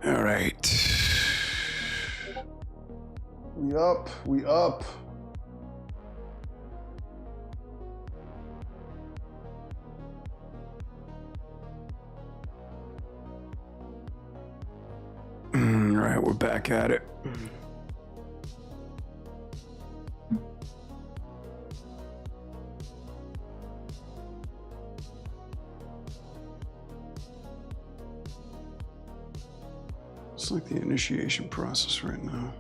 All right. We up. We up. All right, we're back at it. It's like the initiation process right now.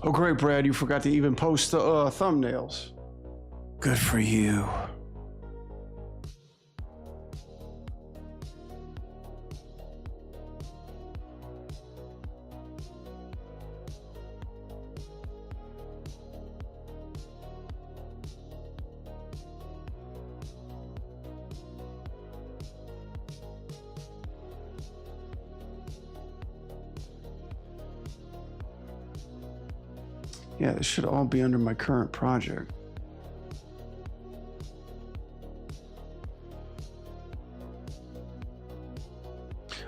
Oh, great, Brad. You forgot to even post the thumbnails. Good for you. Yeah, this should all be under my current project.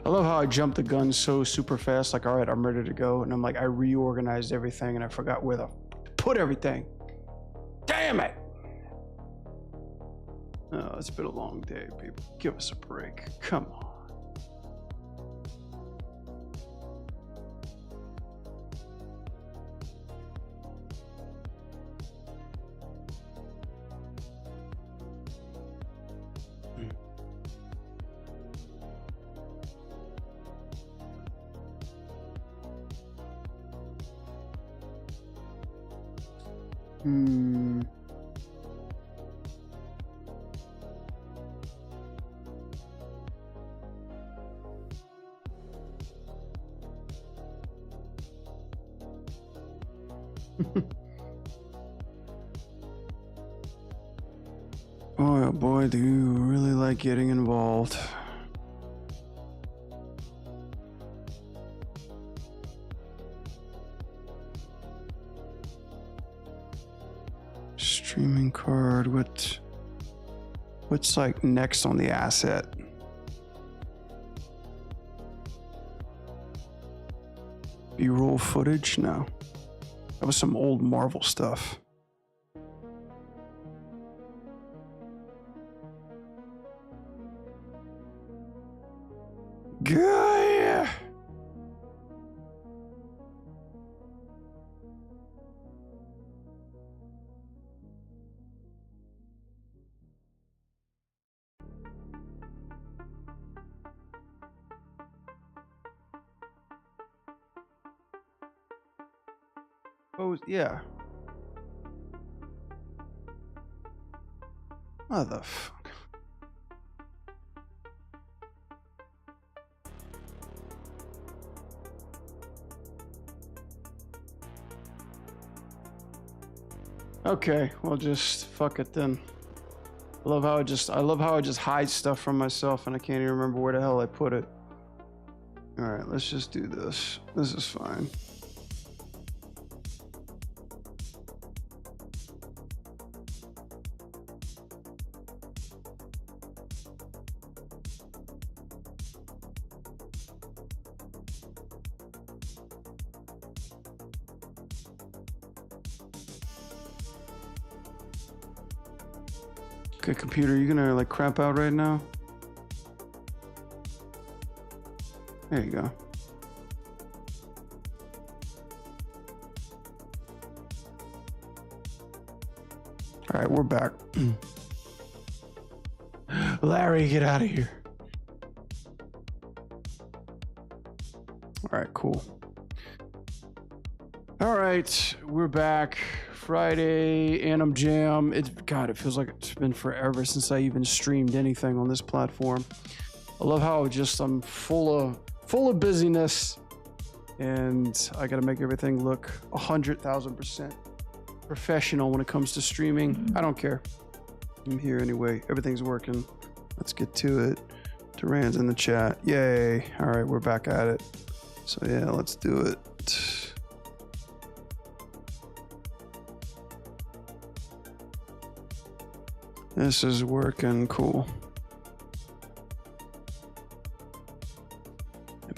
I love how I jumped the gun so super fast, like, all right, I'm ready to go. And I'm like, I reorganized everything and I forgot where to put everything. Damn it! Oh, it's been a long day, people. Give us a break. Come on. Boy, oh boy, do you really like getting involved. Streaming card, what's like next on the asset? B-roll footage? No. That was some old Marvel stuff. Gaia! Oh, yeah. Motherfucker. Okay, well, just fuck it then. I love how I just hide stuff from myself and I can't even remember where the hell I put it. All right, let's just do this. This is fine. Okay, computer, you gonna like crap out right now? There you go. All right, we're back. Larry, get out of here. All right, cool. All right, we're back. Friday, Anim Jam. God, it feels like it's been forever since I even streamed anything on this platform. I love how I'm full of busyness, and I gotta make everything look 100,000% professional when it comes to streaming. I don't care. I'm here anyway. Everything's working. Let's get to it. Duran's in the chat. Yay. All right, we're back at it. So yeah, let's do it. This is working cool.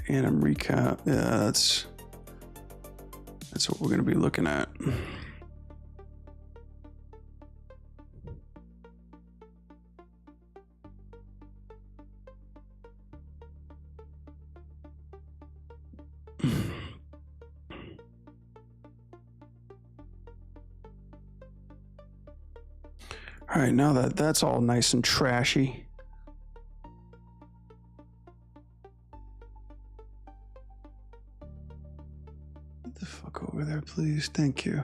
Anim recap. Yeah, that's what we're gonna be looking at. All right, now that that's all nice and trashy. Get the fuck over there, please. Thank you.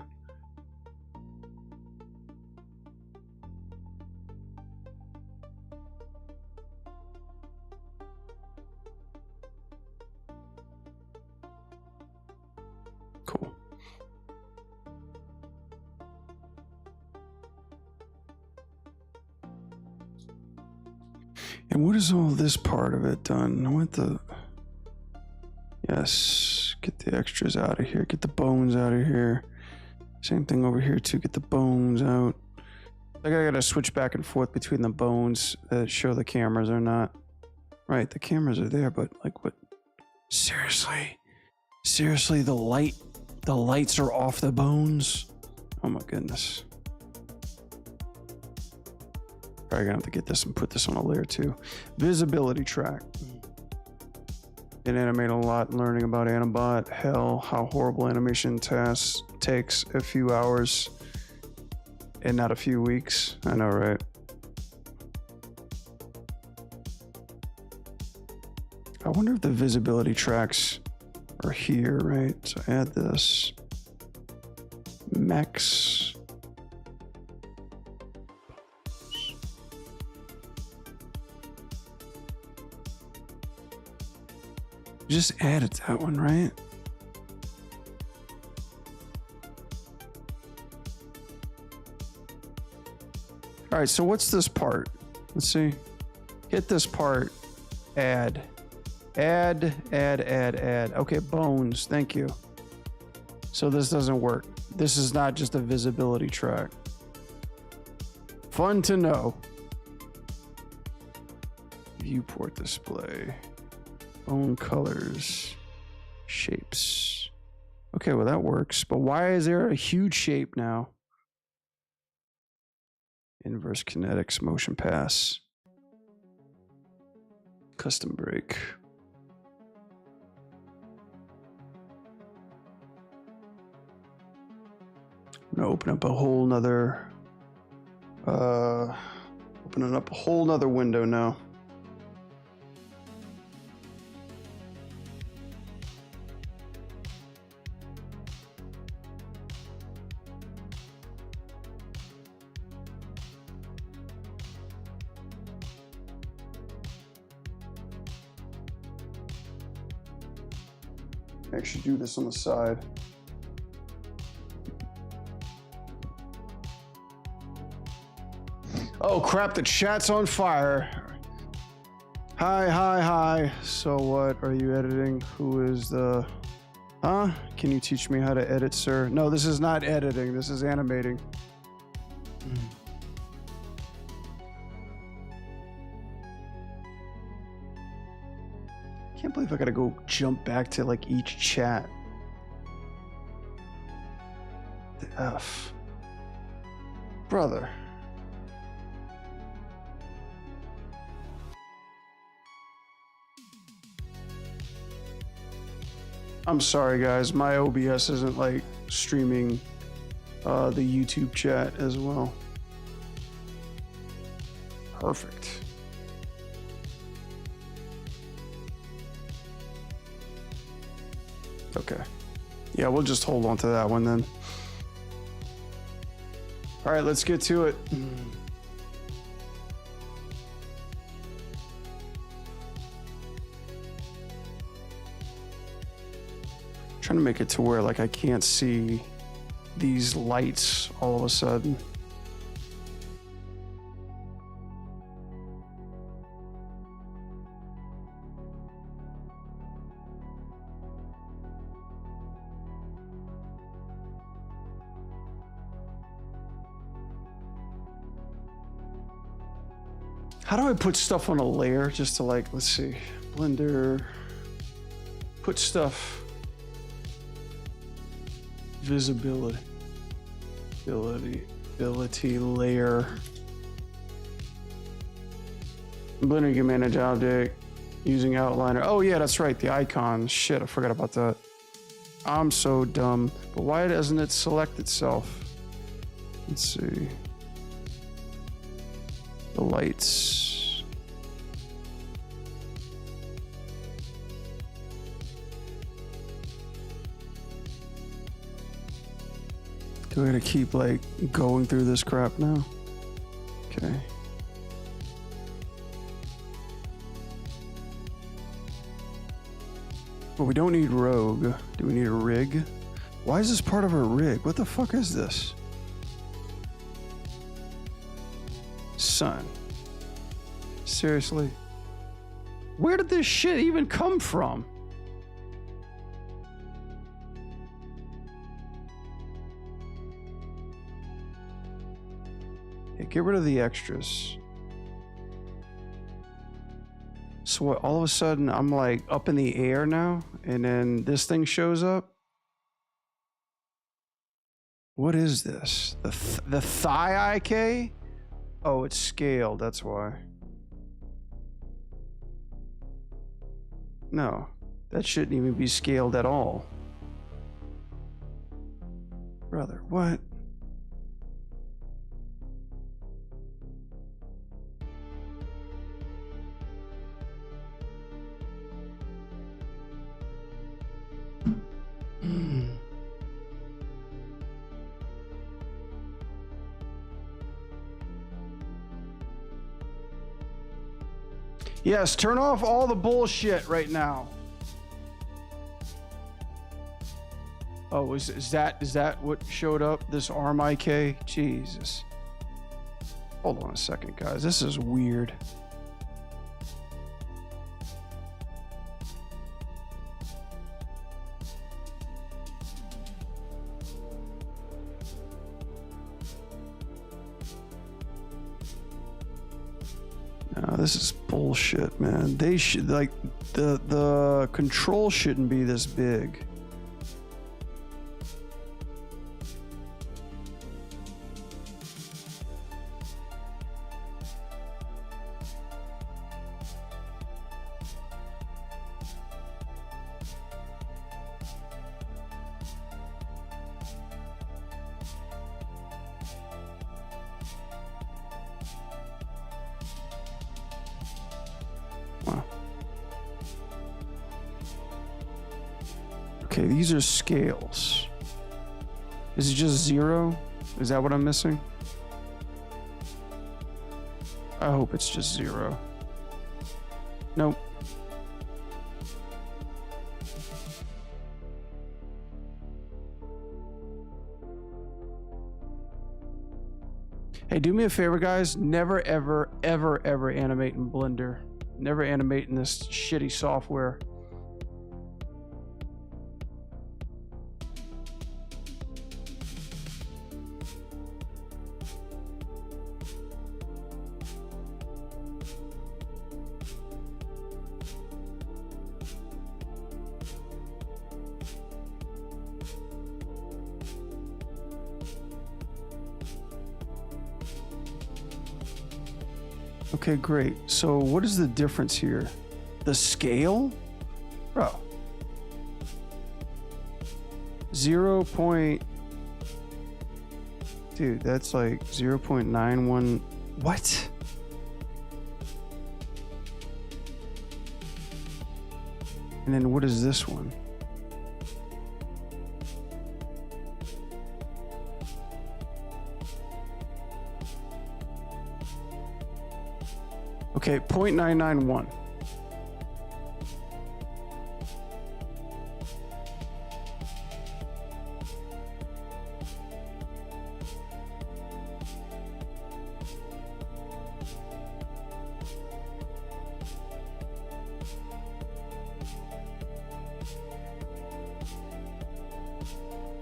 Cool. And what is all this part of it done? I want the... Yes, get the extras out of here. Get the bones out of here. Same thing over here too. Get the bones out. I gotta switch back and forth between the bones that show the cameras or not. Right, the cameras are there, but like what? Seriously? Seriously, the lights are off the bones? Oh my goodness. Probably gonna have to get this and put this on a layer too. Visibility track. Been animating a lot, learning about Animbot. Hell, how horrible animation tasks takes a few hours and not a few weeks. I know, right? I wonder if the visibility tracks are here, right? So add this. Max. Just added that one, right? All right, so what's this part? Let's see. Hit this part. Add. Okay, bones. Thank you. So this doesn't work. This is not just a visibility track. Fun to know. Viewport display. Bone colors. Shapes. Okay, well that works. But why is there a huge shape now? Inverse kinetics, motion pass. Custom break. I'm gonna open up a whole nother opening up a whole nother window now. Actually do this on the side. Oh crap, the chat's on fire. Hi. So what are you editing? Who is the... Huh? Can you teach me how to edit, sir? No, this is not editing. This is animating. Can't believe I gotta go jump back to like each chat. The F. Brother. I'm sorry guys, my OBS isn't like streaming the YouTube chat as well. Perfect. Okay. Yeah, we'll just hold on to that one then. All right, let's get to it. Trying to make it to where like I can't see these lights all of a sudden. How do I put stuff on a layer just to like, let's see, Blender, put stuff, visibility, ability layer. Blender, you can manage object using outliner. Oh yeah, that's right, the icon. Shit, I forgot about that. I'm so dumb. But why doesn't it select itself? Let's see. The lights. Do I gotta keep like going through this crap now? Okay. Well, we don't need rogue. Do we need a rig? Why is this part of a rig? What the fuck is this? Sun. Seriously? Where did this shit even come from? Yeah, get rid of the extras. So what, all of a sudden I'm like up in the air now and then this thing shows up? What is this? The thigh IK? Oh, it's scaled, that's why. No, that shouldn't even be scaled at all. Brother, what? Yes, turn off all the bullshit right now. Oh, is that what showed up? This arm IK? Jesus. Hold on a second, guys. This is weird. No, this is bullshit, man. They should like the control shouldn't be this big. Okay, these are scales. Is it just 0? Is that what I'm missing? I hope it's just 0. Nope. Hey, do me a favor, guys. Never, ever, ever, ever animate in Blender. Never animate in this shitty software. Okay, great. So what is the difference here? The scale? Bro. 0. Dude, that's like 0.91. What? And then what is this one? Okay, 0.991.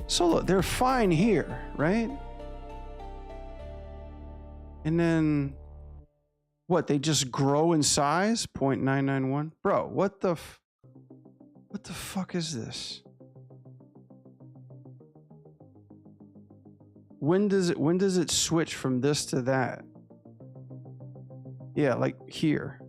So look, they're fine here, right? And then what? They just grow in size? 0.991? Bro, what the fuck is this? When does it switch from this to that? Yeah, like here.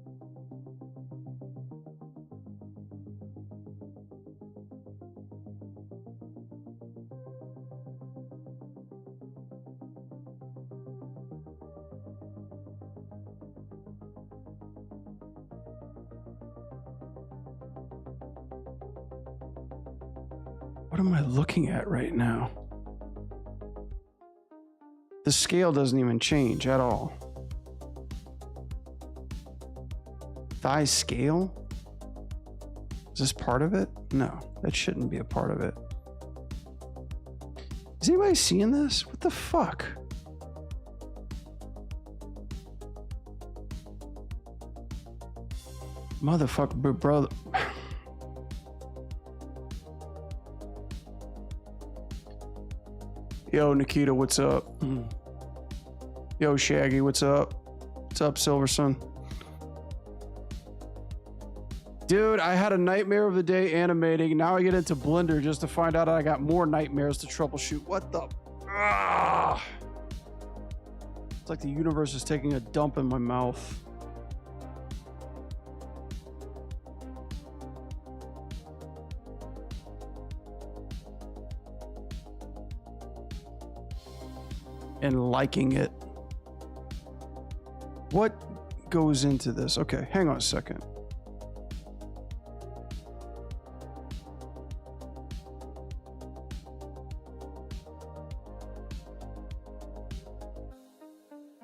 What am I looking at right now? The scale doesn't even change at all. Thigh scale? Is this part of it? No, that shouldn't be a part of it. Is anybody seeing this? What the fuck? Motherfucker, brother. Yo, Nikita, what's up? Yo, Shaggy, what's up? What's up, Silverson? Dude, I had a nightmare of the day animating. Now I get into Blender just to find out I got more nightmares to troubleshoot. What the? Ah! It's like the universe is taking a dump in my mouth. And liking it. What goes into this? Okay, hang on a second.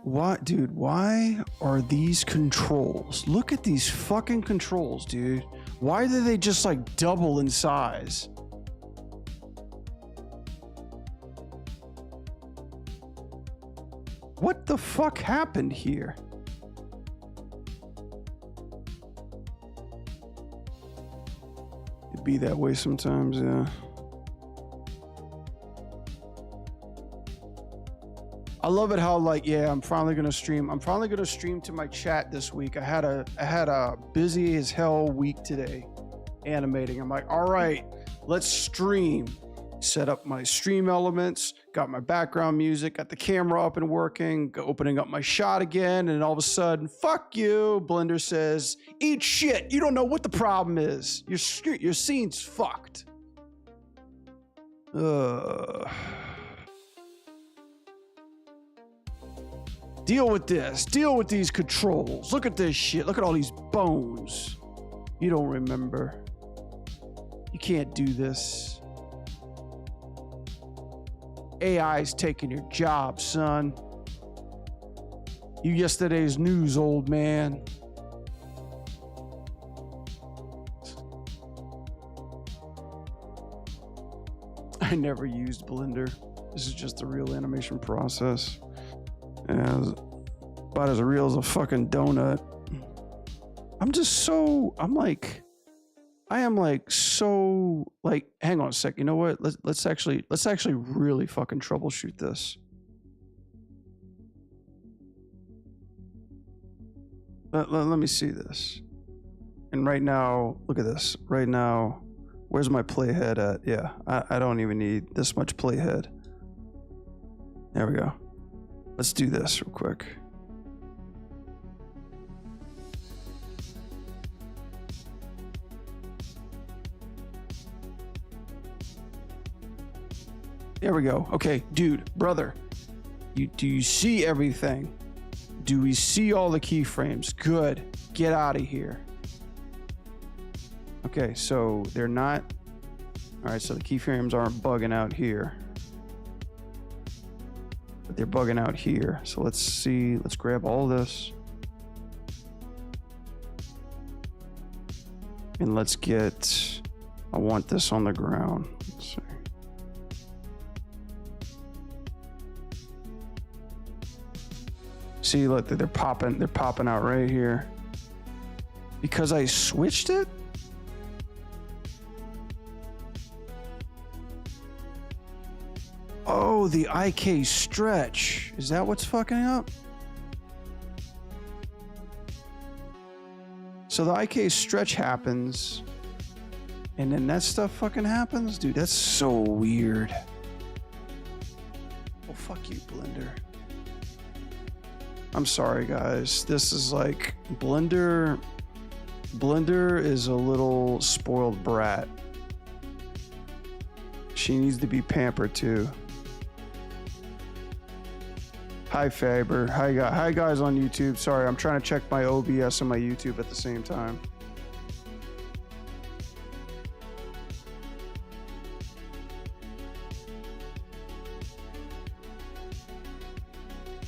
What, dude, why are these controls? Look at these fucking controls, dude. Why do they just like double in size? What the fuck happened here? It'd be that way sometimes, yeah. I love it how like, yeah, I'm finally gonna stream. I'm finally gonna stream to my chat this week. I had a busy as hell week today animating. I'm like, all right, let's stream. Set up my stream elements, got my background music, got the camera up and working, opening up my shot again, and all of a sudden, fuck you, Blender says, eat shit, you don't know what the problem is. Your scene's fucked. Deal with this, deal with these controls. Look at this shit, look at all these bones. You don't remember. You can't do this. AI's taking your job, son. You yesterday's news, old man. I never used Blender. This is just the real animation process. Yeah, it's about as real as a fucking donut. I am like so like, hang on a sec. You know what? Let's actually really fucking troubleshoot this. Let me see this. And right now, look at this. Right now, where's my playhead at? Yeah, I don't even need this much playhead. There we go. Let's do this real quick. There we go. Okay, dude, brother, do you see everything? Do we see all the keyframes? Good. Get out of here. Okay, so they're not. All right, so the keyframes aren't bugging out here, but they're bugging out here. So let's see. Let's grab all this, and let's get. I want this on the ground. Let's see. See, look, they're popping out right here. Because I switched it? Oh, the IK stretch. Is that what's fucking up? So the IK stretch happens, and then that stuff fucking happens? Dude, that's so weird. Oh, fuck you, Blender. I'm sorry, guys. This is like... Blender is a little spoiled brat. She needs to be pampered, too. Hi, Faber. Hi, guys on YouTube. Sorry, I'm trying to check my OBS and my YouTube at the same time.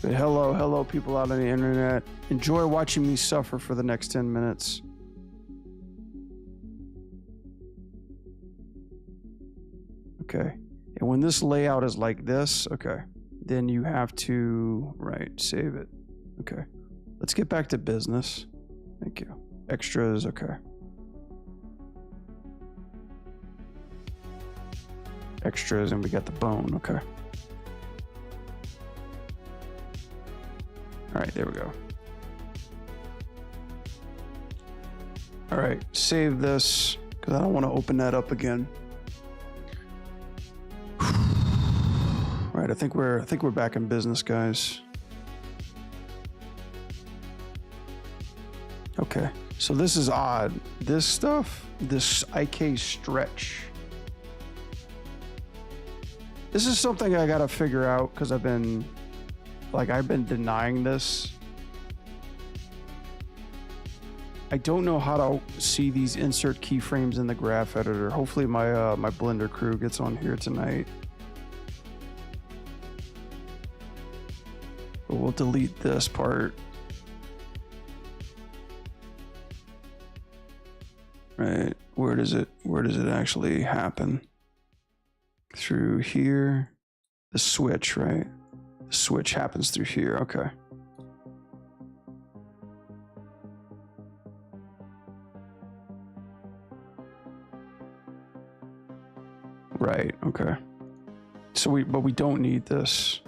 But hello, people out on the internet. Enjoy watching me suffer for the next 10 minutes. Okay. And when this layout is like this, okay, then you have to, right, save it. Okay. Let's get back to business. Thank you. Extras, okay. Extras, and we got the bone, okay. All right, there we go. All right, save this because I don't want to open that up again. All right, I think we're back in business, guys. Okay, so this is odd. This stuff, this IK stretch. This is something I gotta figure out because I've been denying this. I don't know how to see these insert keyframes in the graph editor. Hopefully my my Blender crew gets on here tonight. But we'll delete this part. Right, where does it actually happen? Through here. The switch, right? The switch happens through here, okay. Right, okay. So but we don't need this.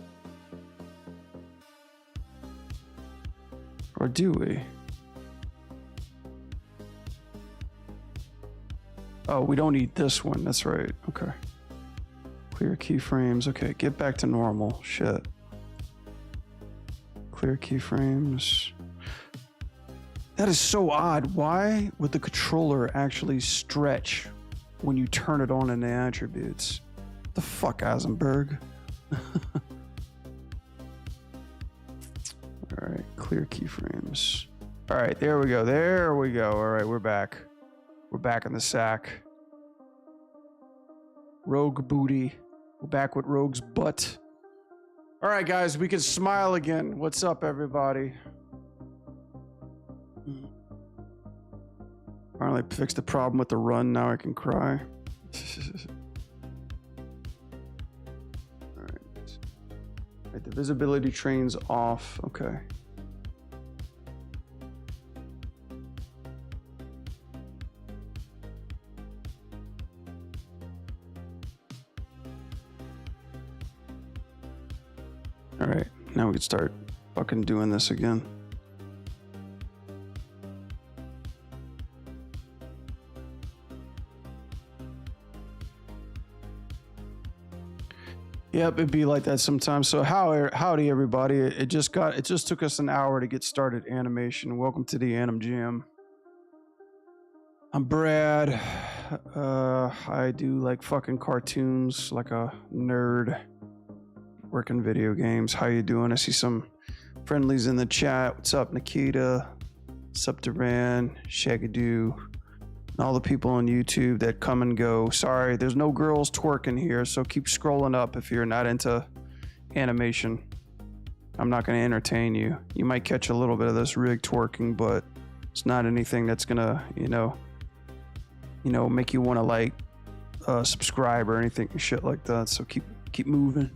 Or do we? Oh, we don't need this one, that's right, okay. Clear keyframes, okay, get back to normal, shit. Clear keyframes. That is so odd. Why would the controller actually stretch when you turn it on in the attributes? What the fuck, Eisenberg? All right, clear keyframes. All right, there we go. There we go. All right, we're back. We're back in the sack. Rogue booty. We're back with Rogue's butt. All right, guys, we can smile again. What's up, everybody? Finally fixed the problem with the run. Now I can cry. All right. Right, the visibility train's off. Okay. All right, now we can start fucking doing this again. Yep, it'd be like that sometimes. So howdy everybody. It just took us an hour to get started animation. Welcome to the Anim Jam. I'm Brad. I do like fucking cartoons like a nerd. Working video games. How you doing? I see some friendlies in the chat. What's up, Nikita? What's up, Duran, Shagadoo, and all the people on YouTube that come and go. Sorry, there's no girls twerking here, so keep scrolling up if you're not into animation. I'm not going to entertain you. You might catch a little bit of this rig twerking, but it's not anything that's gonna, you know, make you want to like subscribe or anything shit like that. So keep moving.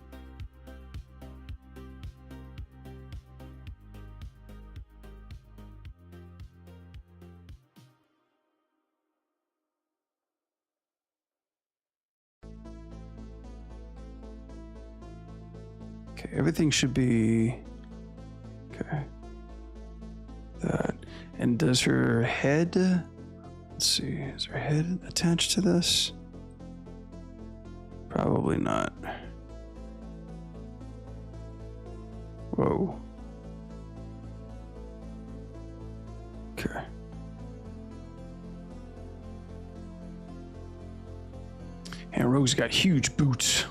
Okay, everything should be okay. That. And does her head, let's see, is her head attached to this? Probably not. Whoa. Okay. And Rogue's got huge boots.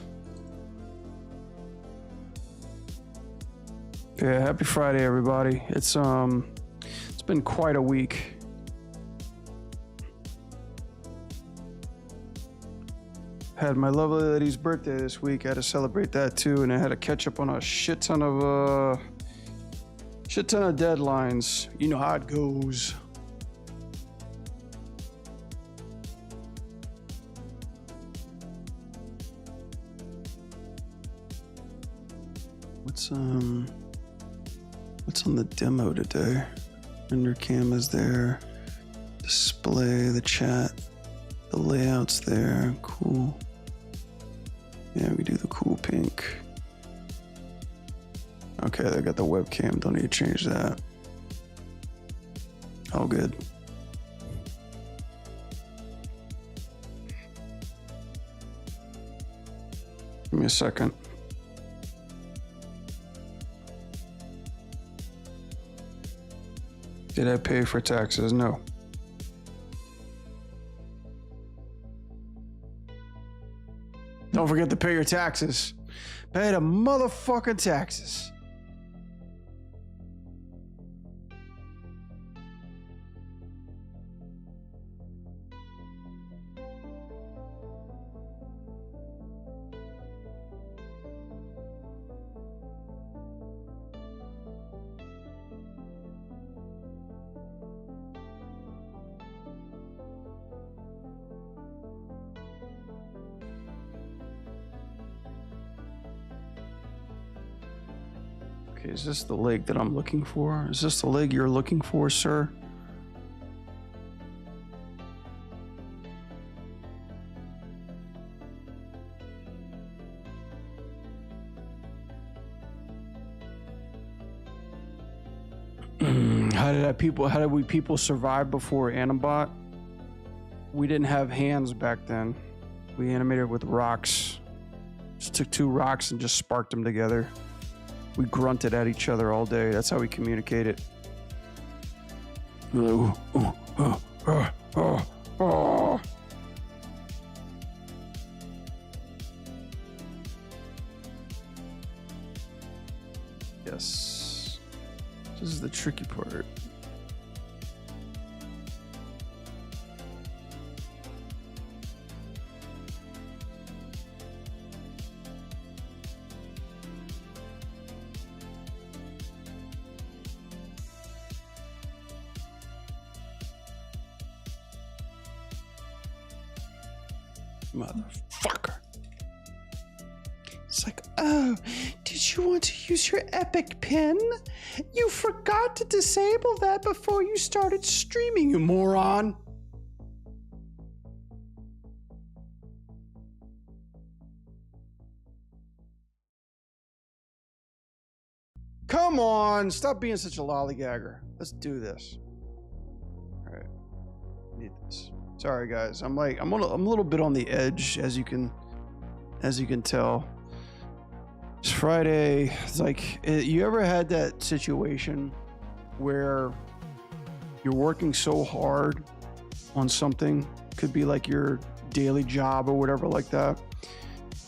Yeah, happy Friday, everybody. It's been quite a week. Had my lovely lady's birthday this week. I had to celebrate that too, and I had to catch up on a shit ton of deadlines. You know how it goes. What's on the demo today? Render cam is there. Display, the chat, the layout's there. Cool. Yeah, we do the cool pink. Okay, they got the webcam. Don't need to change that. All good. Give me a second. Did I pay for taxes? No. Don't forget to pay your taxes. Pay the motherfucking taxes. Okay, is this the leg that I'm looking for? Is this the leg you're looking for, sir? How did we people survive before Animbot? We didn't have hands back then. We animated with rocks. Just took two rocks and just sparked them together. We grunted at each other all day. That's how we communicated. Yes. This is the tricky part. Motherfucker. It's like, oh, did you want to use your epic pin? You forgot to disable that before you started streaming, you moron. Come on, stop being such a lollygagger. Let's do this. All right, need this. Sorry guys, I'm a little bit on the edge, as you can tell. It's Friday. It's like, you ever had that situation where you're working so hard on something, could be like your daily job or whatever like that,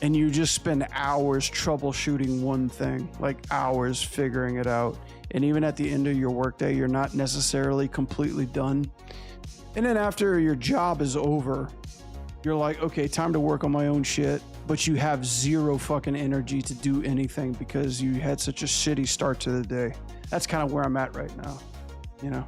and you just spend hours troubleshooting one thing, like hours figuring it out, and even at the end of your workday, you're not necessarily completely done. And then after your job is over, you're like, okay, time to work on my own shit, but you have zero fucking energy to do anything because you had such a shitty start to the day. That's kind of where I'm at right now, you know?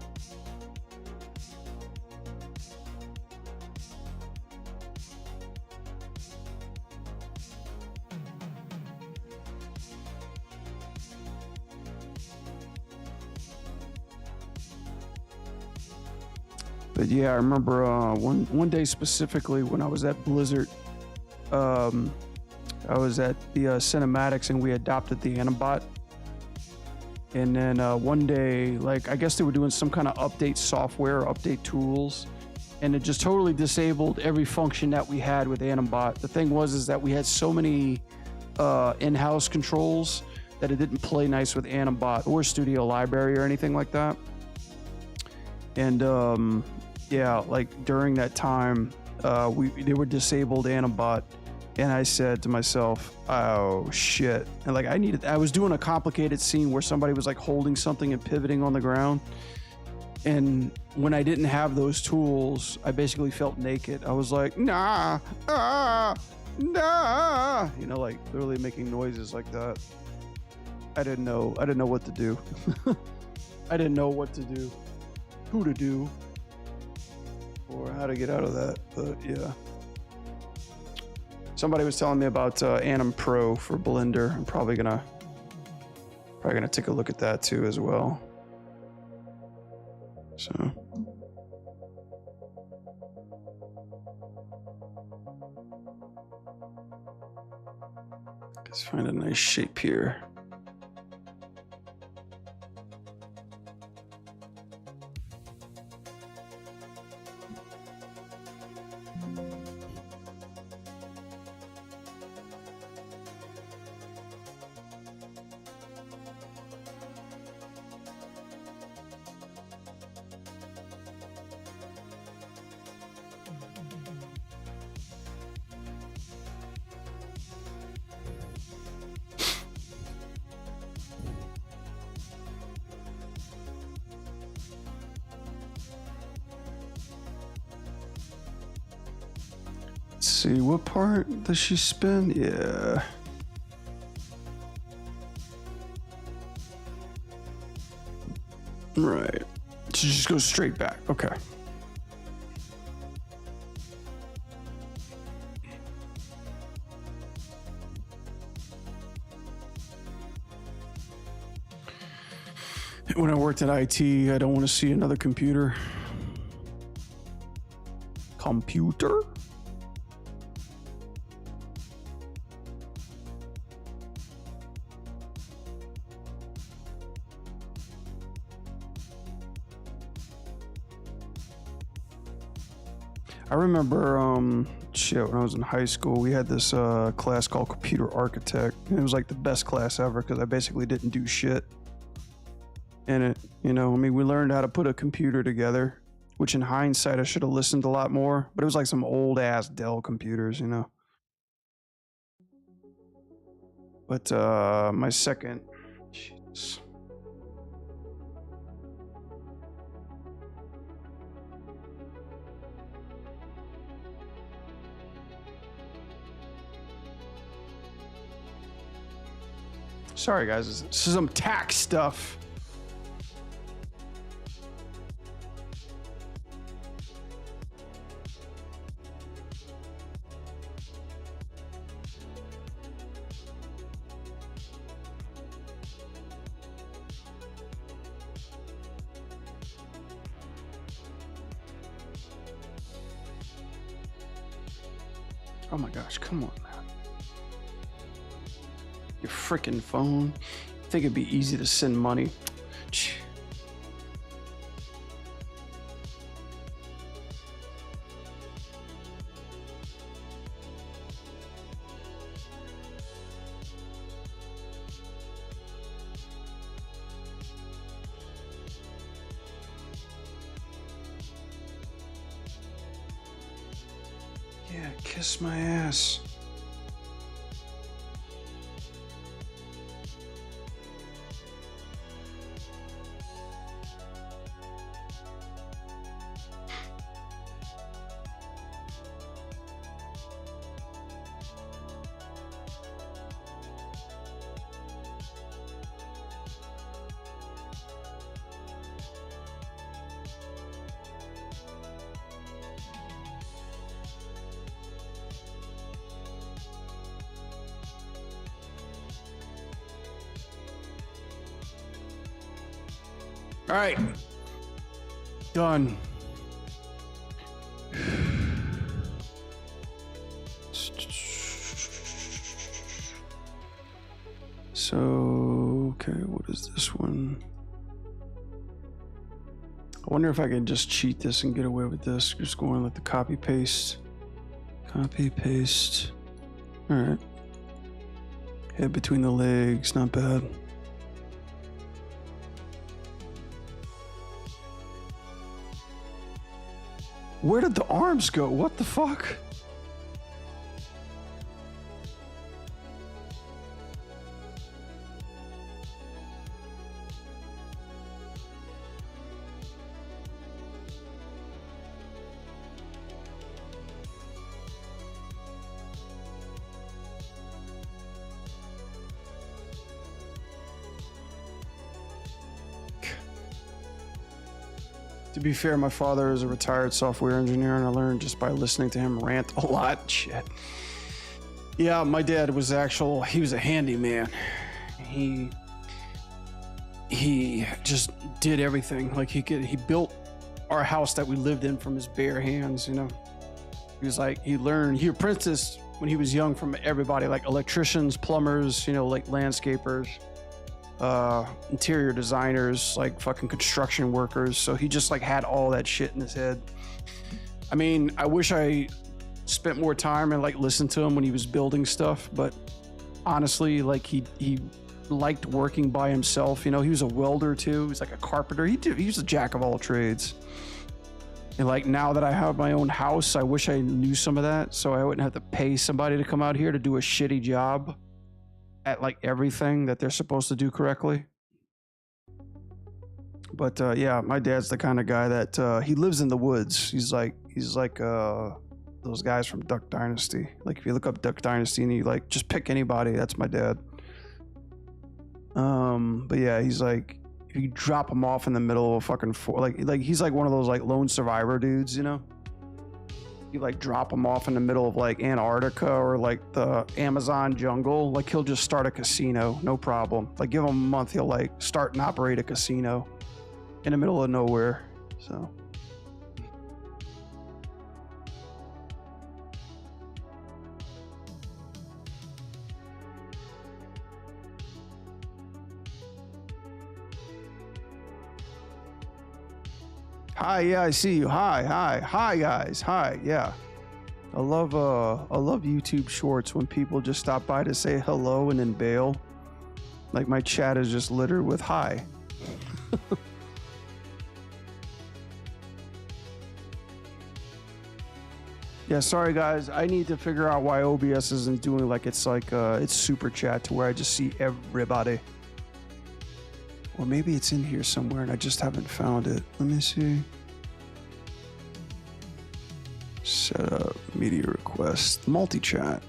But yeah, I remember one day specifically when I was at Blizzard, I was at the cinematics and we adopted the Animbot. And then one day, like, I guess they were doing some kind of update software, update tools, and it just totally disabled every function that we had with Animbot. The thing was is that we had so many in-house controls that it didn't play nice with Animbot or Studio Library or anything like that. And yeah, like during that time, they were disabled Animbot. And I said to myself, oh shit. And like I was doing a complicated scene where somebody was like holding something and pivoting on the ground. And when I didn't have those tools, I basically felt naked. I was like, nah, nah, you know, like literally making noises like that. I didn't know what to do. I didn't know what to do, who to do, or how to get out of that. But yeah. Somebody was telling me about Anim Pro for Blender. I'm probably gonna take a look at that too as well. So let's find a nice shape here. See, what part does she spin? Yeah. Right. She just goes straight back. Okay. When I worked at IT, I don't want to see another computer. Computer? I remember, shit, when I was in high school, we had this class called Computer Architect. And it was like the best class ever because I basically didn't do shit in it. You know, I mean, we learned how to put a computer together, which in hindsight, I should have listened a lot more. But it was like some old ass Dell computers, you know. But my second, jeez. Sorry guys, this is some tax stuff. Oh my gosh, come on, man. Your freaking phone. Think it'd be easy to send money. Yeah, kiss my ass. All right, done. Okay, what is this one? I wonder if I can just cheat this and get away with this. Just going like the copy paste. Copy paste. All right. Head between the legs, not bad. Where did the arms go? What the fuck? To be fair, my father is a retired software engineer, and I learned just by listening to him rant a lot. Shit. Yeah, my dad was he was a handyman. He just did everything. Like he built our house that we lived in from his bare hands, you know. He apprenticed when he was young from everybody, like electricians, plumbers, you know, like landscapers, interior designers, like fucking construction workers. So he just like had all that shit in his head. I mean, I wish I spent more time and like listened to him when he was building stuff, but honestly, like he liked working by himself. You know, he was a welder too. He's like a carpenter. He was a jack of all trades. And like now that I have my own house, I wish I knew some of that so I wouldn't have to pay somebody to come out here to do a shitty job at like everything that they're supposed to do correctly. But yeah, my dad's the kind of guy that he lives in the woods. He's like those guys from Duck Dynasty. Like if you look up Duck Dynasty and you like just pick anybody, that's my dad. But yeah, he's like, if you drop him off in the middle of a fucking like he's like one of those like lone survivor dudes, you know? You like drop him off in the middle of like Antarctica or like the Amazon jungle, like he'll just start a casino, no problem. Like give him a month, he'll like start and operate a casino in the middle of nowhere. So hi, yeah, I see you. Hi guys. Hi, yeah. I love YouTube shorts when people just stop by to say hello and then bail. Like my chat is just littered with hi. Yeah, sorry guys. I need to figure out why OBS isn't doing like it's super chat to where I just see everybody. Or maybe it's in here somewhere and I just haven't found it. Let me see. Set up media request, multi-chat.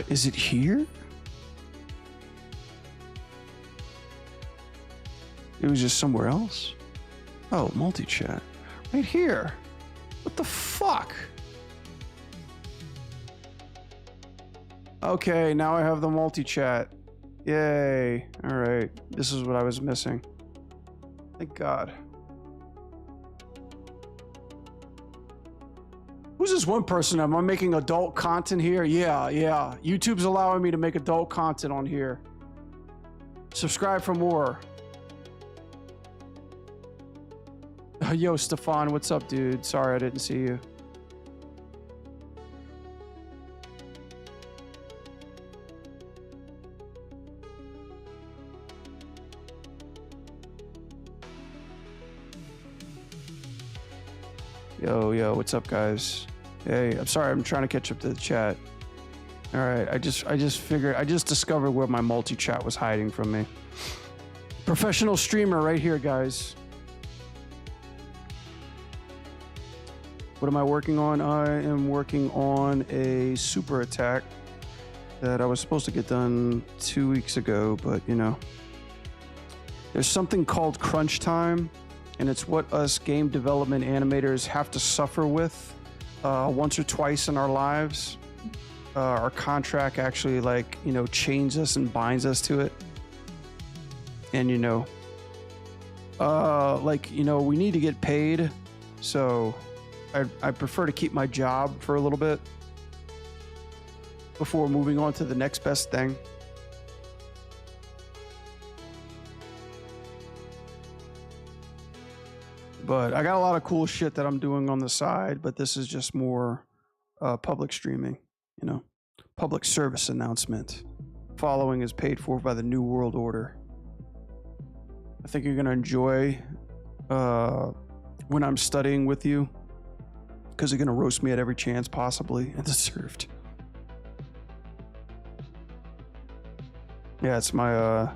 Is it here? It was just somewhere else? Oh, multi-chat. Right here. What the fuck? Okay, now I have the multi-chat. Yay. All right. This is what I was missing. Thank God. Who's this one person? Am I making adult content here? Yeah. YouTube's allowing me to make adult content on here. Subscribe for more. Yo, Stefan, what's up, dude? Sorry I didn't see you. Yo, what's up, guys? Hey, I'm sorry, I'm trying to catch up to the chat. All right, I just discovered where my multi-chat was hiding from me. Professional streamer right here, guys. What am I working on? I am working on a super attack that I was supposed to get done 2 weeks ago, but you know, there's something called crunch time, and it's what us game development animators have to suffer with once or twice in our lives. Our contract actually, like, you know, chains us and binds us to it. And you know, like, you know, we need to get paid, so I prefer to keep my job for a little bit. before moving on to the next best thing. But I got a lot of cool shit that I'm doing on the side, but this is just more public streaming, you know, public service announcement. Following is paid for by the New World Order. I think you're going to enjoy when I'm studying with you, because you're going to roast me at every chance possibly and deserved. Yeah, it's my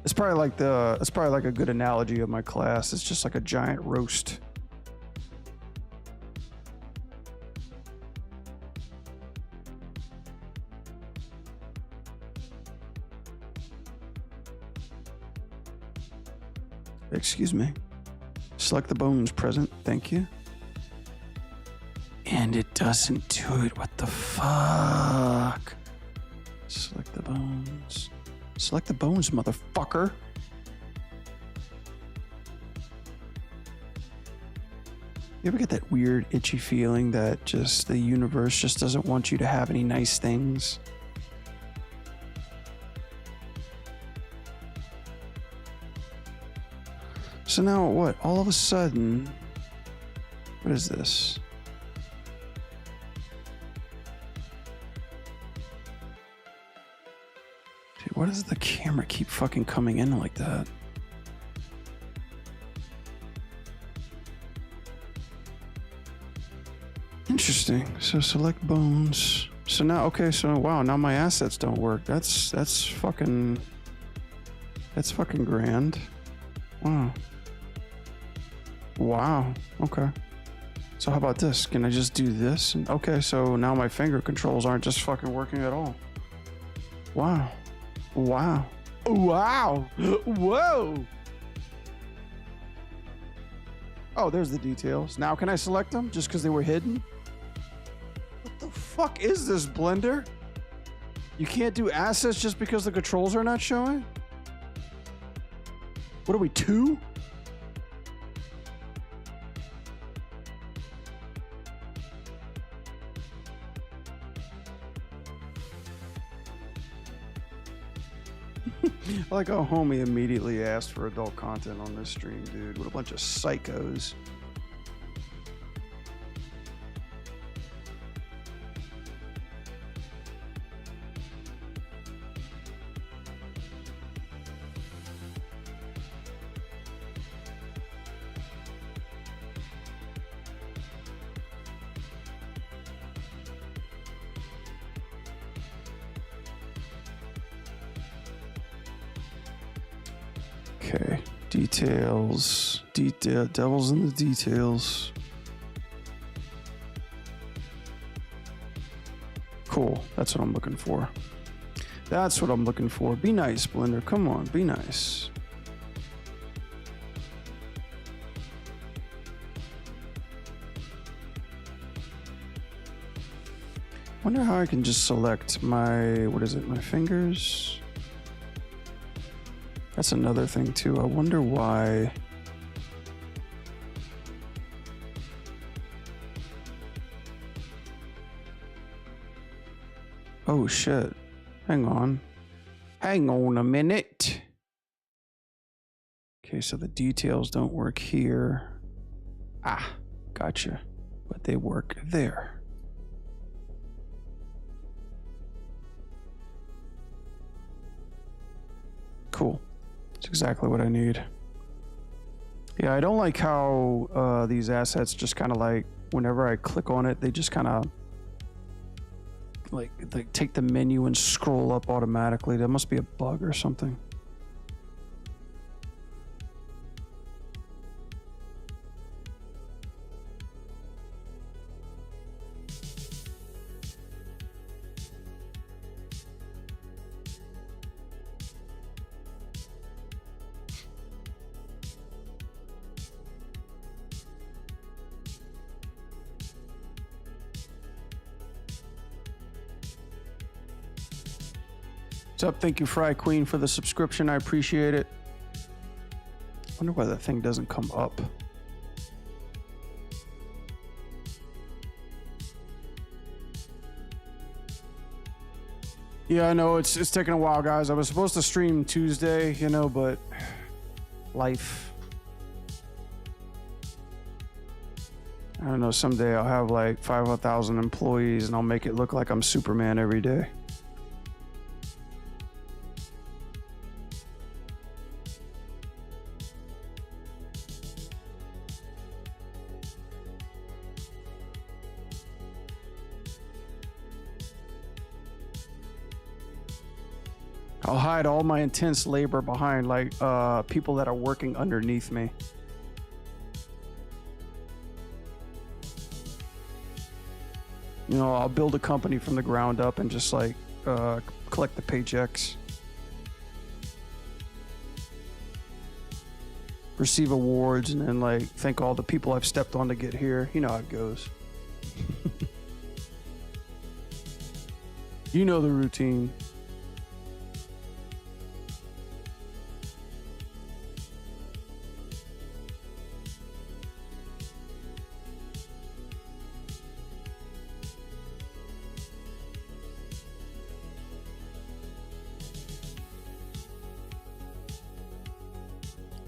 it's probably like a good analogy of my class. It's just like a giant roast. Excuse me. Select the bones present. Thank you. And it doesn't do it. What the fuck? Select the bones. Select the bones, motherfucker. You ever get that weird, itchy feeling that just the universe just doesn't want you to have any nice things? So now what? All of a sudden, what is this? Dude, why does the camera keep fucking coming in like that? Interesting. So select bones. So now, okay, so wow, now my assets don't work. That's fucking grand. Wow. Wow. Okay. So how about this? Can I just do this? And okay, so now my finger controls aren't just fucking working at all. Wow. Wow. Wow. Whoa. Oh, there's the details. Now can I select them just because they were hidden? What the fuck is this, Blender? You can't do assets just because the controls are not showing? What are we, 2? I like how homie immediately asked for adult content on this stream, dude. What a bunch of psychos. Okay, details, devil's in the details. Cool, that's what I'm looking for. That's what I'm looking for. Be nice, Blender, come on, be nice. Wonder how I can just select my, what is it, my fingers? That's another thing too. I wonder why. Oh shit. Hang on. Hang on a minute. Okay, so the details don't work here. Ah, gotcha. But they work there. Cool. That's exactly what I need. Yeah, I don't like how these assets just kind of like, whenever I click on it, they just kind of like take the menu and scroll up automatically. That must be a bug or something. What's up? Thank you, Fry Queen, for the subscription. I appreciate it. Wonder why that thing doesn't come up. Yeah, I know it's taking a while, guys. I was supposed to stream Tuesday, you know, but life. I don't know. Someday I'll have like 5,000 employees, and I'll make it look like I'm Superman every day. I'll hide all my intense labor behind like people that are working underneath me. You know, I'll build a company from the ground up and just like collect the paychecks. Receive awards and then like thank all the people I've stepped on to get here. You know how it goes. You know the routine.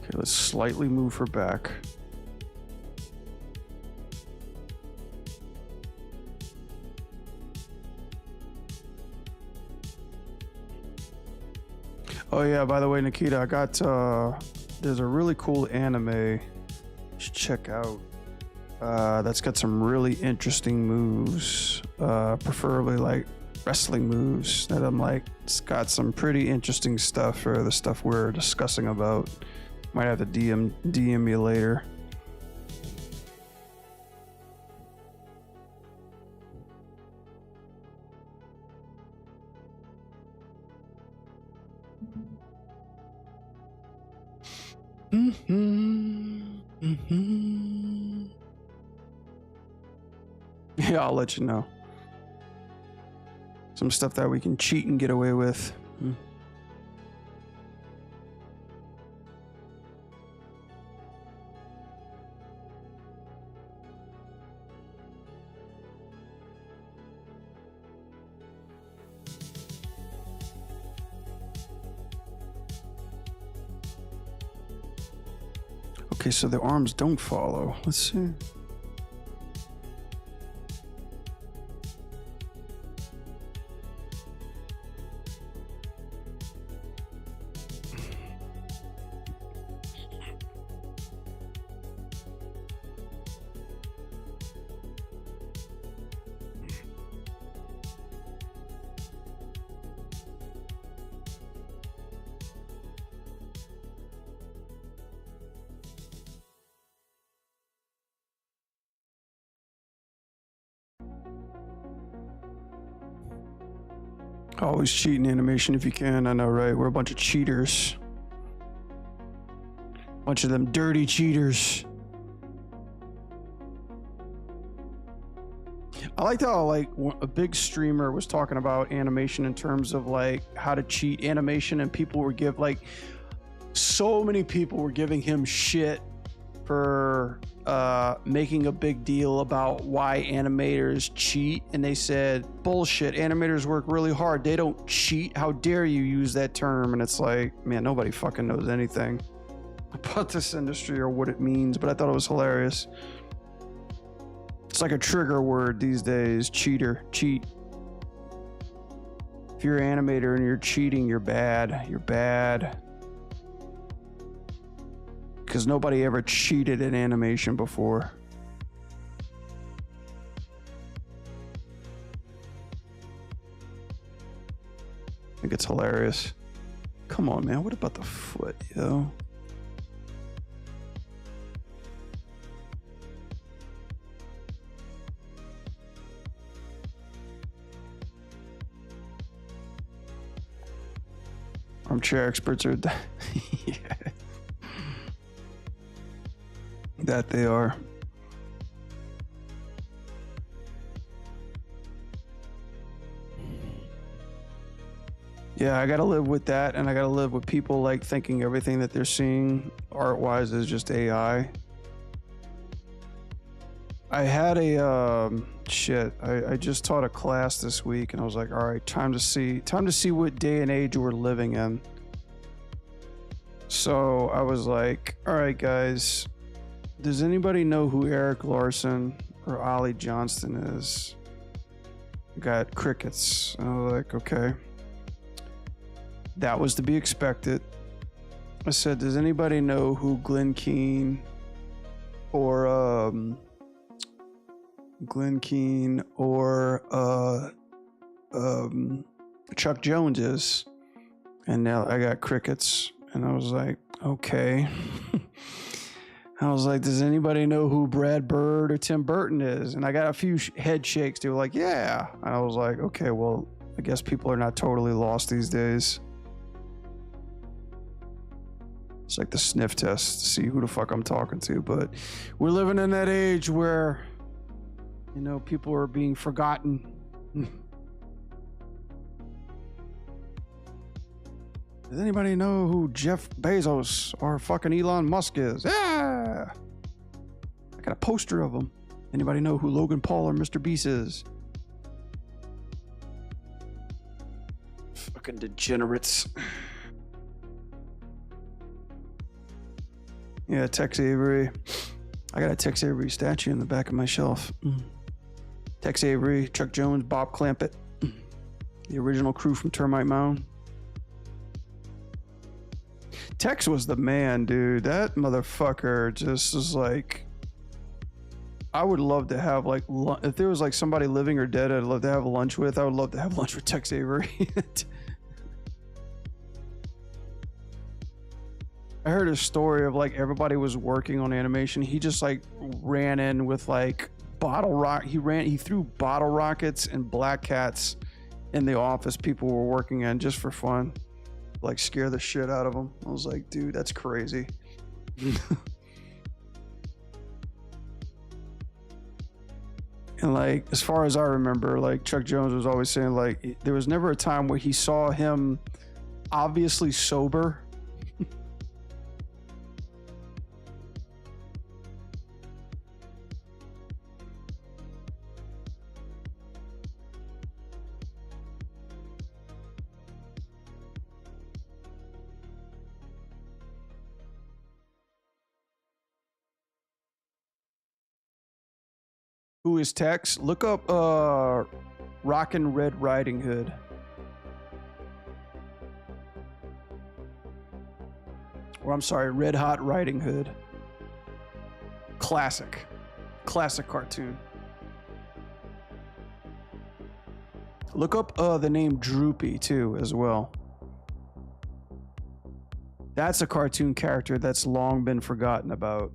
Okay, let's slightly move her back. Oh yeah, by the way, Nikita, I got there's a really cool anime you should check out. That's got some really interesting moves, preferably like wrestling moves that I'm like, it's got some pretty interesting stuff for the stuff we're discussing about. Might have to DM you later. Yeah, I'll let you know. Some stuff that we can cheat and get away with. Okay, so the arms don't follow. Let's see. Always cheat in animation if you can. I know, right? We're a bunch of cheaters. Bunch of them dirty cheaters. I liked how like a big streamer was talking about animation in terms of like how to cheat animation, and people were so many people were giving him shit for making a big deal about why animators cheat, and they said, bullshit, animators work really hard, they don't cheat, how dare you use that term. And it's like, man, nobody fucking knows anything about this industry or what it means, but I thought it was hilarious. It's like a trigger word these days. Cheater, cheat. If you're an animator and you're cheating, you're bad. You're bad. Because nobody ever cheated in animation before. I think it's hilarious. Come on, man. What about the foot, yo? Armchair experts are... Yeah. That they are. Yeah, I gotta live with that, and I gotta live with people like thinking everything that they're seeing art-wise is just AI. I had a shit. I just taught a class this week, and I was like, all right, time to see what day and age we're living in. So I was like, all right, guys, does anybody know who Eric Larson or Ollie Johnston is? Got crickets. I was like, okay. That was to be expected. I said, does anybody know who Glenn Keane or Chuck Jones is? And now I got crickets. And I was like, okay. I was like, does anybody know who Brad Bird or Tim Burton is? And I got a few head shakes. They were like, yeah. And I was like, okay, well, I guess people are not totally lost these days. It's like the sniff test to see who the fuck I'm talking to. But we're living in that age where, you know, people are being forgotten. Does anybody know who Jeff Bezos or fucking Elon Musk is? Yeah! I got a poster of him. Anybody know who Logan Paul or Mr. Beast is? Fucking degenerates. Yeah, Tex Avery. I got a Tex Avery statue in the back of my shelf. Tex Avery, Chuck Jones, Bob Clampett. The original crew from Termite Mound. Tex was the man, dude. That motherfucker just was like, I would love to have like, if there was like somebody living or dead I'd love to have lunch with, I would love to have lunch with Tex Avery. I heard a story of like everybody was working on animation. He just like ran in with like he threw bottle rockets and black cats in the office people were working in just for fun. Like scare the shit out of them. I was like, dude, that's crazy. And like, as far as I remember, like Chuck Jones was always saying like, there was never a time where he saw him obviously sober. Who is Tex? Look up Rockin' Red Riding Hood. Or I'm sorry, Red Hot Riding Hood. Classic cartoon. Look up the name Droopy too as well. That's a cartoon character that's long been forgotten about.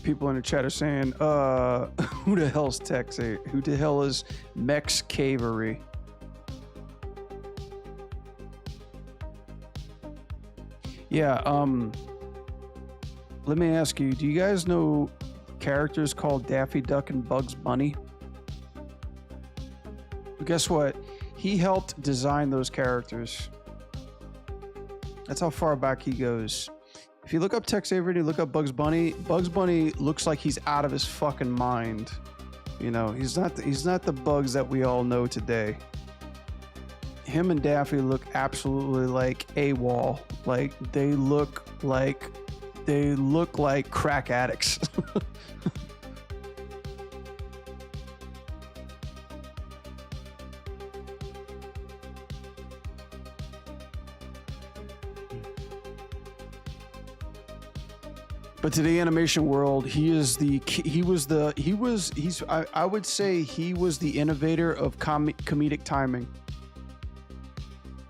People in the chat are saying, who the hell's Tex? Who the hell is Mex Cavery? Yeah, let me ask you, do you guys know characters called Daffy Duck and Bugs Bunny? Guess what? He helped design those characters. That's how far back he goes. If you look up Tex Avery and you look up Bugs Bunny looks like he's out of his fucking mind. You know, he's not the Bugs that we all know today. Him and Daffy look absolutely like AWOL. Like they look like crack addicts. But to the animation world, he's I would say he was the innovator of comedic timing.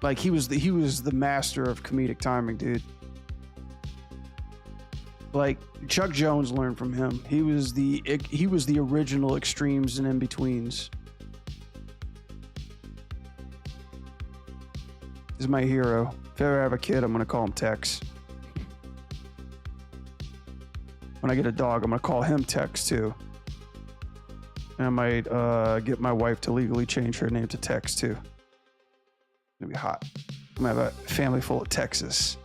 Like he was the master of comedic timing, dude. Like Chuck Jones learned from him. He was the original extremes and in-betweens. He's my hero. If I ever have a kid, I'm gonna call him Tex. When I get a dog, I'm gonna call him Tex too. And I might get my wife to legally change her name to Tex too. It's gonna be hot. I'm gonna have a family full of Texas.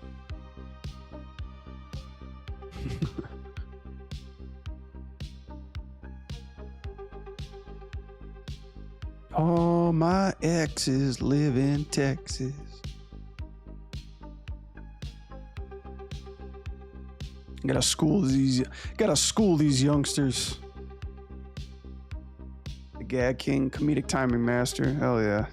All my exes live in Texas. Gotta school these youngsters. The Gag King, comedic timing master. Hell yeah.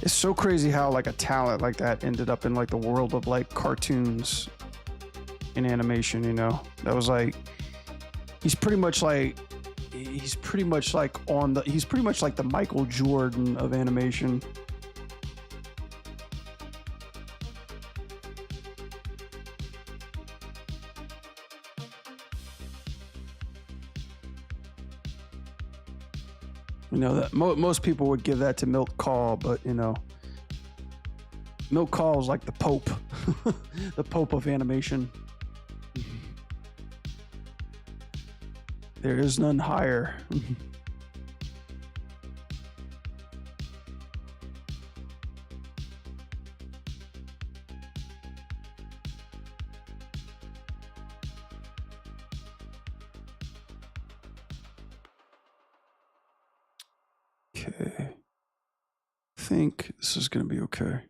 It's so crazy how like a talent like that ended up in like the world of like cartoons and animation, you know. That was like he's pretty much like the Michael Jordan of animation. You know that most people would give that to Milt Kahl, but you know, Milt Kahl is like the Pope, the Pope of animation. There is none higher. Okay. I think this is gonna be okay.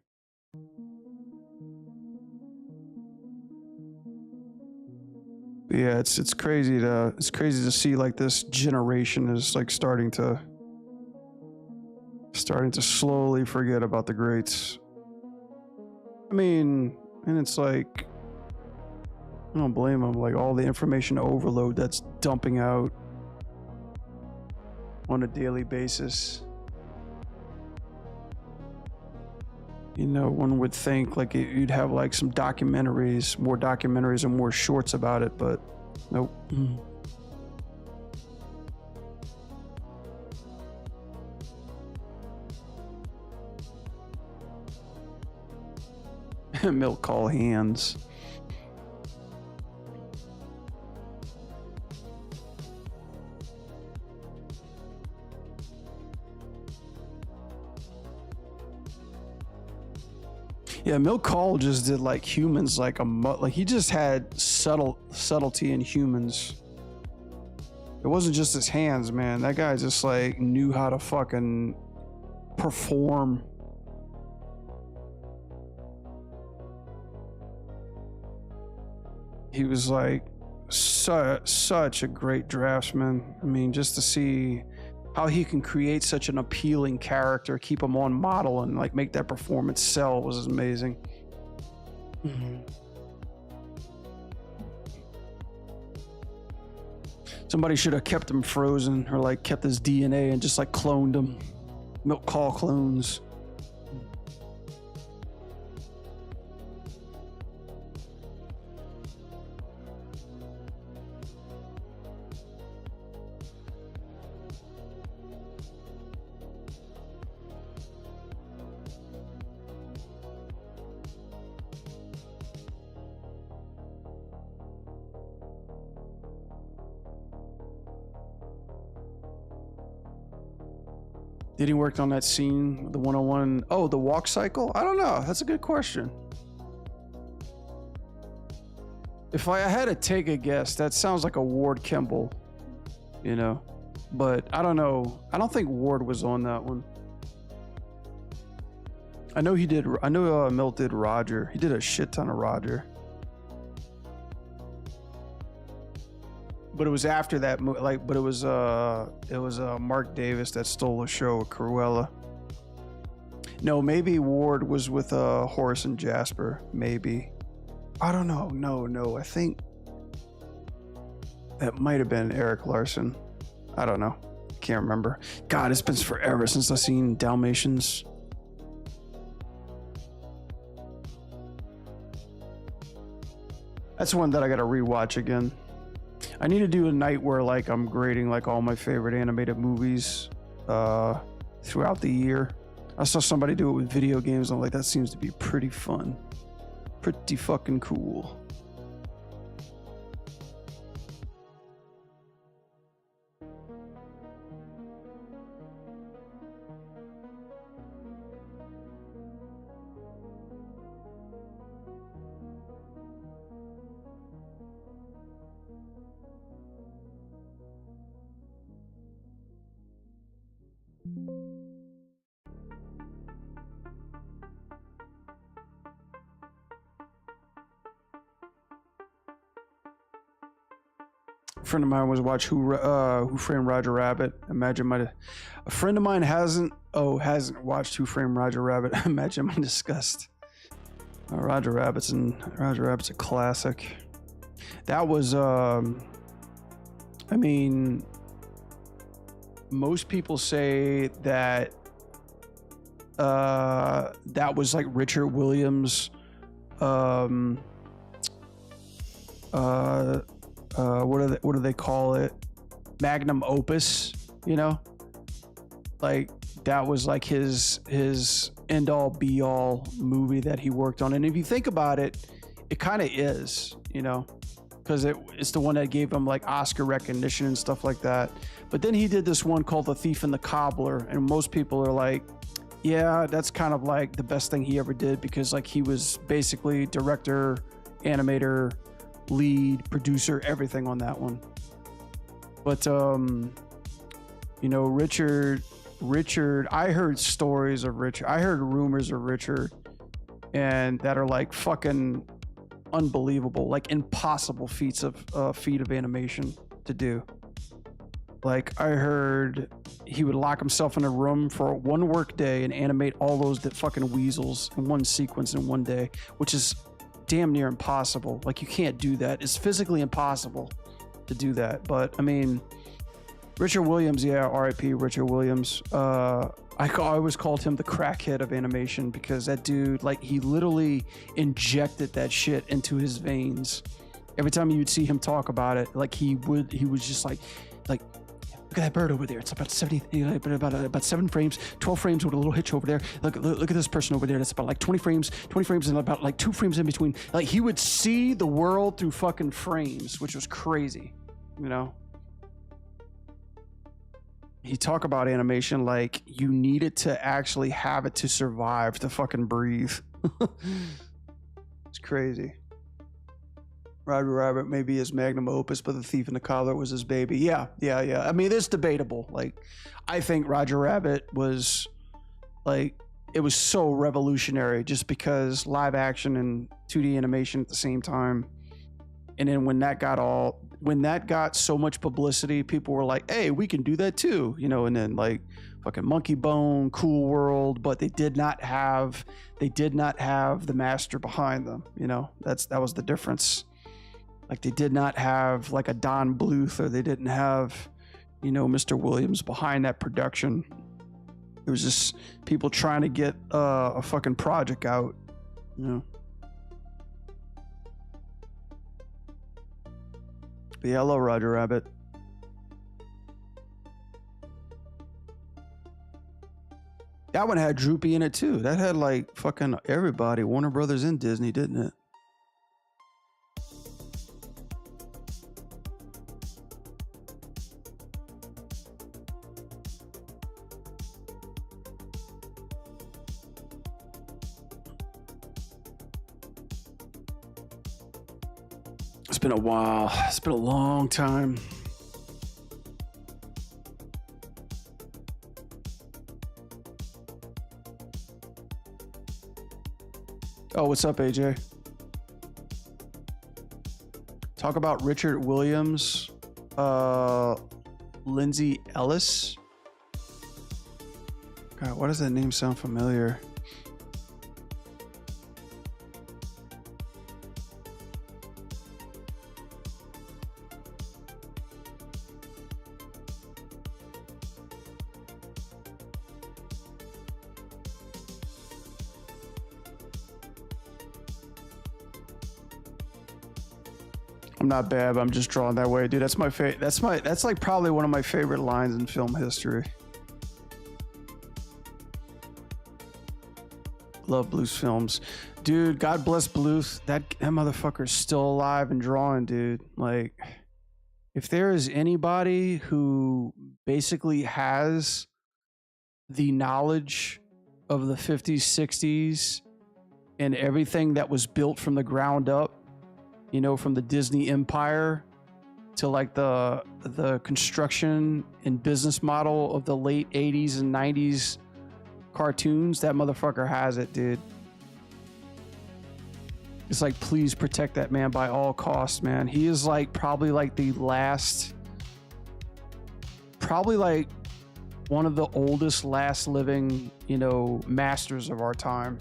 Yeah, it's crazy to see like this generation is like starting to slowly forget about the greats. I mean, and it's like I don't blame them. Like all the information overload that's dumping out on a daily basis. You know, one would think like you'd have like some documentaries, more documentaries and more shorts about it, but nope. Milk call hands. Yeah, Milk Call just did like humans like like he just had subtlety in humans. It wasn't just his hands, man. That guy just like knew how to fucking perform. He was like such a great draftsman. I mean, just to see how he can create such an appealing character, keep him on model, and like make that performance sell was amazing. Somebody should have kept him frozen or like kept his DNA and just like cloned him. Milk Call clones. Did he work on that scene, the 101? Oh, the walk cycle? I don't know. That's a good question. If I had to take a guess, that sounds like a Ward Kimball, you know? But I don't know. I don't think Ward was on that one. I know he did. I know Milt did Roger. He did a shit ton of Roger. But it was after that, like, but it was Mark Davis that stole the show with Cruella. No, maybe Ward was with Horace and Jasper. Maybe. I don't know. No. I think that might have been Eric Larson. I don't know. Can't remember. God, it's been forever since I've seen Dalmatians. That's one that I gotta rewatch again. I need to do a night where like I'm grading like all my favorite animated movies throughout the year. I saw somebody do it with video games. I'm like, that seems to be pretty fun. Pretty fucking cool. A friend of mine was watch Who Framed Roger Rabbit. Imagine a friend of mine hasn't watched Who Framed Roger Rabbit. Imagine my disgust. Roger Rabbit's a classic. That was I mean, most people say that that was like Richard Williams what do they call it? Magnum opus, you know? Like that was like his end all be all movie that he worked on. And if you think about it, it kind of is, you know, because it's the one that gave him like Oscar recognition and stuff like that. But then he did this one called The Thief and the Cobbler, and most people are like, yeah, that's kind of like the best thing he ever did, because like he was basically director, animator, lead, producer, everything on that one. But you know, Richard, I heard stories of Richard. I heard rumors of Richard, and that are like fucking unbelievable, like impossible feat of animation to do. Like I heard he would lock himself in a room for one work day and animate all those fucking weasels in one sequence in one day, which is damn near impossible. Like you can't do that. It's physically impossible to do that. But I mean, Richard Williams, yeah, R.I.P. Richard Williams. I always called him the crackhead of animation, because that dude, like, he literally injected that shit into his veins. Every time you'd see him talk about it, like he was just like, look at that bird over there. It's about 70, about 7 frames, 12 frames with a little hitch over there. Look at this person over there. That's about like 20 frames and about like 2 frames in between. Like he would see the world through fucking frames, which was crazy, you know? He talk about animation like you needed to actually have it to survive, to fucking breathe. It's crazy. Roger Rabbit may be his magnum opus, but The Thief and the Cobbler was his baby. Yeah. I mean, it's debatable. Like, I think Roger Rabbit was like, it was so revolutionary just because live action and 2D animation at the same time. And then when that got so much publicity, people were like, hey, we can do that too, you know. And then like fucking Monkey Bone, Cool World, but they did not have the master behind them, you know. That was the difference. Like they did not have like a Don Bluth, or they didn't have, you know, Mr. Williams behind that production. It was just people trying to get a fucking project out, you know. But yeah, I love Roger Rabbit. That one had Droopy in it too. That had like fucking everybody, Warner Brothers and Disney, didn't it? It's been a while. It's been a long time. Oh, what's up, AJ? Talk about Richard Williams, Lindsay Ellis. God, why does that name sound familiar? I'm not bad, but I'm just drawn that way, dude. That's my favorite. That's like probably one of my favorite lines in film history. Love Bluth films, dude. God bless Bluth. That motherfucker's still alive and drawing, dude. Like, if there is anybody who basically has the knowledge of the 50s, 60s, and everything that was built from the ground up, you know, from the Disney empire to like the construction and business model of the late 80s and 90s cartoons, that motherfucker has it, dude. It's like, please protect that man by all costs, man. He is like probably like the last, probably like one of the oldest last living, you know, masters of our time.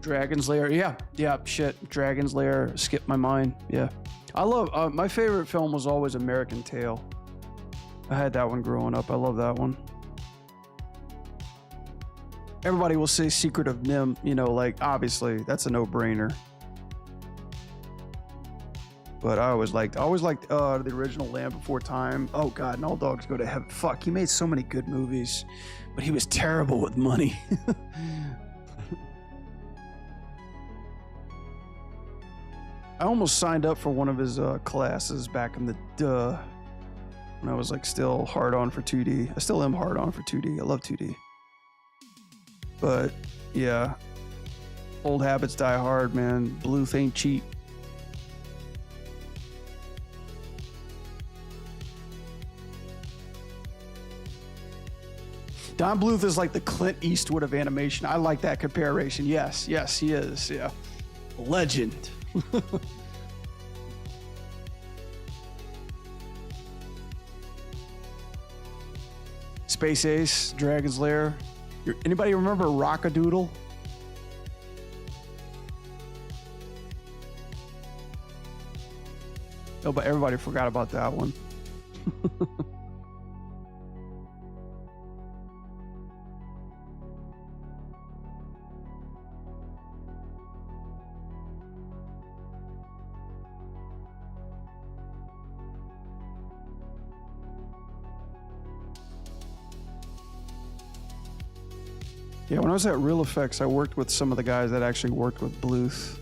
Dragon's Lair, yeah, shit. Dragon's Lair skipped my mind. Yeah, I love. My favorite film was always American Tail. I had that one growing up. I love that one. Everybody will say Secret of Nim. You know, like obviously that's a no-brainer. But I always liked the original Land Before Time. Oh God, and All Dogs Go to Heaven. Fuck, he made so many good movies, but he was terrible with money. I almost signed up for one of his classes back in the when I was like still hard on for 2D. I still am hard on for 2D. I love 2D. But yeah, old habits die hard, man. Bluth ain't cheap. Don Bluth is like the Clint Eastwood of animation. I like that comparison. Yes, he is. Yeah, legend. Space Ace, Dragon's Lair. Anybody remember Rockadoodle? Oh, but everybody forgot about that one. Yeah, when I was at Real Effects, I worked with some of the guys that actually worked with Bluth.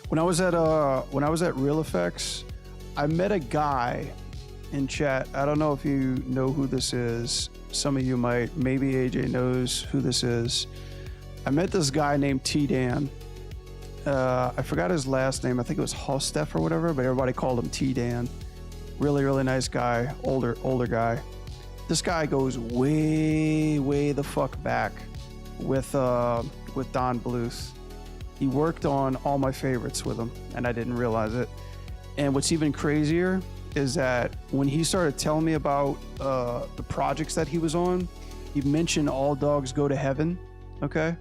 When I was at Real Effects, I met a guy in chat. I don't know if you know who this is. Some of you might. Maybe AJ knows who this is. I met this guy named T-Dan. I forgot his last name. I think it was Hostef or whatever, but everybody called him T-Dan. Really, really nice guy. Older guy. This guy goes way the fuck back with Don Bluth. He worked on all my favorites with him, and I didn't realize it. And what's even crazier is that when he started telling me about the projects that he was on, he mentioned All Dogs Go to Heaven, okay?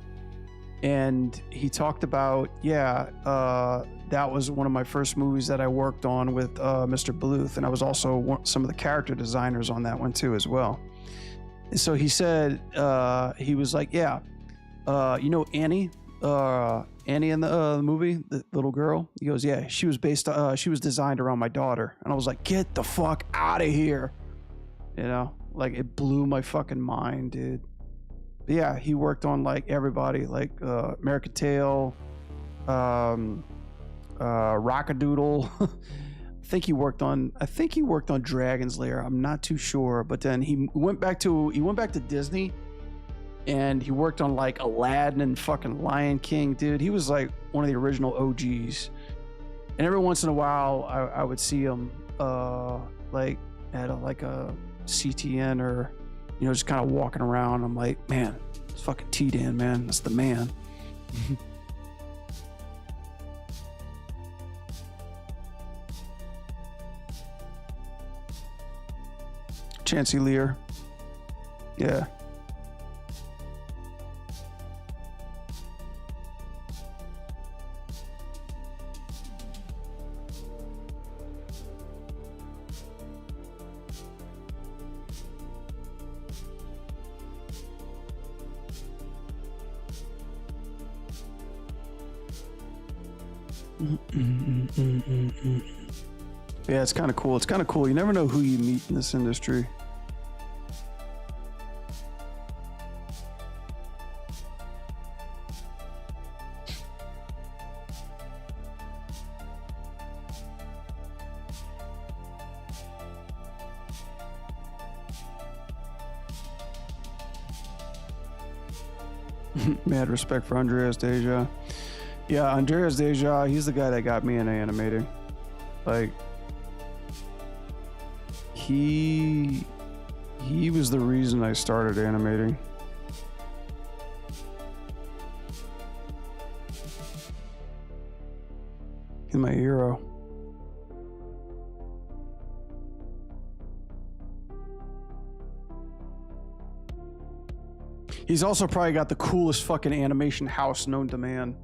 And he talked about, that was one of my first movies that I worked on with Mr. Bluth, and I was also some of the character designers on that one too as well. And so he said, he was like, you know Annie? Annie in the movie, the little girl? He goes, yeah, she was designed around my daughter. And I was like, get the fuck out of here. You know, like it blew my fucking mind, dude. But yeah, he worked on like everybody, like American Tail, Rockadoodle. I think he worked on Dragon's Lair. I'm not too sure, but then he went back to Disney and he worked on like Aladdin and fucking Lion King, dude. He was like one of the original OGs. And every once in a while, I would see him like at a CTN or, you know, just kind of walking around. I'm like, man, it's fucking T-Dan, man. That's the man. Chancey Lear. Yeah. Yeah, it's kind of cool. It's kind of cool. You never know who you meet in this industry. Mad respect for Andreas Deja. Yeah, Andreas Deja, he's the guy that got me into animating. Like, he was the reason I started animating. He's my hero. He's also probably got the coolest fucking animation house known to man.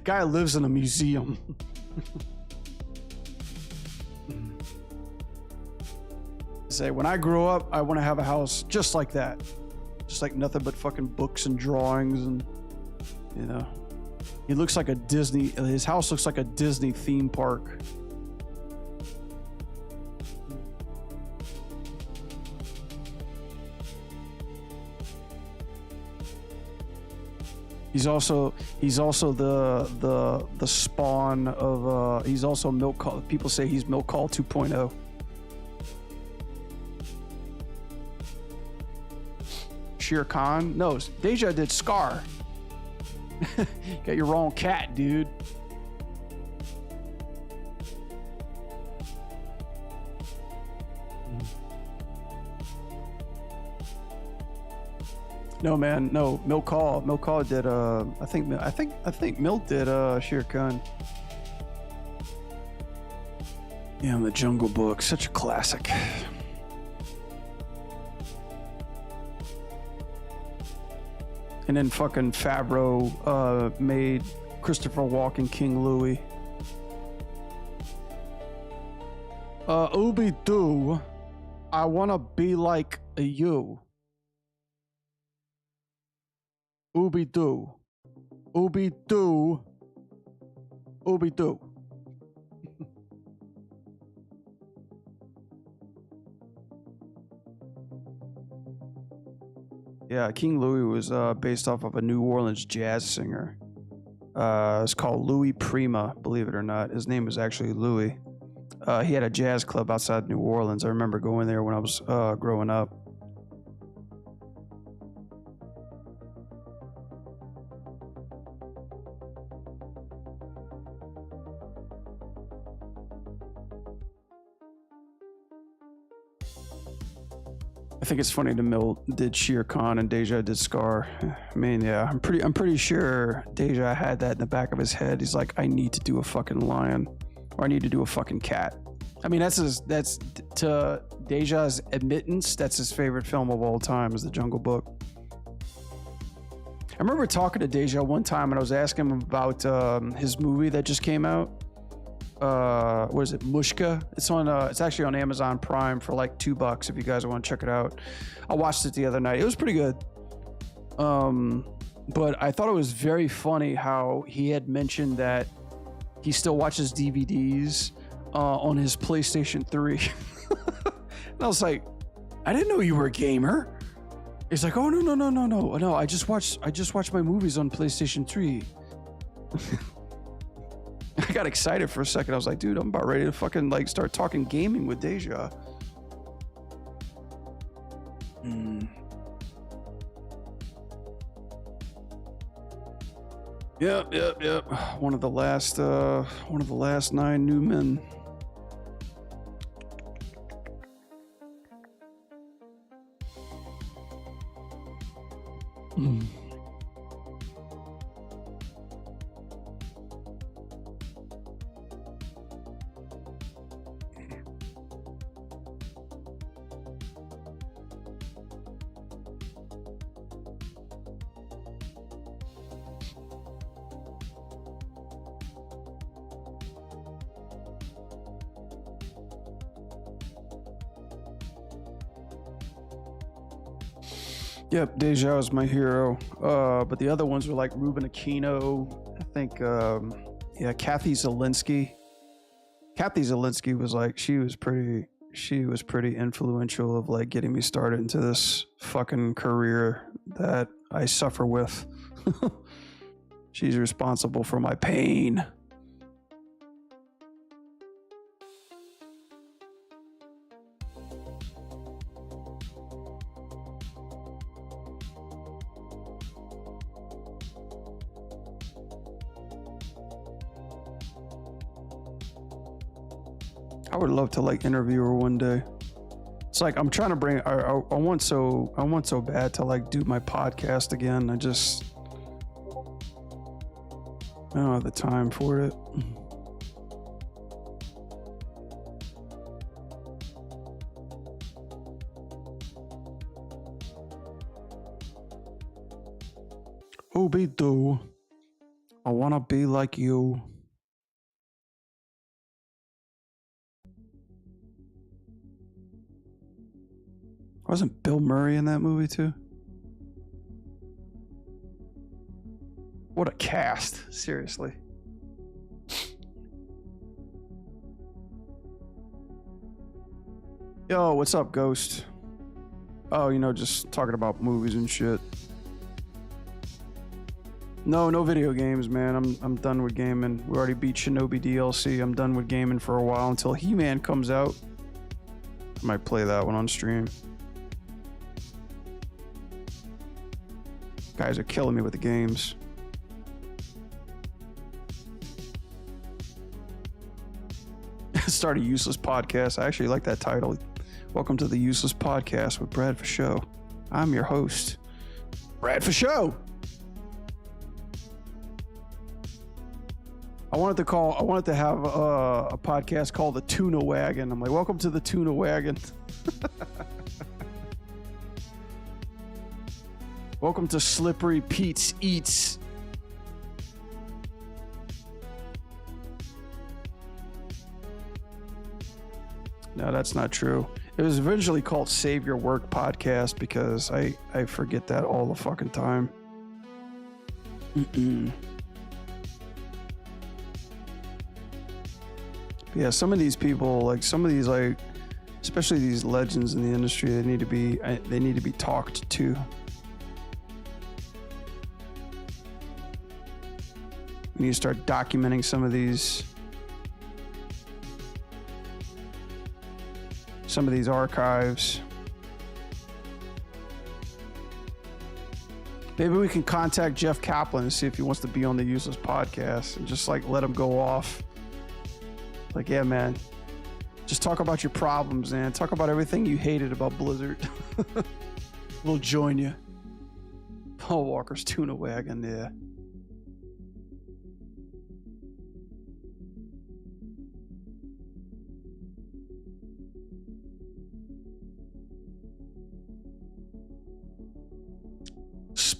Guy lives in a museum. Say, when I grow up, I want to have a house just like that. Just like nothing but fucking books and drawings and, you know. He looks like a Disney, his house looks like a Disney theme park. He's also the spawn of he's also Milk Call. People say he's Milk Call 2.0. Shere Khan? No, Deja did Scar. Got your wrong cat, dude. No, man, no. Milk Call did I think Milk did Shere Khan. Yeah, The Jungle Book, such a classic. And then fucking Favreau made Christopher Walken King Louis. Ooby-Doo, I wanna be like you. Ooby-Doo. Ooby-Doo. Ooby-Doo. Yeah, King Louis was based off of a New Orleans jazz singer. It's called Louis Prima, believe it or not. His name is actually Louis. He had a jazz club outside New Orleans. I remember going there when I was growing up. I think it's funny that Mill did Shere Khan and Deja did Scar. I mean, yeah, I'm pretty sure Deja had that in the back of his head. He's like, I need to do a fucking lion, or I need to do a fucking cat. I mean, that's to Deja's admittance, that's his favorite film of all time is The Jungle Book. I remember talking to Deja one time and I was asking him about his movie that just came out. What is it, Mushka? It's actually on Amazon Prime for like $2 if you guys want to check it out. I watched it the other night. It was pretty good. But I thought it was very funny how he had mentioned that he still watches DVDs on his PlayStation 3. And I was like, I didn't know you were a gamer. He's like, oh no, I just watched my movies on PlayStation 3. I got excited for a second. I was like, dude, I'm about ready to fucking like start talking gaming with Deja. Yep. One of the last 9 new men. Yep, Deja is my hero. But the other ones were like Ruben Aquino. I think, Kathy Zielinski. Kathy Zielinski was like, she was pretty influential of like getting me started into this fucking career that I suffer with. She's responsible for my pain. I would love to like interview her one day. It's like I'm trying to bring. I want so bad to like do my podcast again. I don't have the time for it. Obi-Do, I wanna be like you. Wasn't Bill Murray in that movie too? What a cast, seriously. Yo, what's up, Ghost? Oh, just talking about movies and shit. No video games, man. I'm done with gaming. We already beat Shinobi DLC. I'm done with gaming for a while until He-Man comes out. I might play that one on stream. Guys are killing me with the games. Start a useless podcast. I actually like that title. Welcome to the Useless Podcast with Brad for Show. I'm your host, Brad for Show. I wanted to have a podcast called the Tuna Wagon. I'm like, welcome to the Tuna Wagon. Welcome to Slippery Pete's Eats. No, that's not true. It was eventually called Save Your Work Podcast because I forget that all the fucking time. Yeah, some of these people, especially these legends in the industry, they need to be talked to. We need to start documenting some of these archives. Maybe we can contact Jeff Kaplan and see if he wants to be on the Useless Podcast and just like let him go off. Like, yeah, man, just talk about your problems, man. Talk about everything you hated about Blizzard. We'll join you. Paul Walker's Tuna Wagon, yeah.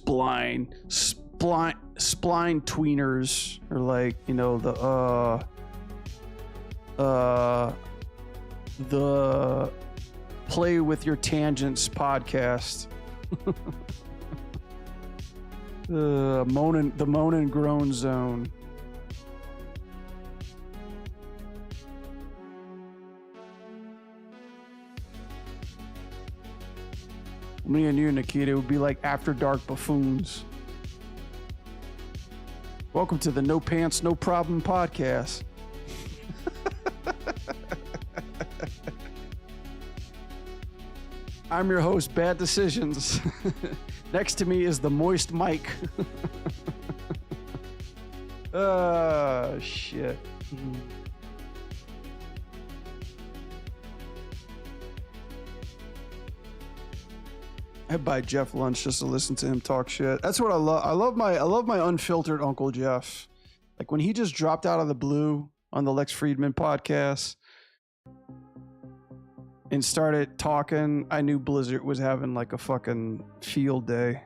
Spline tweeners are like, the Play With Your Tangents podcast. The moan and groan zone. Me and you, Nikita, would be like After Dark Buffoons. Welcome to the No Pants, No Problem podcast. I'm your host, Bad Decisions. Next to me is the Moist Mike. Shit. I buy Jeff lunch just to listen to him talk shit. That's what I love. I love my unfiltered Uncle Jeff. Like when he just dropped out of the blue on the Lex Friedman podcast and started talking, I knew Blizzard was having like a fucking field day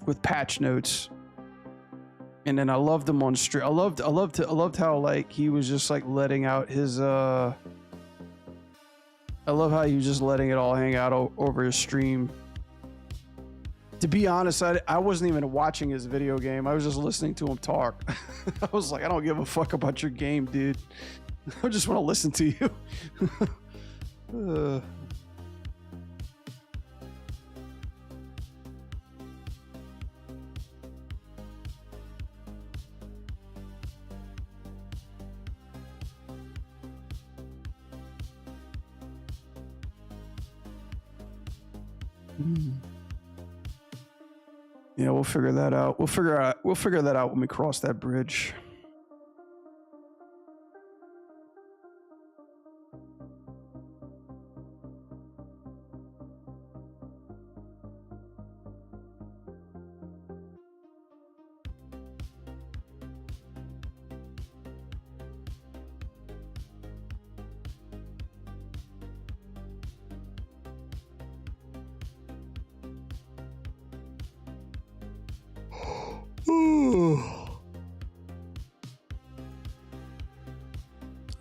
with patch notes. And then I loved him on stream. I loved how like he was just like letting out his I love how he was just letting it all hang out over his stream. To be honest, I wasn't even watching his video game. I was just listening to him talk. I was like, I don't give a fuck about your game, dude. I just want to listen to you. Yeah, we'll figure that out. We'll figure that out when we cross that bridge.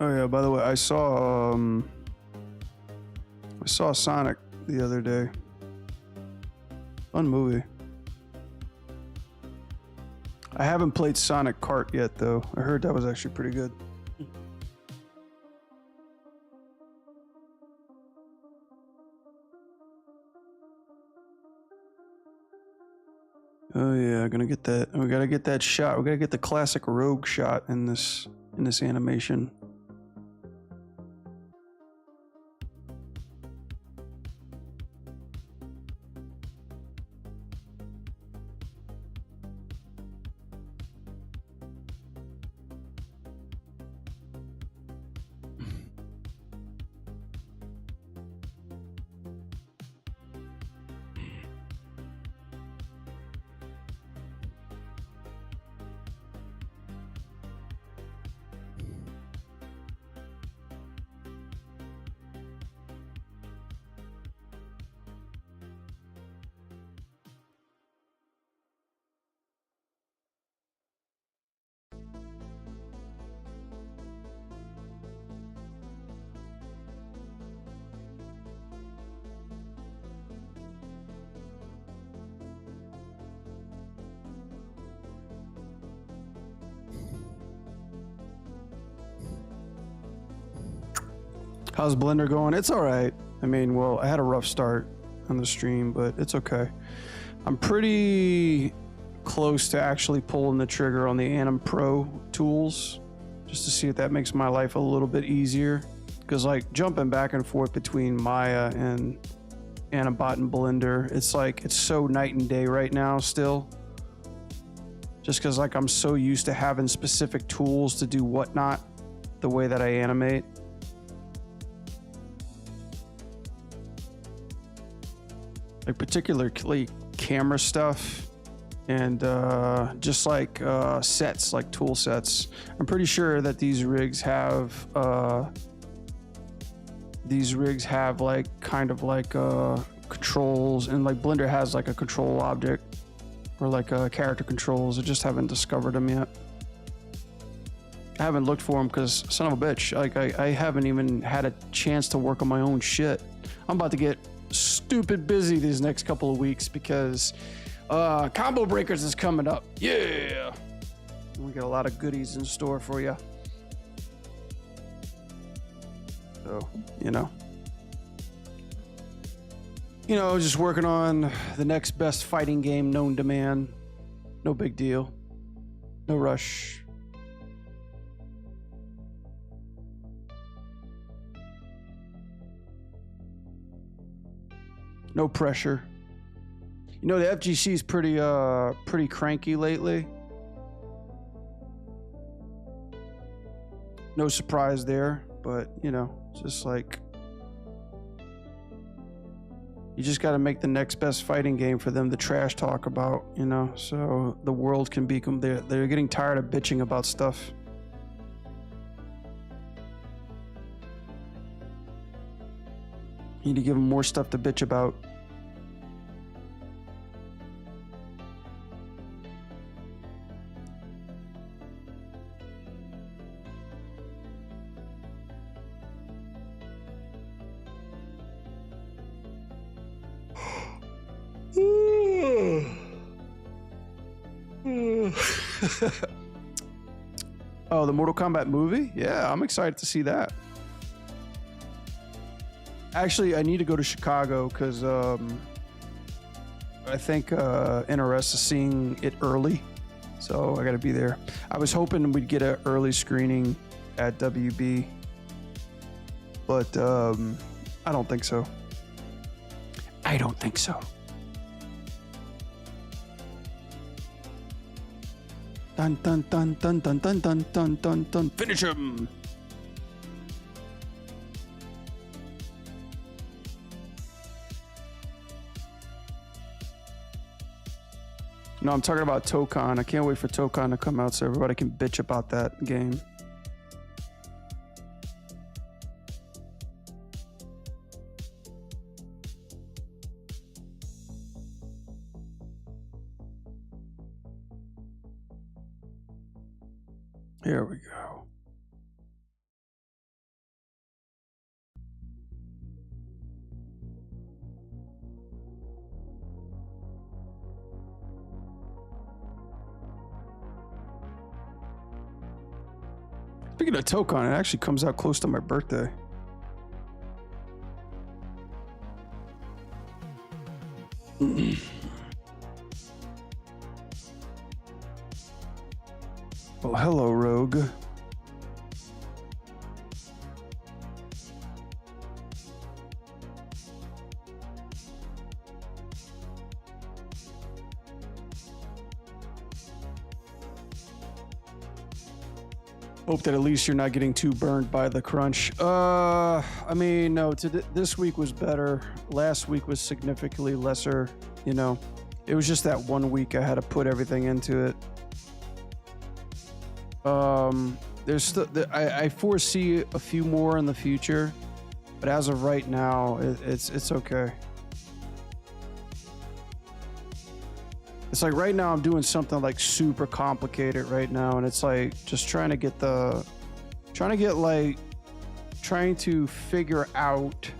Oh yeah, by the way, I saw Sonic the other day. Fun movie. I haven't played Sonic Kart yet though. I heard that was actually pretty good. Oh yeah, gonna get that. We gotta get that shot. We gotta get the classic rogue shot in this animation. How's Blender going? It's all right. I mean, well, I had a rough start on the stream, but it's okay. I'm pretty close to actually pulling the trigger on the Anim Pro tools just to see if that makes my life a little bit easier. Because like jumping back and forth between Maya and Animbot and Blender, it's like it's so night and day right now still. Just because like I'm so used to having specific tools to do whatnot the way that I animate. Like particularly camera stuff and just like sets, like tool sets. I'm pretty sure that these rigs have like kind of like controls, and like Blender has like a control object or like character controls. I just haven't discovered them yet. I haven't looked for them because son of a bitch, like I haven't even had a chance to work on my own shit. I'm about to get stupid busy these next couple of weeks because Combo Breakers is coming up. Yeah, we got a lot of goodies in store for you. So you know, just working on the next best fighting game known to man. No big deal, no rush. No pressure. The FGC is pretty cranky lately. No surprise there, but you know, just like you just got to make the next best fighting game for them to trash talk about, you know, so the world can become, they're getting tired of bitching about stuff. You need to give them more stuff to bitch about. Oh, the Mortal Kombat movie? Yeah, I'm excited to see that. Actually, I need to go to Chicago because I think NRS is seeing it early, so I got to be there. I was hoping we'd get an early screening at WB, but I don't think so. I don't think so. Dun dun dun dun dun dun dun dun dun dun. Finish him. No, I'm talking about Tokon. I can't wait for Tokon to come out so everybody can bitch about that game. Here we go. Speaking of Tokon, it actually comes out close to my birthday. Well, hello, Rogue. Hope that at least you're not getting too burned by the crunch. I mean, no, this week was better. Last week was significantly lesser, you know. It was just that 1 week I had to put everything into it. There's still, I foresee a few more in the future, but as of right now, it's okay. It's like right now I'm doing something like super complicated right now, and it's like just trying to figure out,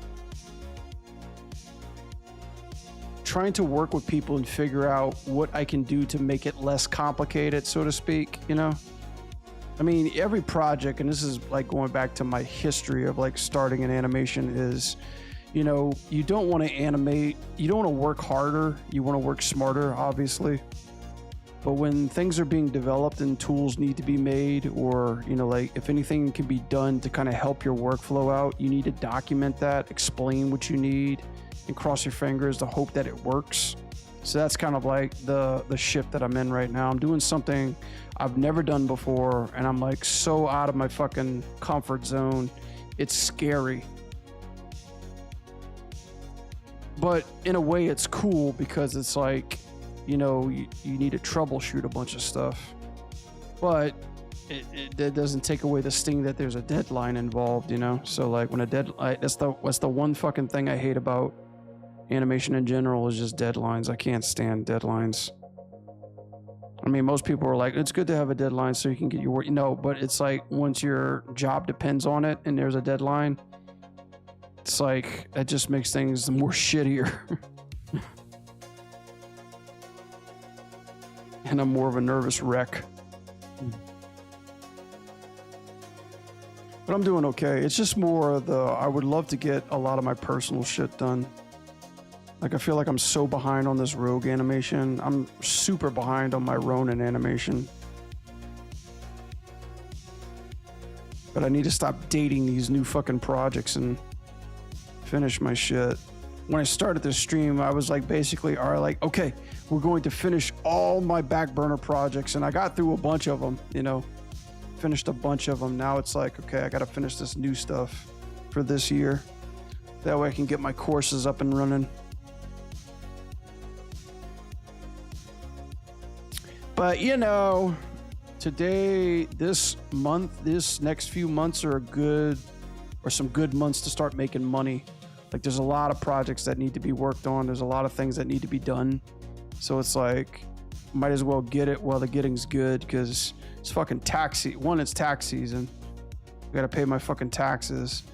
trying to work with people and figure out what I can do to make it less complicated, so to speak, you know? I mean, every project, and this is like going back to my history of like starting an animation, is, you know, you don't want to animate, you don't want to work harder, you want to work smarter, obviously. But when things are being developed and tools need to be made, or, you know, like if anything can be done to kind of help your workflow out, you need to document that, explain what you need, and cross your fingers to hope that it works. So that's kind of like the shift that I'm in right now. I'm doing something I've never done before, and I'm like so out of my fucking comfort zone. It's scary. But in a way, it's cool because it's like, you know, you need to troubleshoot a bunch of stuff. But it doesn't take away the sting that there's a deadline involved, you know? So like when a deadline, that's the one fucking thing I hate about animation in general is just deadlines. I can't stand deadlines. I mean, most people are like, it's good to have a deadline so you can get your work. No, but it's like once your job depends on it and there's a deadline, it's like, it just makes things more shittier. And I'm more of a nervous wreck. But I'm doing okay. It's just more of I would love to get a lot of my personal shit done. Like, I feel like I'm so behind on this Rogue animation. I'm super behind on my Ronin animation. But I need to stop dating these new fucking projects and finish my shit. When I started this stream, I was like, basically, all right, like, okay, we're going to finish all my back burner projects. And I got through a bunch of them, you know. finished a bunch of them. Now it's like, okay, I got to finish this new stuff for this year. That way I can get my courses up and running. But you know, today, this month, this next few months are some good months to start making money. Like there's a lot of projects that need to be worked on. There's a lot of things that need to be done. So it's like, might as well get it while the getting's good, because it's fucking it's tax season. I gotta pay my fucking taxes.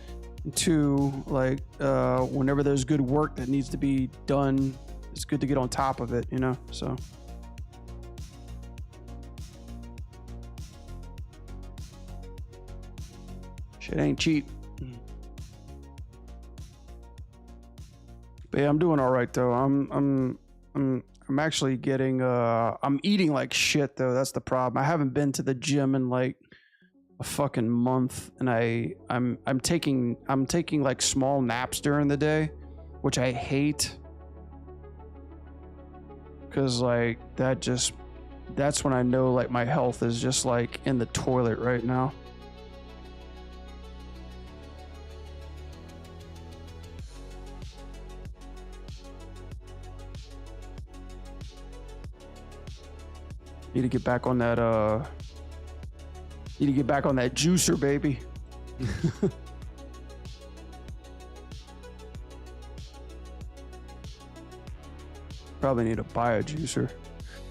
And two, like, whenever there's good work that needs to be done, it's good to get on top of it, you know? So. Shit ain't cheap. But yeah, I'm doing all right though. I'm actually getting I'm eating like shit though. That's the problem. I haven't been to the gym in like a fucking month, and I'm taking like small naps during the day, which I hate. Cause like that's when I know like my health is just like in the toilet right now. Need to get back on that juicer, baby. Probably need to buy a juicer.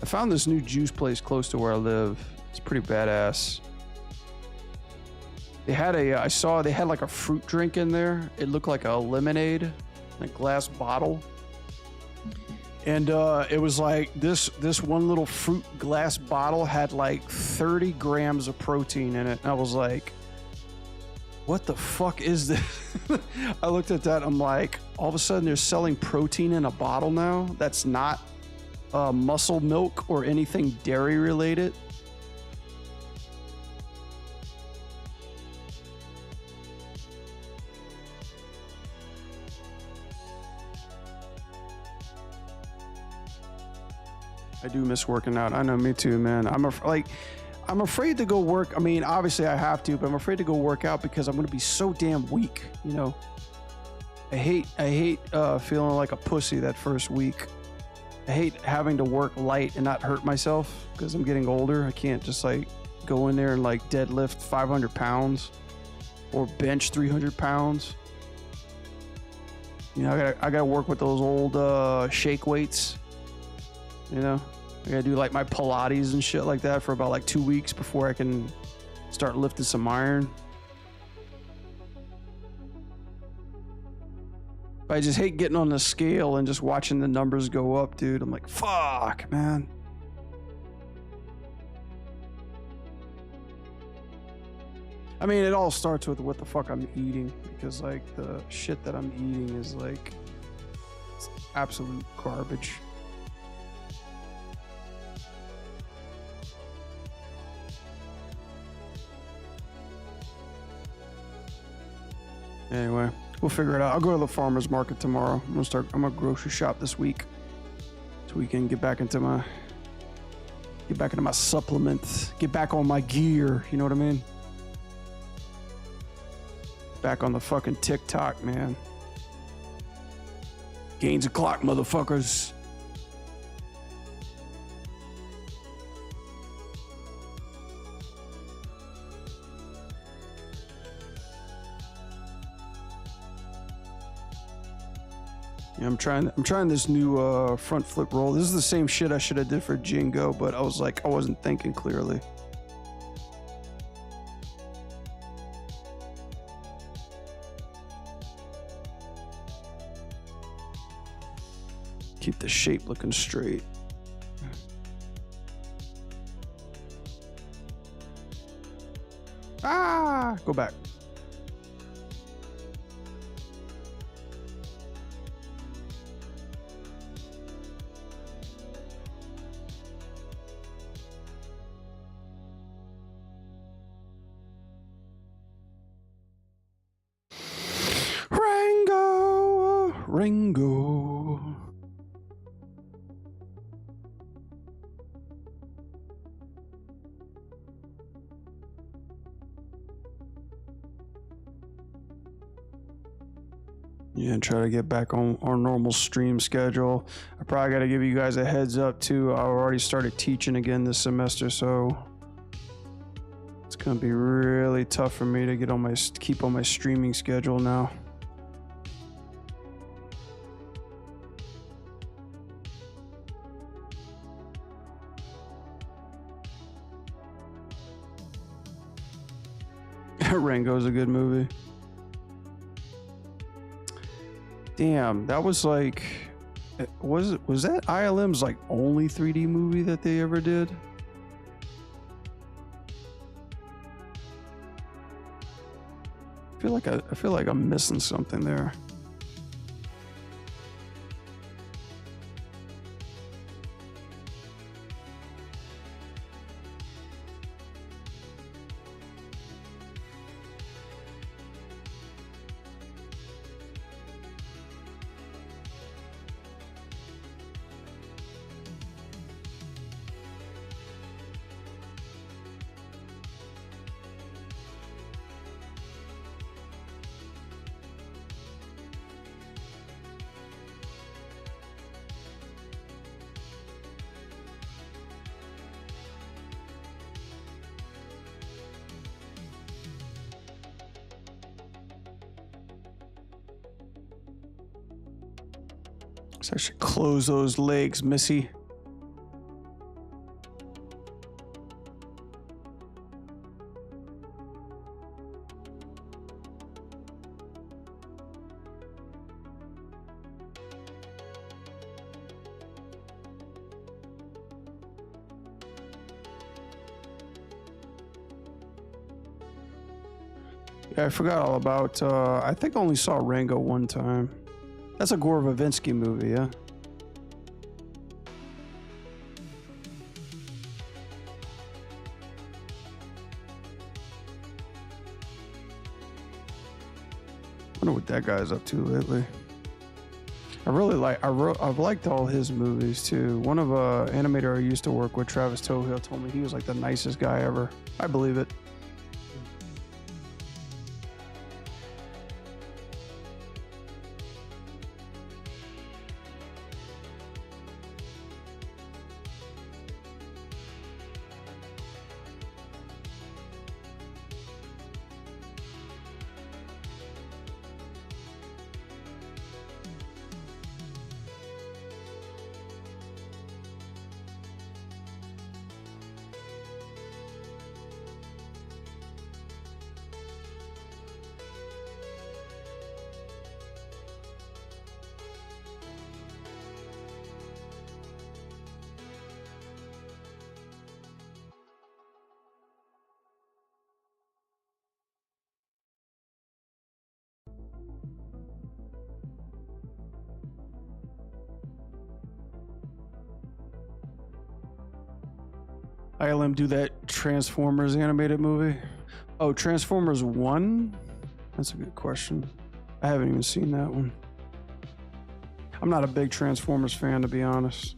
I found this new juice place close to where I live. It's pretty badass. They had I saw they had like a fruit drink in there. It looked like a lemonade in a glass bottle. And it was like this one little fruit glass bottle had like 30 grams of protein in it. And I was like, what the fuck is this? I looked at that. I'm like, all of a sudden they're selling protein in a bottle now. That's not muscle milk or anything dairy related. I do miss working out. I know, me too, man. I'm afraid to go work. I mean, obviously I have to, but I'm afraid to go work out because I'm going to be so damn weak. You know, I hate feeling like a pussy that first week. I hate having to work light and not hurt myself because I'm getting older. I can't just like go in there and like deadlift 500 pounds or bench 300 pounds. You know, I gotta work with those old shake weights. You know, I gotta do like my Pilates and shit like that for about like 2 weeks before I can start lifting some iron. But I just hate getting on the scale and just watching the numbers go up, dude. I'm like, fuck, man. I mean, it all starts with what the fuck I'm eating, because like the shit that I'm eating is like it's absolute garbage. Anyway, we'll figure it out. I'll go to the farmer's market tomorrow. I'm gonna grocery shop this week so we can get back into my supplements, get back on my gear, you know what I mean? Back on the fucking TikTok, man. Gains a clock, motherfuckers. Yeah, I'm trying this new front flip roll. This is the same shit I should have did for Jingo, but I was like, I wasn't thinking clearly. Keep the shape looking straight. Ah, go back. Ringo. Yeah, and try to get back on our normal stream schedule. I probably got to give you guys a heads up too. I already started teaching again this semester, so it's gonna be really tough for me to get on my keep on my streaming schedule now. Rango's a good movie. Damn, that was like, was that ILM's like only 3D movie that they ever did? I feel like I'm missing something there. So I should close those legs, Missy. Yeah, I forgot all about, I think I only saw Rango one time. That's a Gore Verbinski movie, yeah? I wonder what that guy's up to lately. I've liked all his movies too. One of animator I used to work with, Travis Tohill, told me he was like the nicest guy ever. I believe it. ILM do that Transformers animated movie? Oh, Transformers 1? That's a good question. I haven't even seen that one. I'm not a big Transformers fan, to be honest.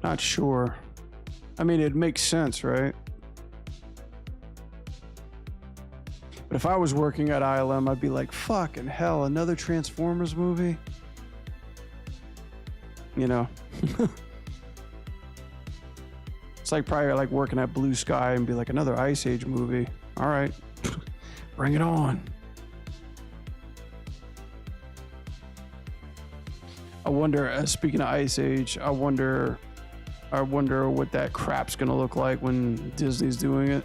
Not sure. I mean, it makes sense, right? But if I was working at ILM, I'd be like, fucking hell, another Transformers movie? You know? It's like probably like working at Blue Sky and be like, another Ice Age movie. All right, bring it on. I wonder, speaking of Ice Age, I wonder what that crap's gonna look like when Disney's doing it.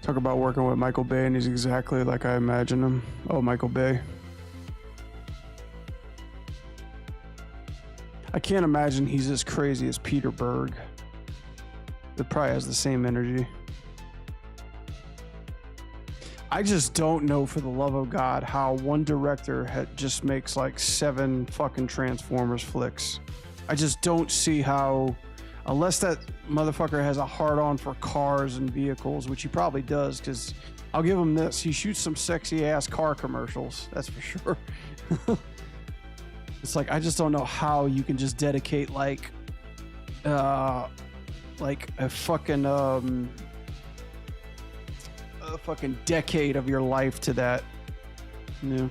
Talk about working with Michael Bay, and he's exactly like I imagine him. Oh, Michael Bay. I can't imagine he's as crazy as Peter Berg. It probably has the same energy. I just don't know, for the love of God, how one director just makes like 7 fucking Transformers flicks. I just don't see how, unless that motherfucker has a hard-on for cars and vehicles, which he probably does, because I'll give him this. He shoots some sexy-ass car commercials, that's for sure. It's like, I just don't know how you can just dedicate like a fucking decade of your life to that. Yeah.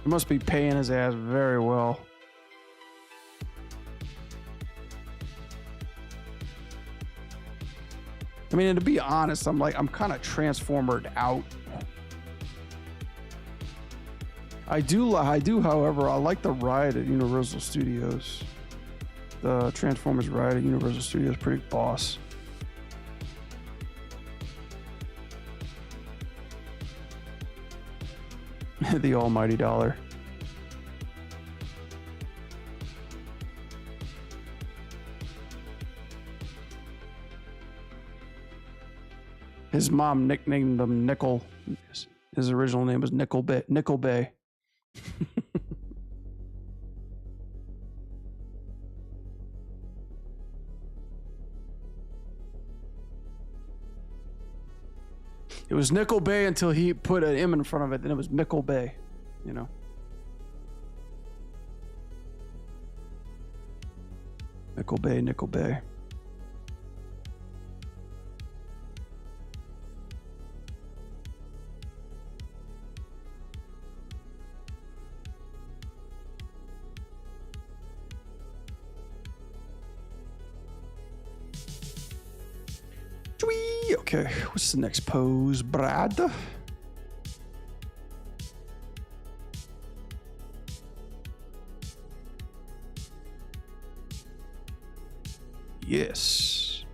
He must be paying his ass very well. I mean, and to be honest, I'm kind of transformered out. I do, however, I like the ride at Universal Studios. The Transformers ride at Universal Studios is pretty boss. The almighty dollar. His mom nicknamed him Nickel. His original name was Nickel Bay. Nickel Bay. It was Nickel Bay until he put an M in front of it, then it was Mickle Bay, you know. Nickel Bay, Nickel Bay. Okay, what's the next pose, Brad? Yes.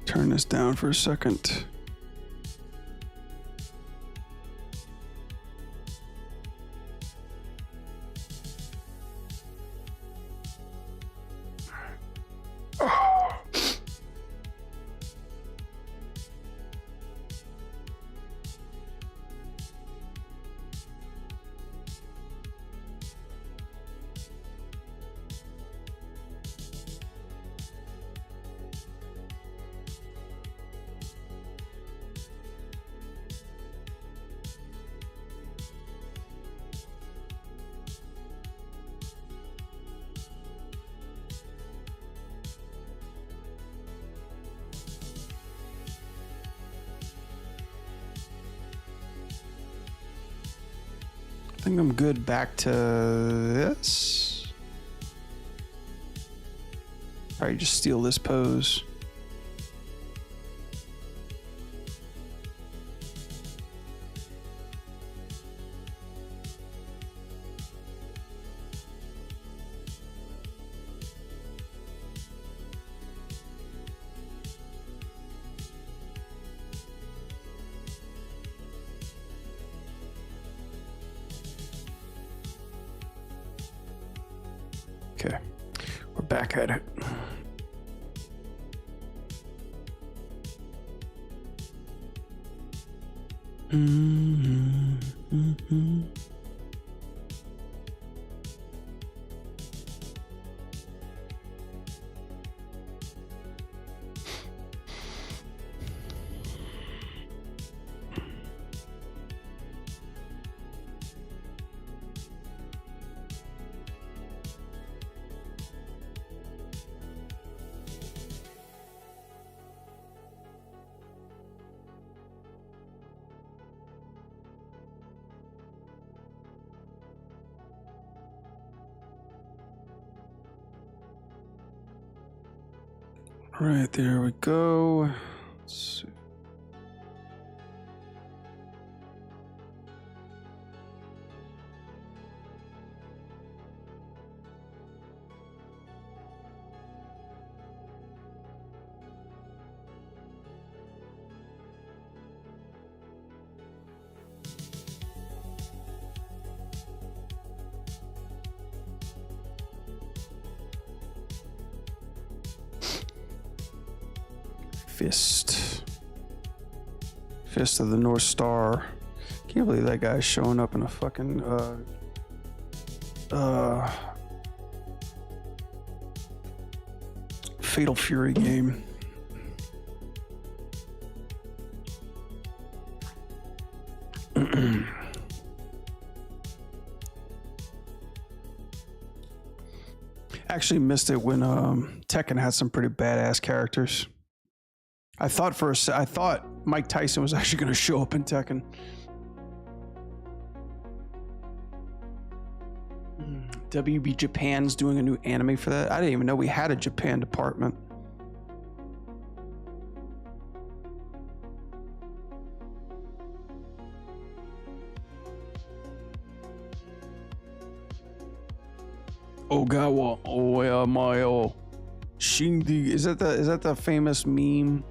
Turn this down for a second. I think I'm good back to this. Probably just steal this pose. Okay, we're back at it. Right, there we go. Let's see. Fist of the North Star. Can't believe that guy's showing up in a fucking Fatal Fury game. Actually missed it when Tekken had some pretty badass characters. I thought Mike Tyson was actually going to show up in Tekken. WB Japan's doing a new anime for that. I didn't even know we had a Japan department. Ogawa Oyamayo Shindi. Is that the famous meme?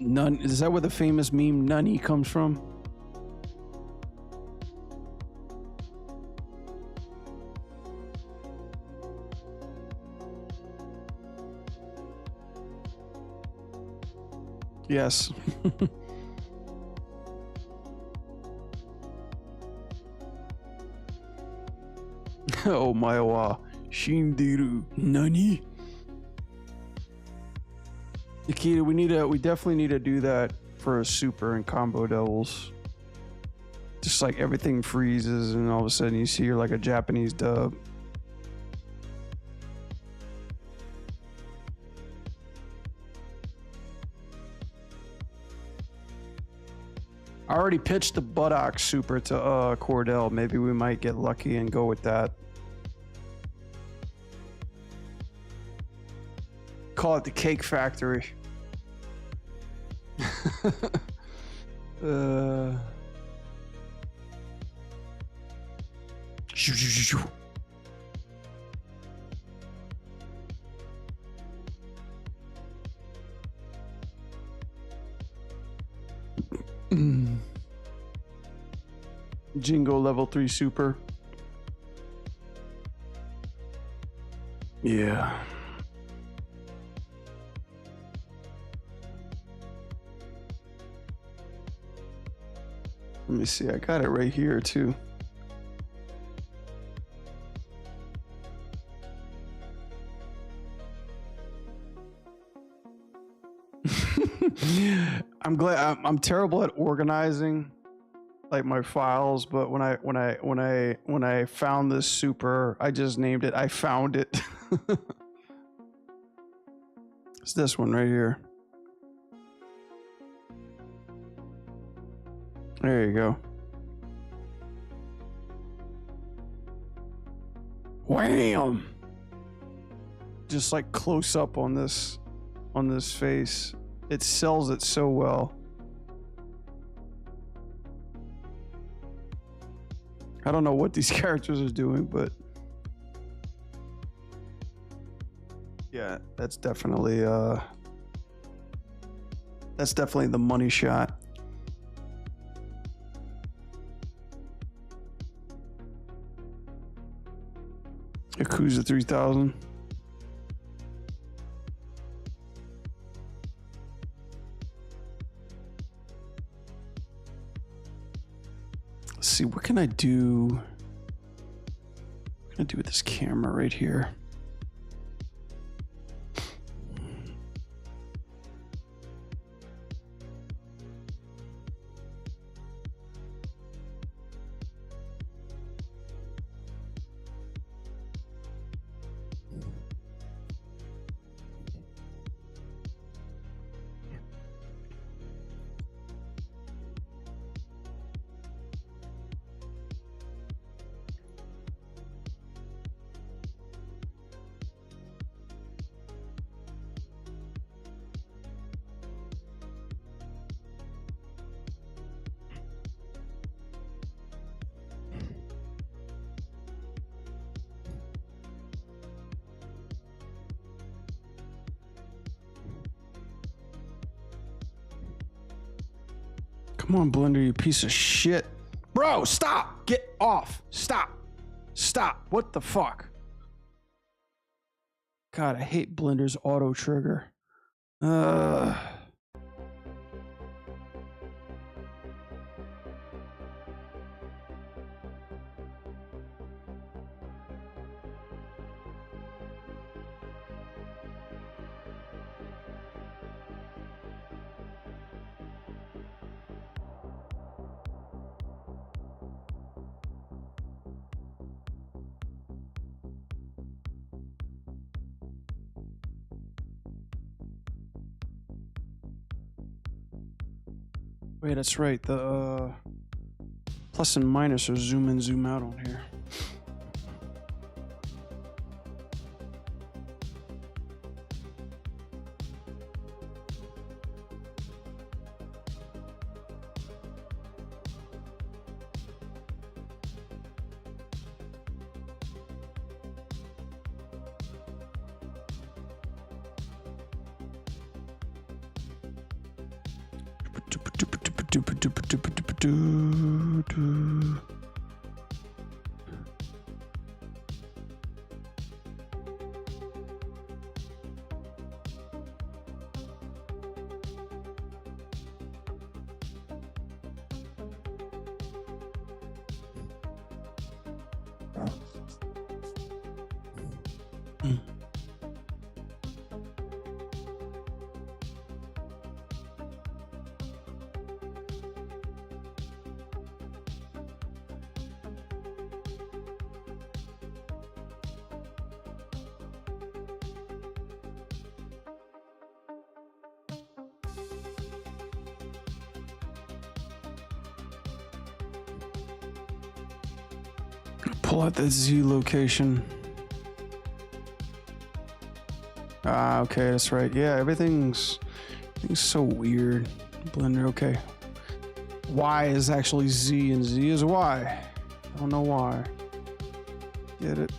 Is that where the famous meme Nani comes from? Yes. Oh my wa Shindiru Nani? Nikita, we definitely need to do that for a super and combo doubles. Just like everything freezes and all of a sudden you see you're like a Japanese dub. I already pitched the buttock super to Cordell. Maybe we might get lucky and go with that. Call it the Cake Factory. Jingo level 3 super. Yeah. Let me see, I got it right here too. I'm glad. I'm terrible at organizing like my files, but when I found this super, I just named it. I found it. It's this one right here. There you go. Wham! Just like close up on this face. It sells it so well. I don't know what these characters are doing, but yeah, that's definitely the money shot. Yakuza 3000. Let's see, what can I do? What can I do with this camera right here? Come on, Blender, you piece of shit. Bro, stop! Get off! Stop! Stop! What the fuck? God, I hate Blender's auto trigger. Wait, that's right. The plus and minus are zoom in, zoom out on here. Pull out that Z location. Ah, okay, that's right. Yeah, everything's so weird. Blender, okay. Y is actually Z and Z is Y. I don't know why. Get it?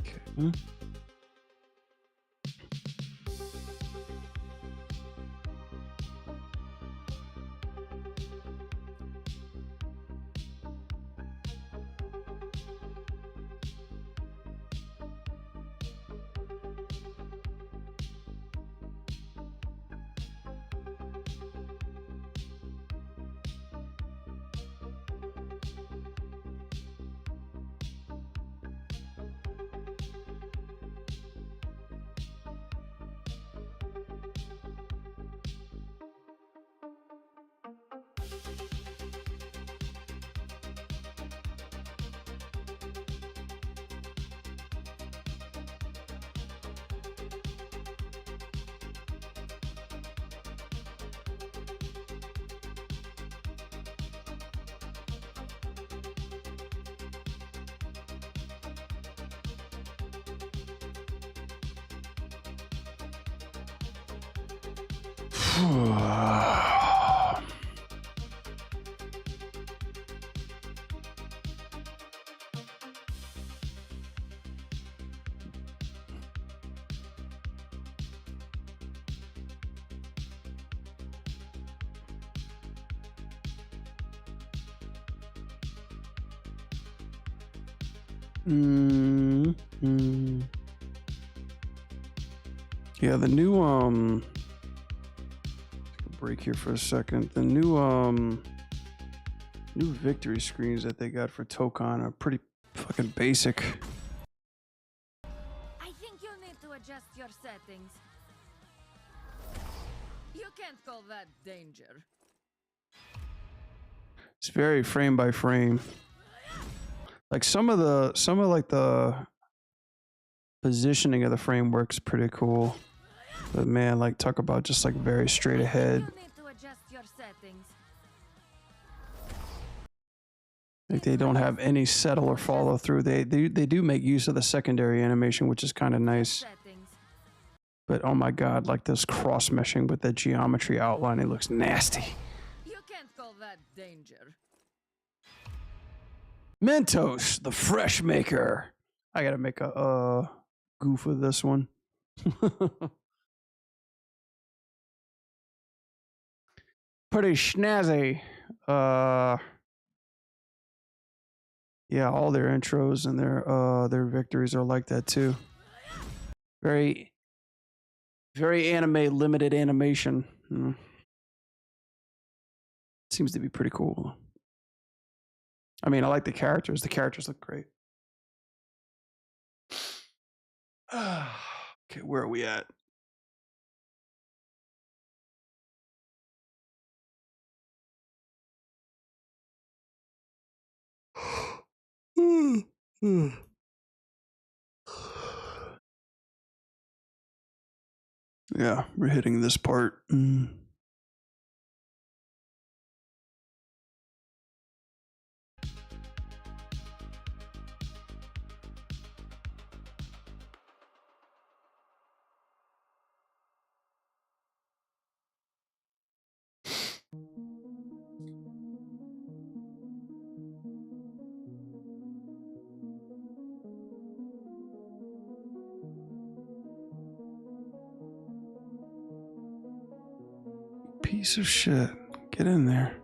Okay. Yeah, the new break here for a second. The new victory screens that they got for Tokon are pretty fucking basic. I think you'll need to adjust your settings. You can't call that danger. It's very frame by frame. Like some of like the positioning of the framework's pretty cool. But man, like talk about just like very straight ahead. You need to adjust your settings. Like they don't have any settle or follow through. They do make use of the secondary animation, which is kind of nice. Settings. But oh my god, like this cross meshing with the geometry outline, it looks nasty. You can't call that danger. Mentos, the fresh maker. I gotta make a goof of this one. Pretty snazzy. Yeah, all their intros and their victories are like that too. Very anime limited animation. Seems to be pretty cool. I mean, I like the characters. The characters look great. Okay, where are we at? Yeah, we're hitting this part. Piece of shit. Get in there.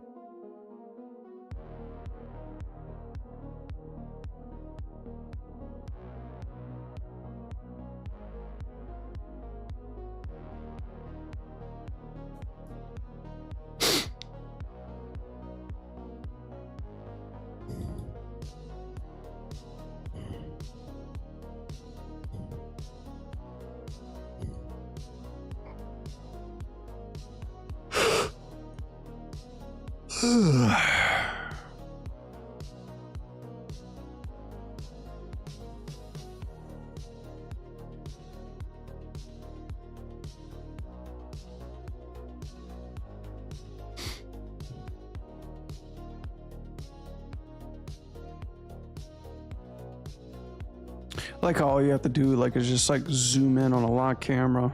Like how all you have to do like is just like zoom in on a lock camera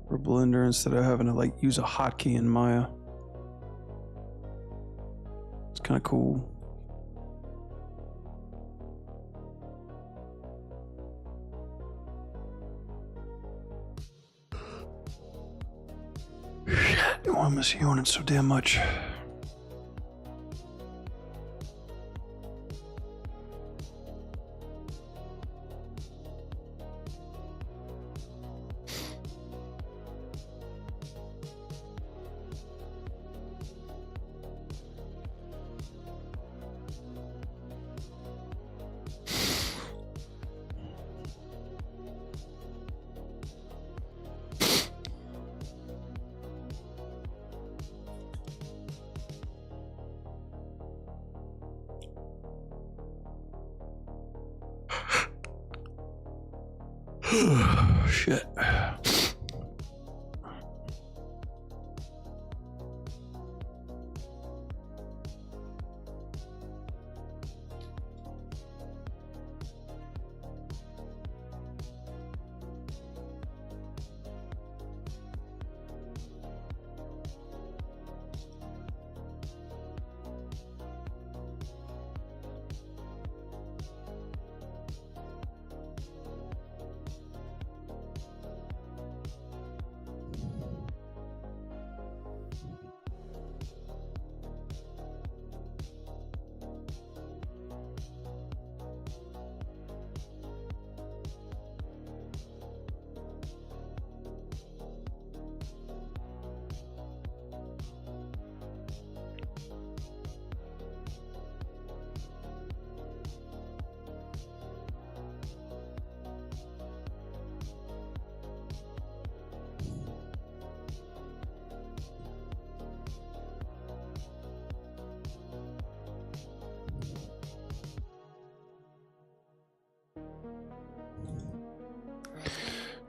or Blender instead of having to like use a hotkey in Maya. It's kind of cool. Shit, I miss yawning so damn much. Shit.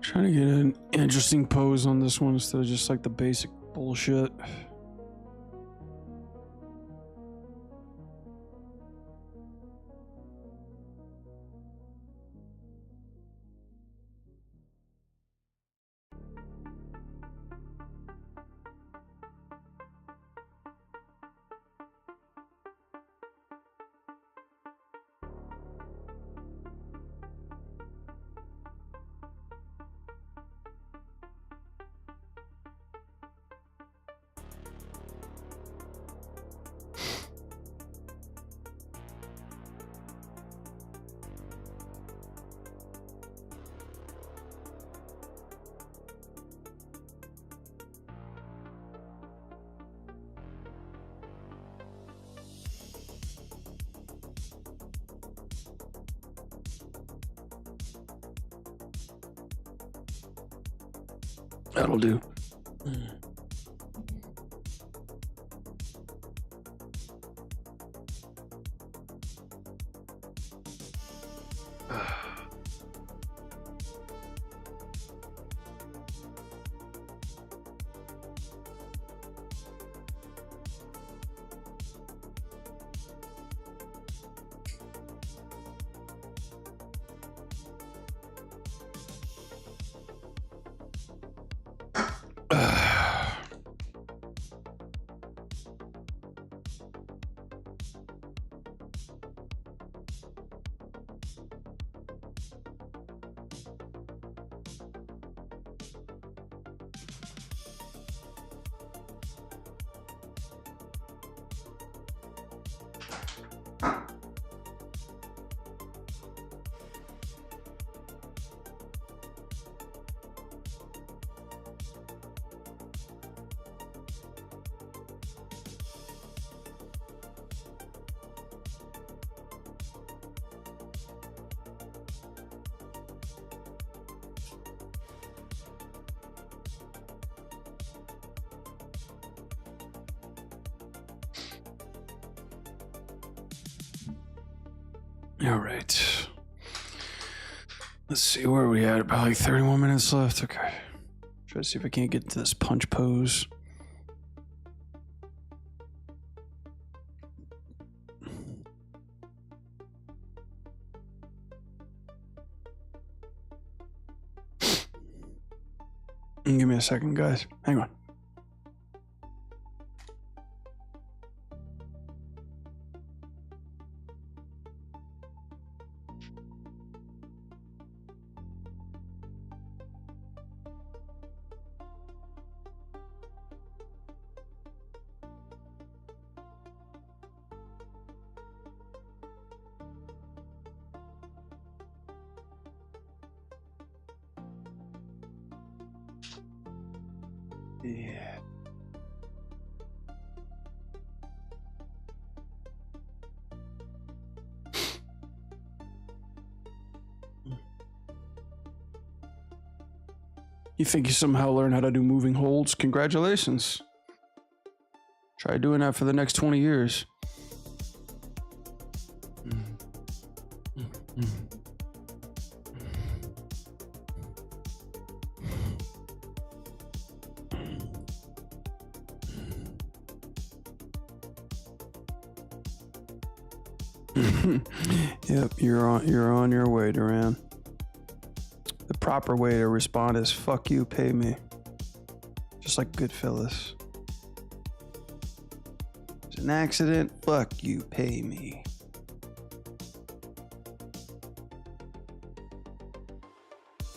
Trying to get an interesting pose on this one instead of just like the basic bullshit. That'll do. All right. Let's see where are we at. About like 31 minutes left. Okay. Try to see if I can't get into this punch pose. Give me a second, guys. Hang on. Yeah. You think you somehow learn how to do moving holds? Congratulations. Try doing that for the next 20 years. Yep, you're on your way, Duran. The proper way to respond is fuck you, pay me. Just like Goodfellas. It's an accident, fuck you, pay me.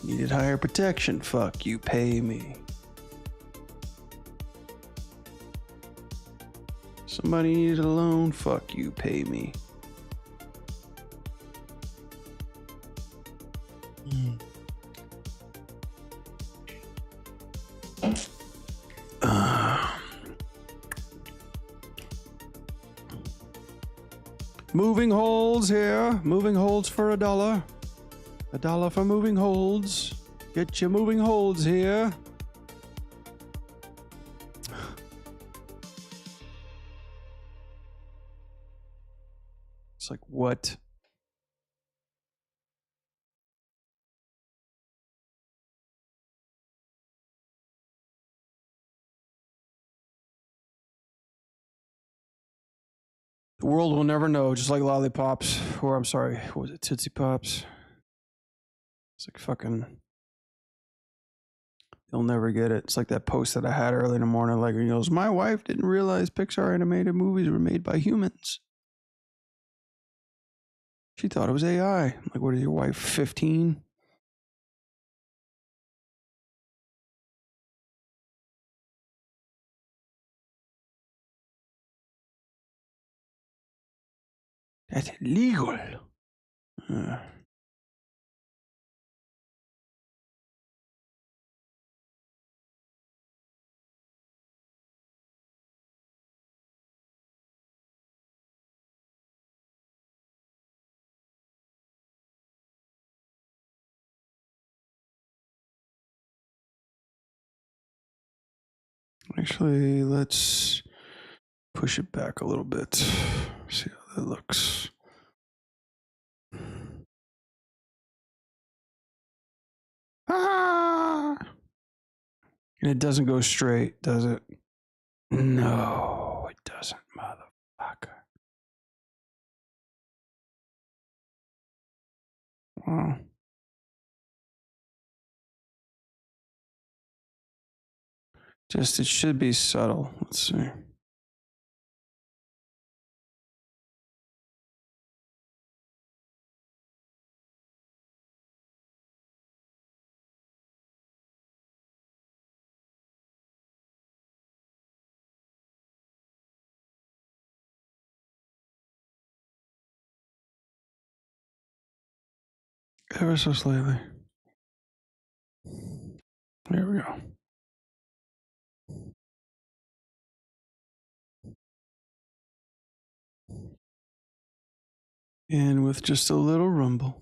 Needed higher protection, fuck you, pay me. Somebody needed a loan, fuck you, pay me. Moving holds here. Moving holds for $1. $1 for moving holds. Get your moving holds here. It's like, what? The world will never know, just like lollipops, or I'm sorry, what was it, Tootsie Pops? It's like fucking, you'll never get it. It's like that post that I had early in the morning, like, my wife didn't realize Pixar animated movies were made by humans. She thought it was AI. I'm like, what is your wife, 15? That's illegal. Actually, let's push it back a little bit. See how that looks. Ah! And it doesn't go straight, does it? No, it doesn't, motherfucker. Wow. Just, it should be subtle. Let's see. Ever so slightly. There we go. And with just a little rumble.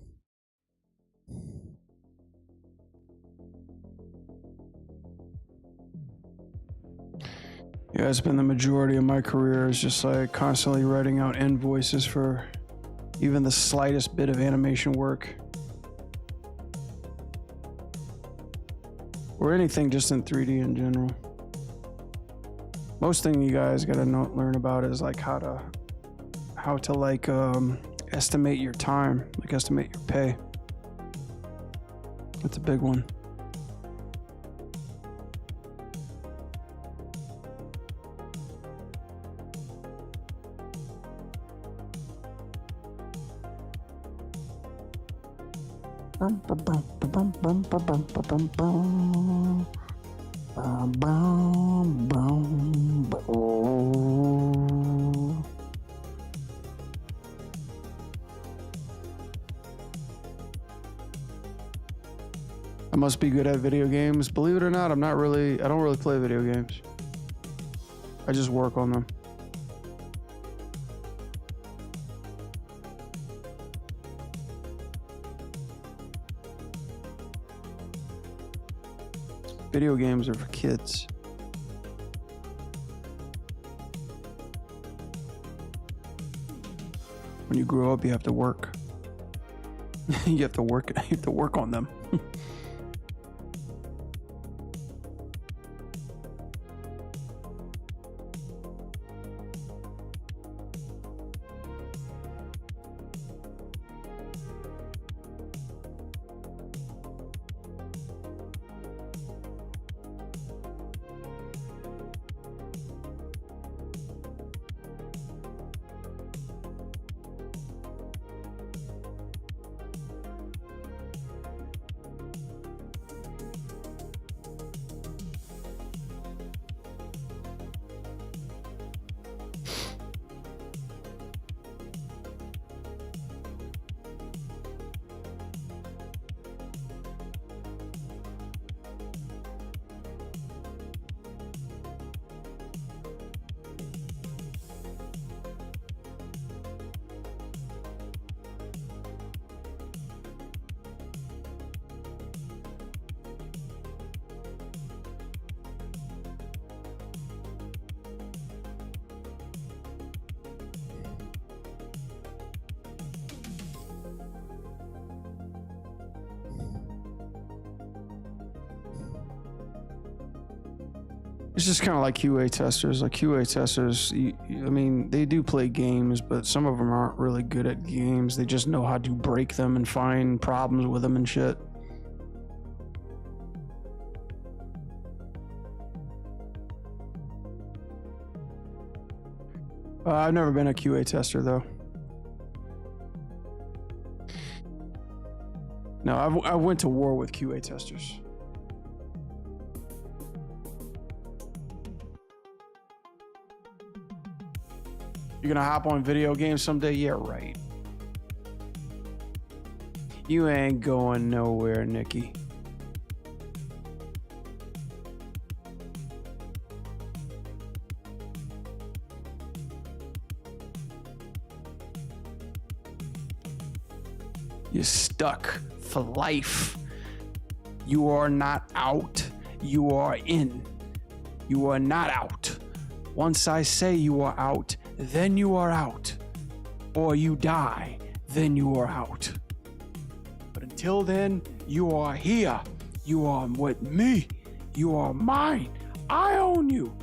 Yeah, it's been the majority of my career is just like constantly writing out invoices for even the slightest bit of animation work. Or anything just in 3D in general. Most thing you guys gotta learn about is like how to like estimate your time, like estimate your pay. That's a big one. I must be good at video games. Believe it or not, I don't really play video games. I just work on them. Video games are for kids. When you grow up, you have to work. You have to work on them. It's just kind of like QA testers. Like QA testers, I mean, they do play games, but some of them aren't really good at games. They just know how to break them and find problems with them and shit. I've never been a QA tester though. No, I went to war with QA testers. You're gonna hop on video games someday? Yeah, right. You ain't going nowhere, Nikki. You're stuck for life. You are not out. You are in. You are not out. Once I say you are out, then you are out. Or you die, then you are out. But until then, you are here. You are with me. You are mine. I own you.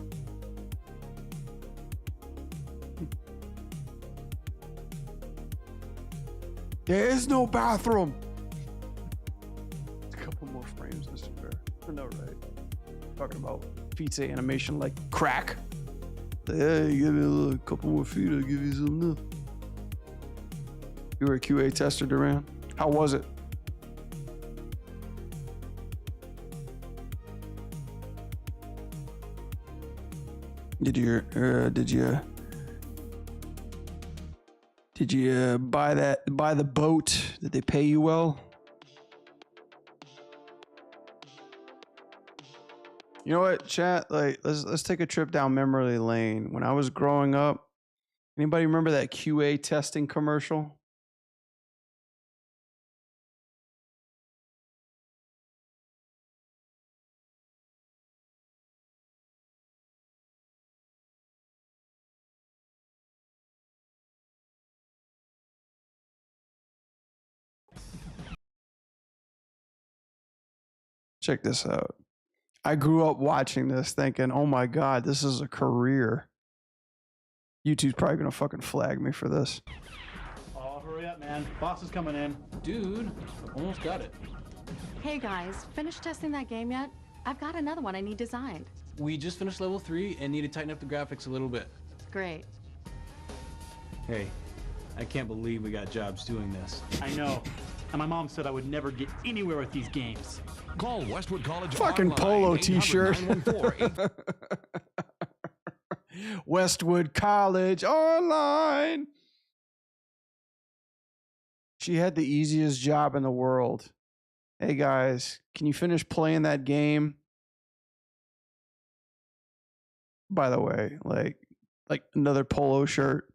There is no bathroom. A couple more frames, Mr. Bear. No, right. Talking about pizza animation like crack. Hey, give me a couple more feet, I'll give you some new. You were a QA tester, Duran? How was it? Did you buy the boat? Did they pay you well? You know what, chat? Like, let's take a trip down memory lane. When I was growing up, anybody remember that QA testing commercial? Check this out. I grew up watching this thinking, oh my God, this is a career. YouTube's probably gonna fucking flag me for this. Oh, hurry up, man. Boss is coming in. Dude, almost got it. Hey guys, finished testing that game yet? I've got another one I need designed. We just finished level 3 and need to tighten up the graphics a little bit. Great. Hey, I can't believe we got jobs doing this. I know. And my mom said I would never get anywhere with these games. Call Westwood College fucking online, polo t-shirt. 800-914-8 Westwood College online. She had the easiest job in the world. Hey guys, can you finish playing that game? By the way, like another polo shirt.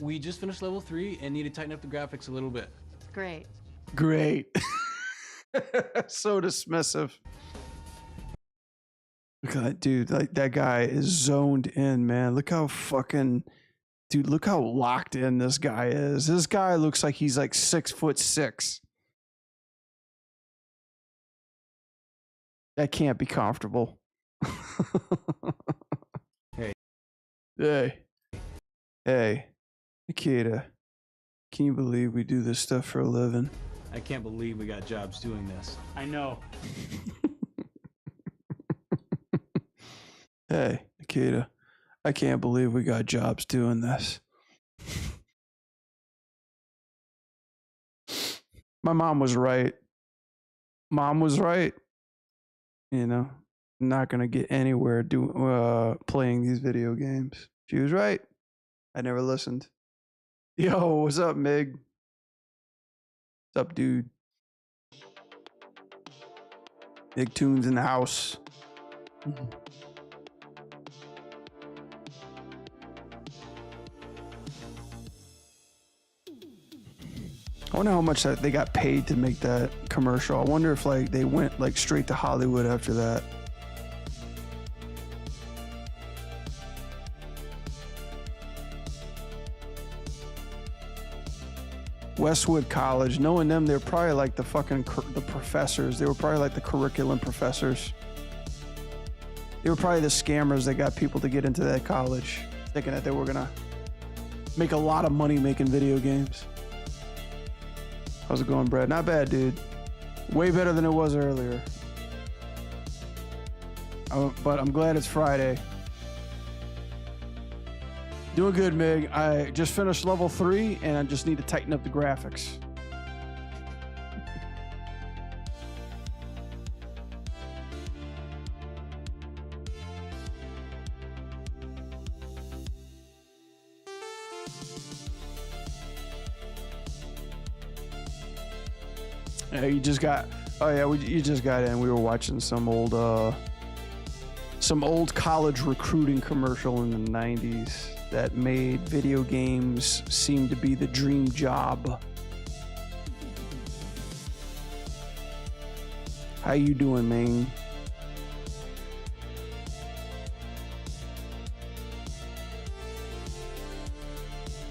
We just finished level 3 and need to tighten up the graphics a little bit. Great. Great. So dismissive. Look at that dude. Like, that guy is zoned in, man. Look how fucking, dude, look how locked in this guy is. This guy looks like he's like 6'6". That can't be comfortable. Hey. Hey, Nikita, can you believe we do this stuff for a living? I can't believe we got jobs doing this. I know. Hey, Nikita, I can't believe we got jobs doing this. My mom was right. Mom was right. You know, I'm not gonna get anywhere playing these video games. She was right. I never listened. Yo, what's up, Mig? What's up, dude? Big tunes in the house. I wonder how much they got paid to make that commercial. I wonder if like they went like straight to Hollywood after that. Westwood College, knowing them, they're probably like the fucking the professors. They were probably like the curriculum professors. They were probably the scammers that got people to get into that college, thinking that they were gonna make a lot of money making video games. How's it going, Brad? Not bad, dude. Way better than it was earlier. But I'm glad it's Friday. Doing good, Mig. I just finished level 3 and I just need to tighten up the graphics. You just got. Oh yeah, you just got in. We were watching some old college recruiting commercial in the 90s that made video games seem to be the dream job. How you doing, man?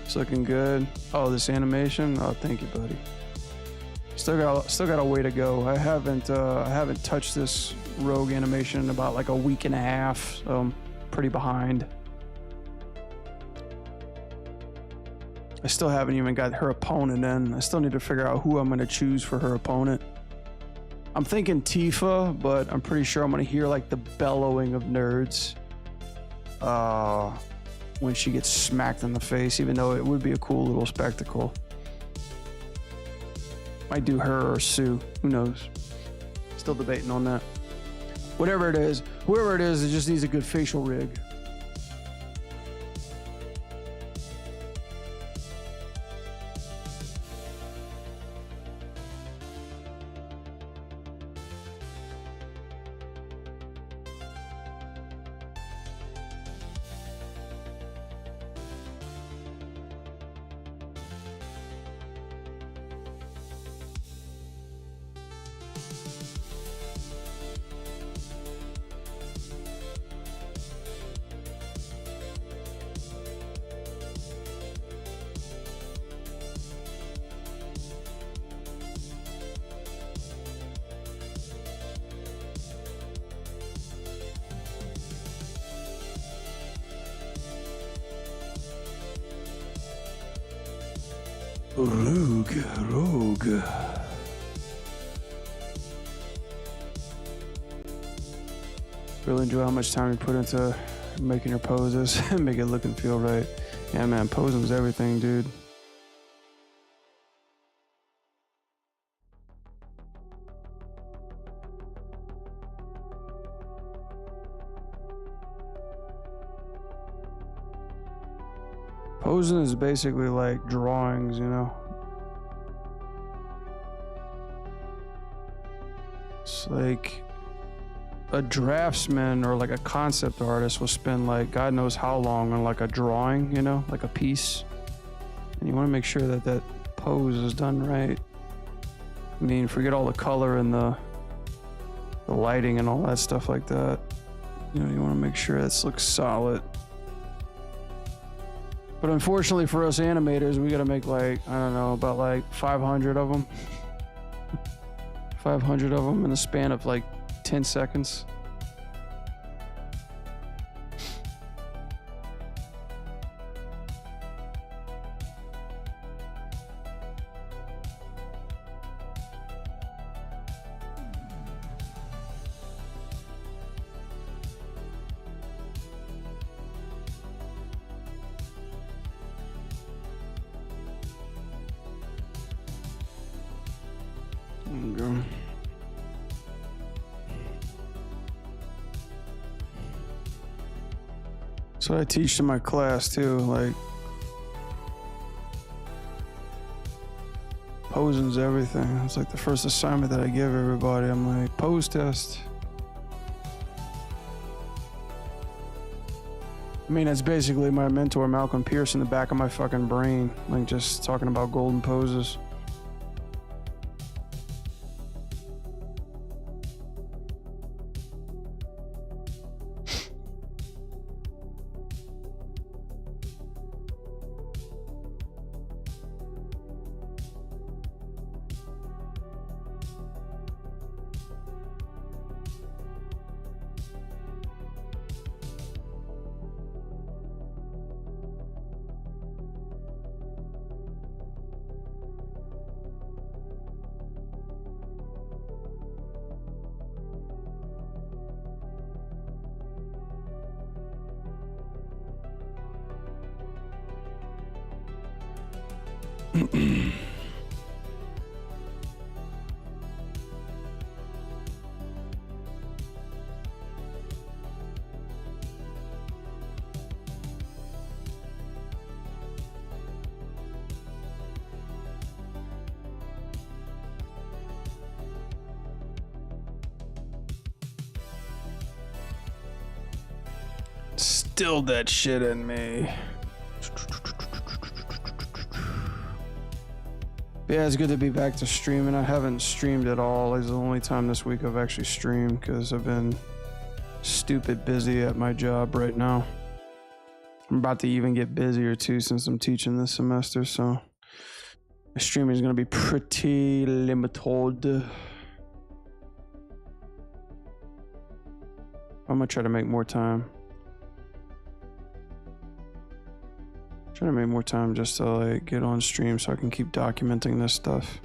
It's looking good. Oh, this animation. Oh, thank you, buddy. Still got a way to go. I haven't touched this rogue animation in about like a week and a half, so I'm pretty behind. I still haven't even got her opponent in. I still need to figure out who I'm going to choose for her opponent. I'm thinking Tifa, but I'm pretty sure I'm going to hear like the bellowing of nerds when she gets smacked in the face, even though it would be a cool little spectacle. Might do her or Sue. Who knows? Still debating on that. Whatever it is, whoever it is, it just needs a good facial rig. Rogue. Really enjoy how much time you put into making your poses and make it look and feel right. Yeah, man, posing's everything, dude. Posing is basically like drawings, you know? It's like a draftsman or like a concept artist will spend like God knows how long on like a drawing, you know, like a piece. And you want to make sure that that pose is done right. I mean, forget all the color and the lighting and all that stuff like that. You know, you want to make sure this looks solid. But unfortunately for us animators, we gotta make like, I don't know, about like 500 of them. 500 of them in the span of like 10 seconds. So I teach in my class too, like posing's everything. It's like the first assignment that I give everybody. I'm like, pose test. I mean, that's basically my mentor Malcolm Pierce in the back of my fucking brain, like just talking about golden poses. Still that shit in me. Yeah, it's good to be back to streaming. I haven't streamed at all. It's the only time this week I've actually streamed because I've been stupid busy at my job right now. I'm about to even get busier too since I'm teaching this semester, so my streaming is going to be pretty limited. I'm going to try to make more time. Trying to make more time just to like get on stream so I can keep documenting this stuff.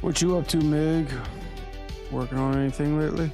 What you up to, Mig? Working on anything lately?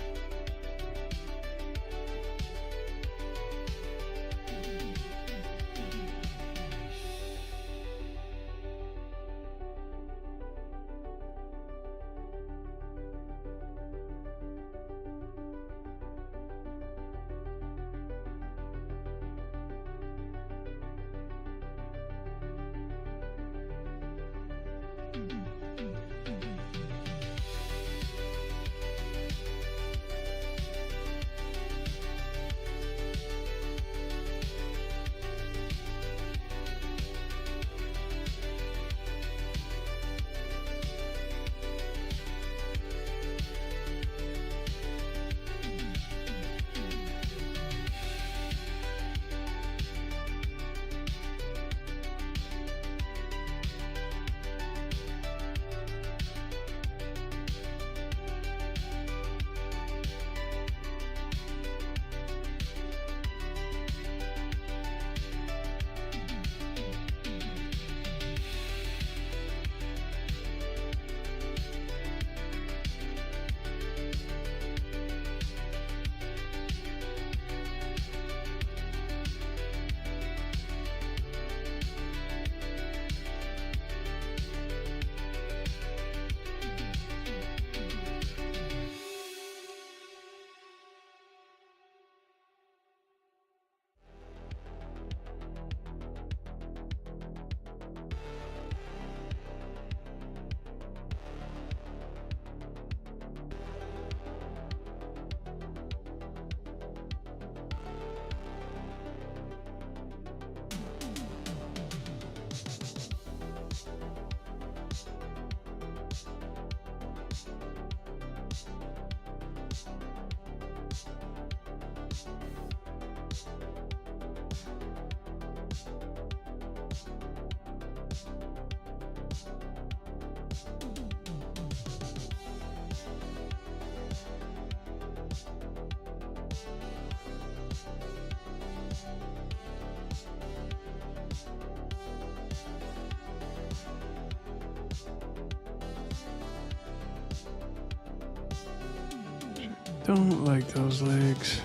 Don't like those legs.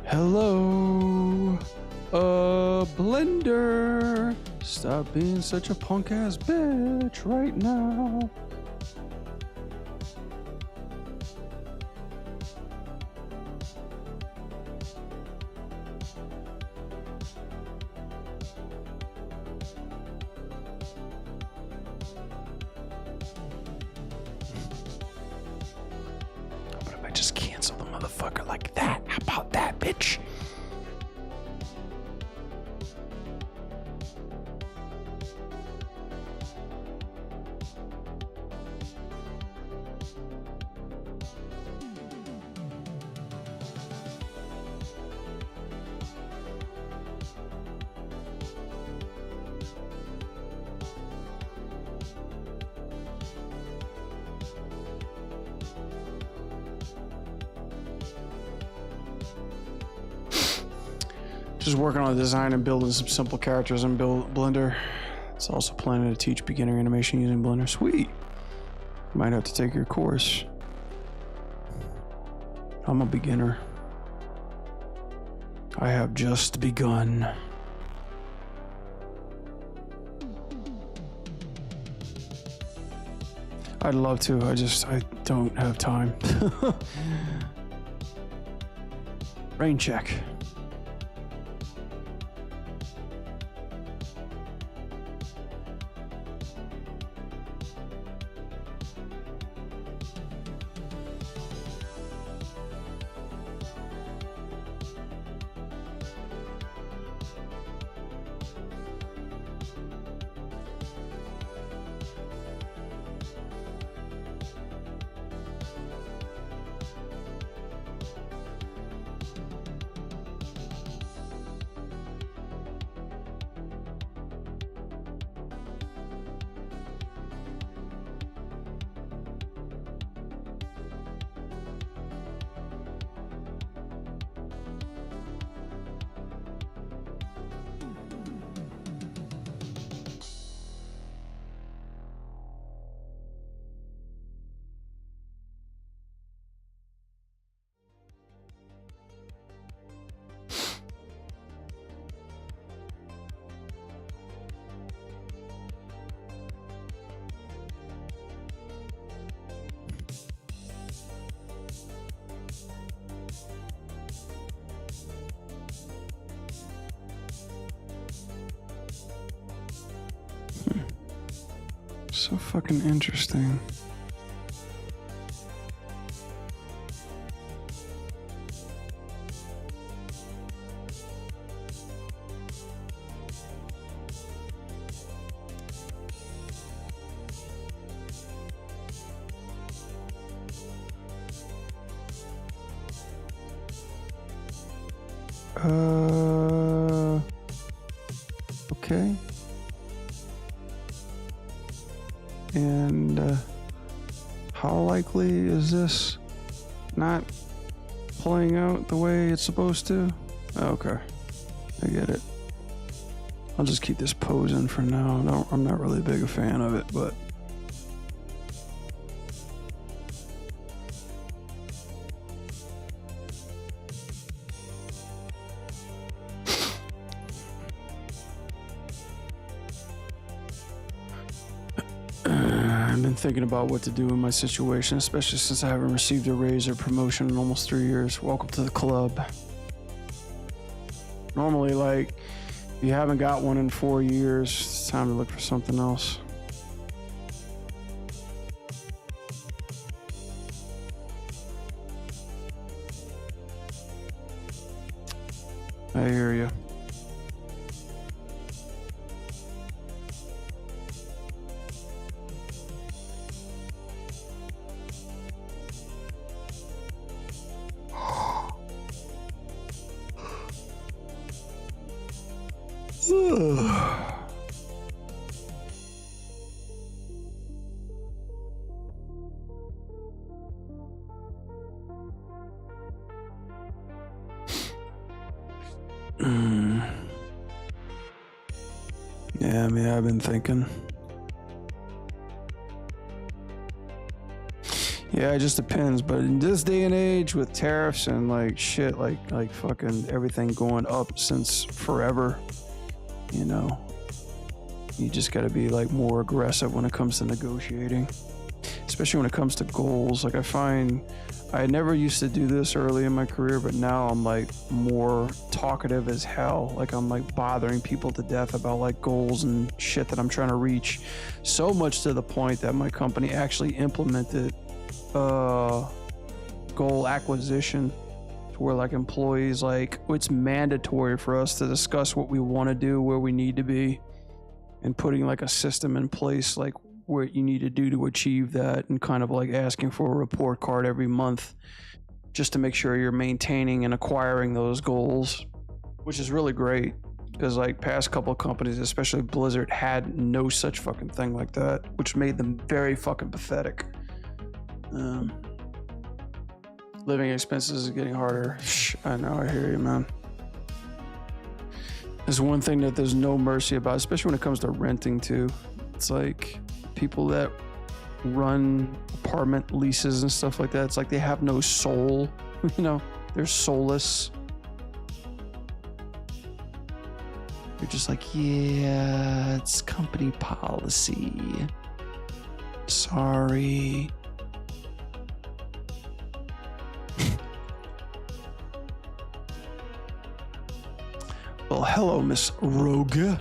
Hello, Blender. Stop being such a punk ass bitch right now. But if I just cancel the motherfucker like that, how about that, bitch? Just working on the design and building some simple characters in Blender. It's also planning to teach beginner animation using Blender. Sweet. Might have to take your course. I'm a beginner. I have just begun. I'd love to. I don't have time. Rain check. So fucking interesting. Okay. And how likely is this not playing out the way it's supposed to? Okay, I get it. I'll just keep this posing for now. No, I'm not really big a fan of it, but I've been thinking about what to do in my situation, especially since I haven't received a raise or promotion in almost 3 years. Welcome to the club. Normally, like, if you haven't got one in 4 years, it's time to look for something else. I hear you. Yeah, I mean, I've been thinking. Yeah, it just depends. But in this day and age with tariffs and like shit, like fucking everything going up since forever, you know, you just got to be like more aggressive when it comes to negotiating, especially when it comes to goals. Like I find I never used to do this early in my career, but now I'm like more talkative as hell. Like I'm like bothering people to death about like goals and shit that I'm trying to reach, so much to the point that my company actually implemented goal acquisition to where like employees, like it's mandatory for us to discuss what we want to do, where we need to be, and putting like a system in place like what you need to do to achieve that, and kind of like asking for a report card every month just to make sure you're maintaining and acquiring those goals, which is really great because like past couple of companies, especially Blizzard, had no such fucking thing like that, which made them very fucking pathetic. Living expenses are getting harder. I know, I hear you, man. There's one thing that there's no mercy about, especially when it comes to renting too. It's like people that run apartment leases and stuff like that, it's like they have no soul, you know, they're soulless. You're just like, yeah, it's company policy. Sorry. Well, hello, Miss Rogue.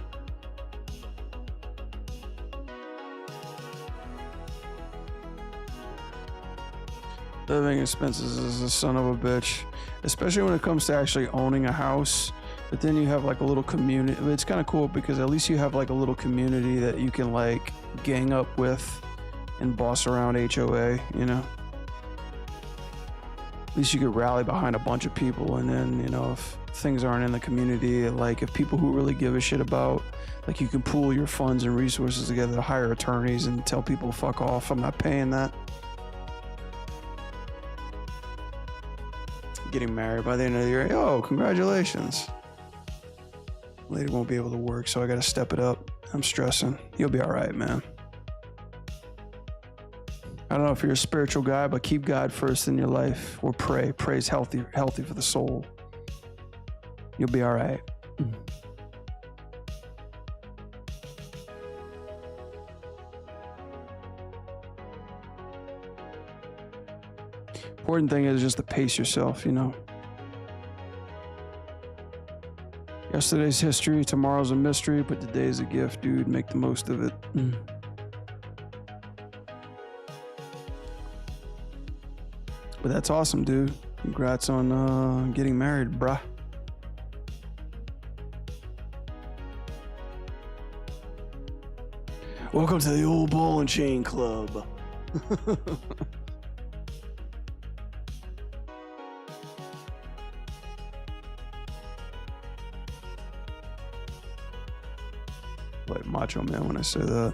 Living expenses is a son of a bitch, especially when it comes to actually owning a house. But then you have like a little community. It's kind of cool because at least you have like a little community that you can like gang up with and boss around HOA, you know? At least you could rally behind a bunch of people, and then, you know, if things aren't in the community, like if people who really give a shit about, like you can pool your funds and resources together to hire attorneys and tell people fuck off, I'm not paying that. Getting married by the end of the year, oh, congratulations. Lady won't be able to work, so I gotta step it up. I'm stressing. You'll be all right, man. I don't know if you're a spiritual guy, but keep God first in your life, or pray. Pray's healthy for the soul. You'll be all right. Important thing is just to pace yourself, you know. Yesterday's history, tomorrow's a mystery, but today's a gift, dude. Make the most of it. But that's awesome, dude. Congrats on getting married, bruh. Welcome to the old ball and chain club. Like Macho Man when I say that.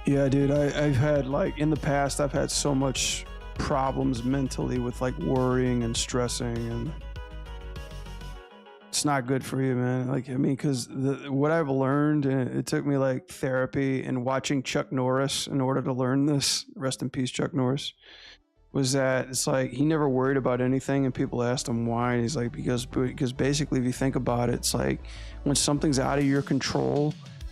Yeah, dude, I've had like in the past, I've had so much problems mentally with like worrying and stressing, and it's not good for you, man. Like, I mean, because what I've learned, and it took me like therapy and watching Chuck Norris in order to learn this, rest in peace, Chuck Norris, was that it's like he never worried about anything, and people asked him why, and he's like, because basically if you think about it, it's like when something's out of your control,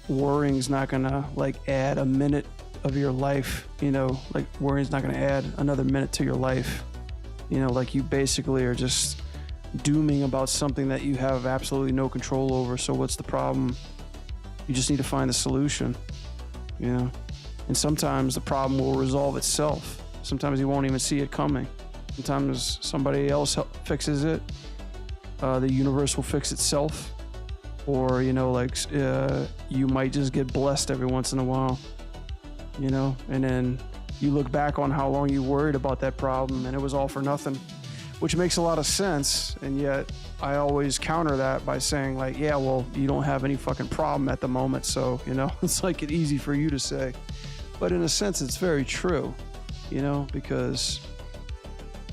worrying's not gonna like add a minute of your life, you know, like worrying's not gonna add another minute to your life, you know, like you basically are just dooming about something that you have absolutely no control over. So what's the problem? You just need to find a solution, you know, and sometimes the problem will resolve itself. Sometimes you won't even see it coming. Sometimes somebody else fixes it. The universe will fix itself. Or, you know, like, you might just get blessed every once in a while, you know, and then you look back on how long you worried about that problem and it was all for nothing, which makes a lot of sense. And yet I always counter that by saying, like, yeah, well, you don't have any fucking problem at the moment. So, you know, it's like it's easy for you to say, but in a sense, it's very true, you know, because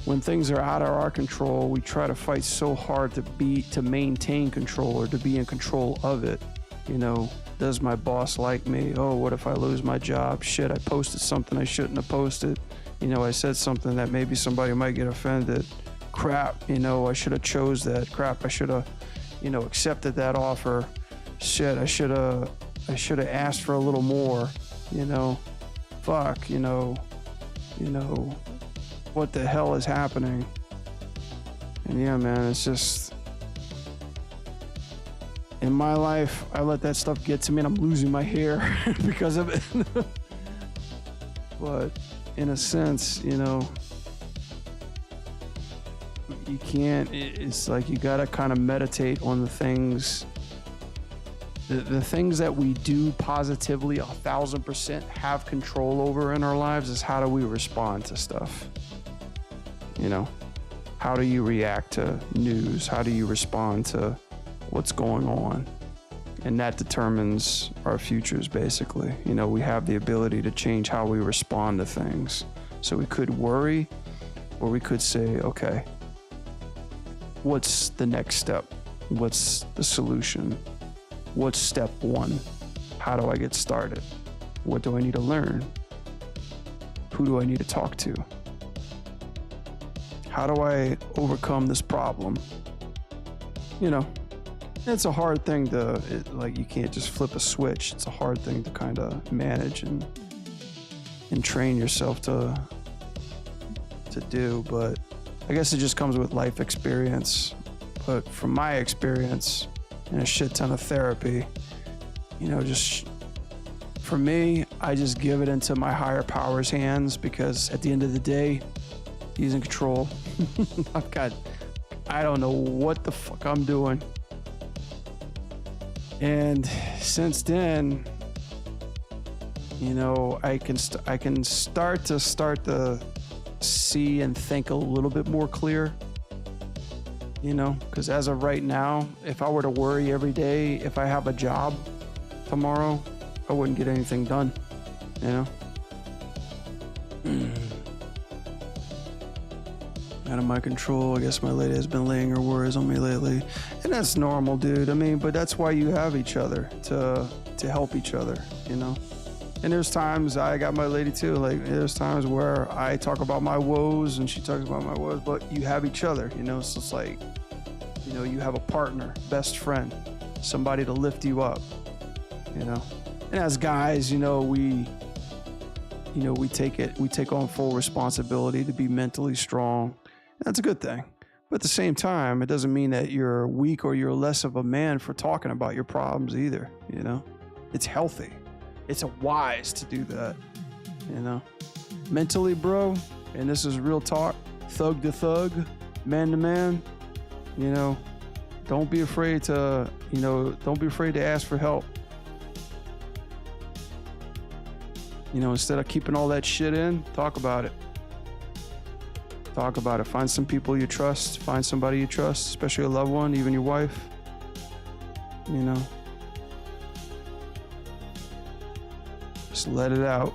when things are out of our control, we try to fight so hard to maintain control or to be in control of it. You know, does my boss like me? Oh, what if I lose my job? Shit, I posted something I shouldn't have posted. You know, I said something that maybe somebody might get offended. Crap, you know, I should have chose that. Crap, I should have, you know, accepted that offer. Shit, I should have asked for a little more, you know. Fuck, you know, what the hell is happening? And yeah, man, it's just, in my life, I let that stuff get to me and I'm losing my hair because of it. But in a sense, you know, you can't, it's like you gotta kind of meditate on the things, the things that we do positively 1,000% have control over in our lives is how do we respond to stuff? You know, how do you react to news? How do you respond to what's going on? And that determines our futures, basically. You know, we have the ability to change how we respond to things. So we could worry, or we could say, okay, what's the next step? What's the solution? What's step one? How do I get started? What do I need to learn? Who do I need to talk to? How do I overcome this problem? You know, it's a hard thing to, like, you can't just flip a switch. It's a hard thing to kind of manage and train yourself to do, but I guess it just comes with life experience. But from my experience and a shit ton of therapy, you know, just for me, I just give it into my higher power's hands because at the end of the day, he's in control. I don't know what the fuck I'm doing. And since then, you know, I can start to see and think a little bit more clear, you know, because as of right now, if I were to worry every day, if I have a job tomorrow, I wouldn't get anything done, you know. Out of my control. I guess my lady has been laying her worries on me lately, and that's normal, dude. I mean, but that's why you have each other to help each other, you know. And there's times I got my lady too. Like there's times where I talk about my woes and she talks about my woes, but you have each other, you know. So it's like, you know, you have a partner, best friend, somebody to lift you up, you know. And as guys, you know, we take on full responsibility to be mentally strong. That's a good thing. But at the same time, it doesn't mean that you're weak or you're less of a man for talking about your problems either, you know? It's healthy. It's wise to do that, you know? Mentally, bro, and this is real talk, thug to thug, man to man, you know, don't be afraid to ask for help. You know, instead of keeping all that shit in, talk about it. Talk about it. Find some people you trust. Find somebody you trust, especially a loved one, even your wife. You know. Just let it out.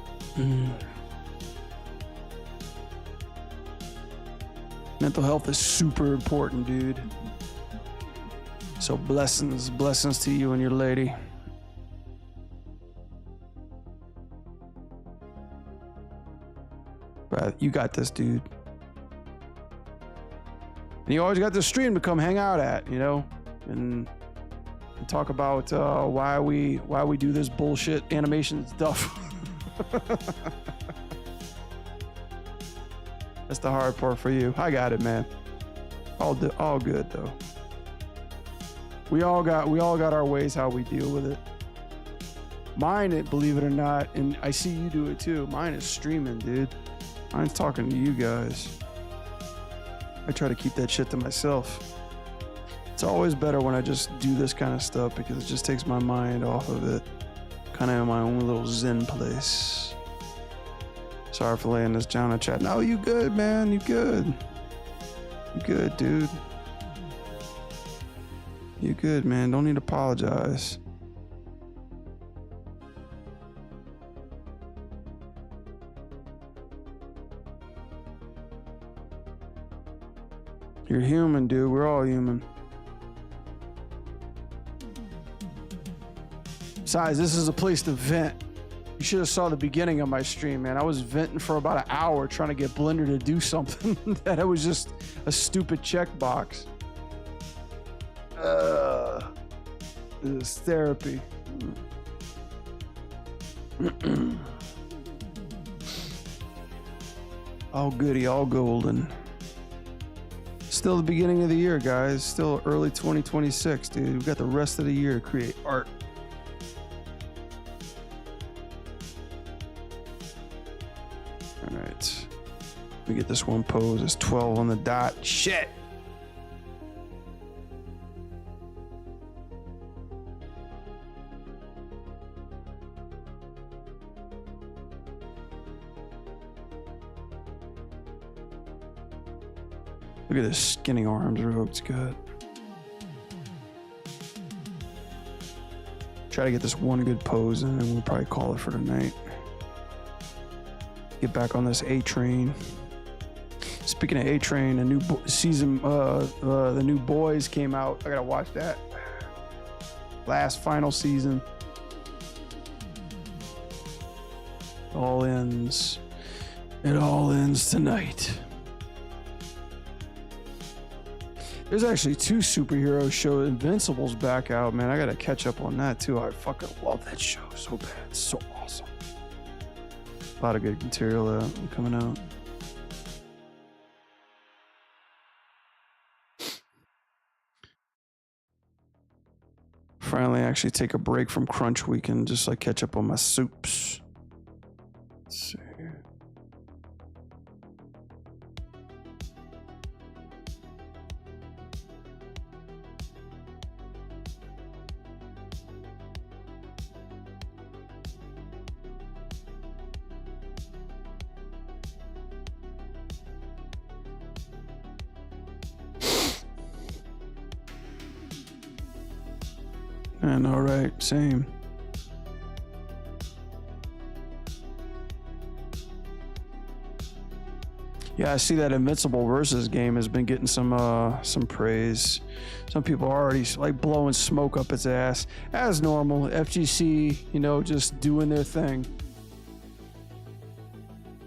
Mental health is super important, dude. So blessings to you and your lady. But you got this, dude. And you always got this stream to come hang out at, you know, and talk about why we do this bullshit animation stuff. That's the hard part for you. I got it, man. All good though. We all got our ways how we deal with it. Mine, believe it or not, and I see you do it too. Mine is streaming, dude. Mine's talking to you guys. I try to keep that shit to myself. It's always better when I just do this kind of stuff because it just takes my mind off of it. Kind of in my own little zen place. Sorry for laying this down in chat. No, you good, man. You good. You good, dude. You good, man. Don't need to apologize. You're human, dude. We're all human. Besides, this is a place to vent. You should have saw the beginning of my stream, man. I was venting for about an hour trying to get Blender to do something that it was just a stupid checkbox. This is therapy. All goody, all golden. Still the beginning of the year, guys. Still early 2026, dude. We've got the rest of the year to create art. All right. Let me get this one pose. It's 12 on the dot. Shit. Look at this skinny arms, Rogue's good. Try to get this one good pose in and we'll probably call it for tonight. Get back on this A train. Speaking of A train, a new season, the new Boys came out. I gotta watch that. Last final season. It all ends tonight. There's actually 2 superhero shows. Invincible's back out, man. I gotta catch up on that too. I fucking love that show so bad. It's so awesome. A lot of good material coming out. Finally, actually take a break from Crunch Week and just like catch up on my soups. Let's see. And all right, same. Yeah, I see that Invincible versus game has been getting some praise. Some people are already like blowing smoke up its ass as normal. FGC, you know, just doing their thing.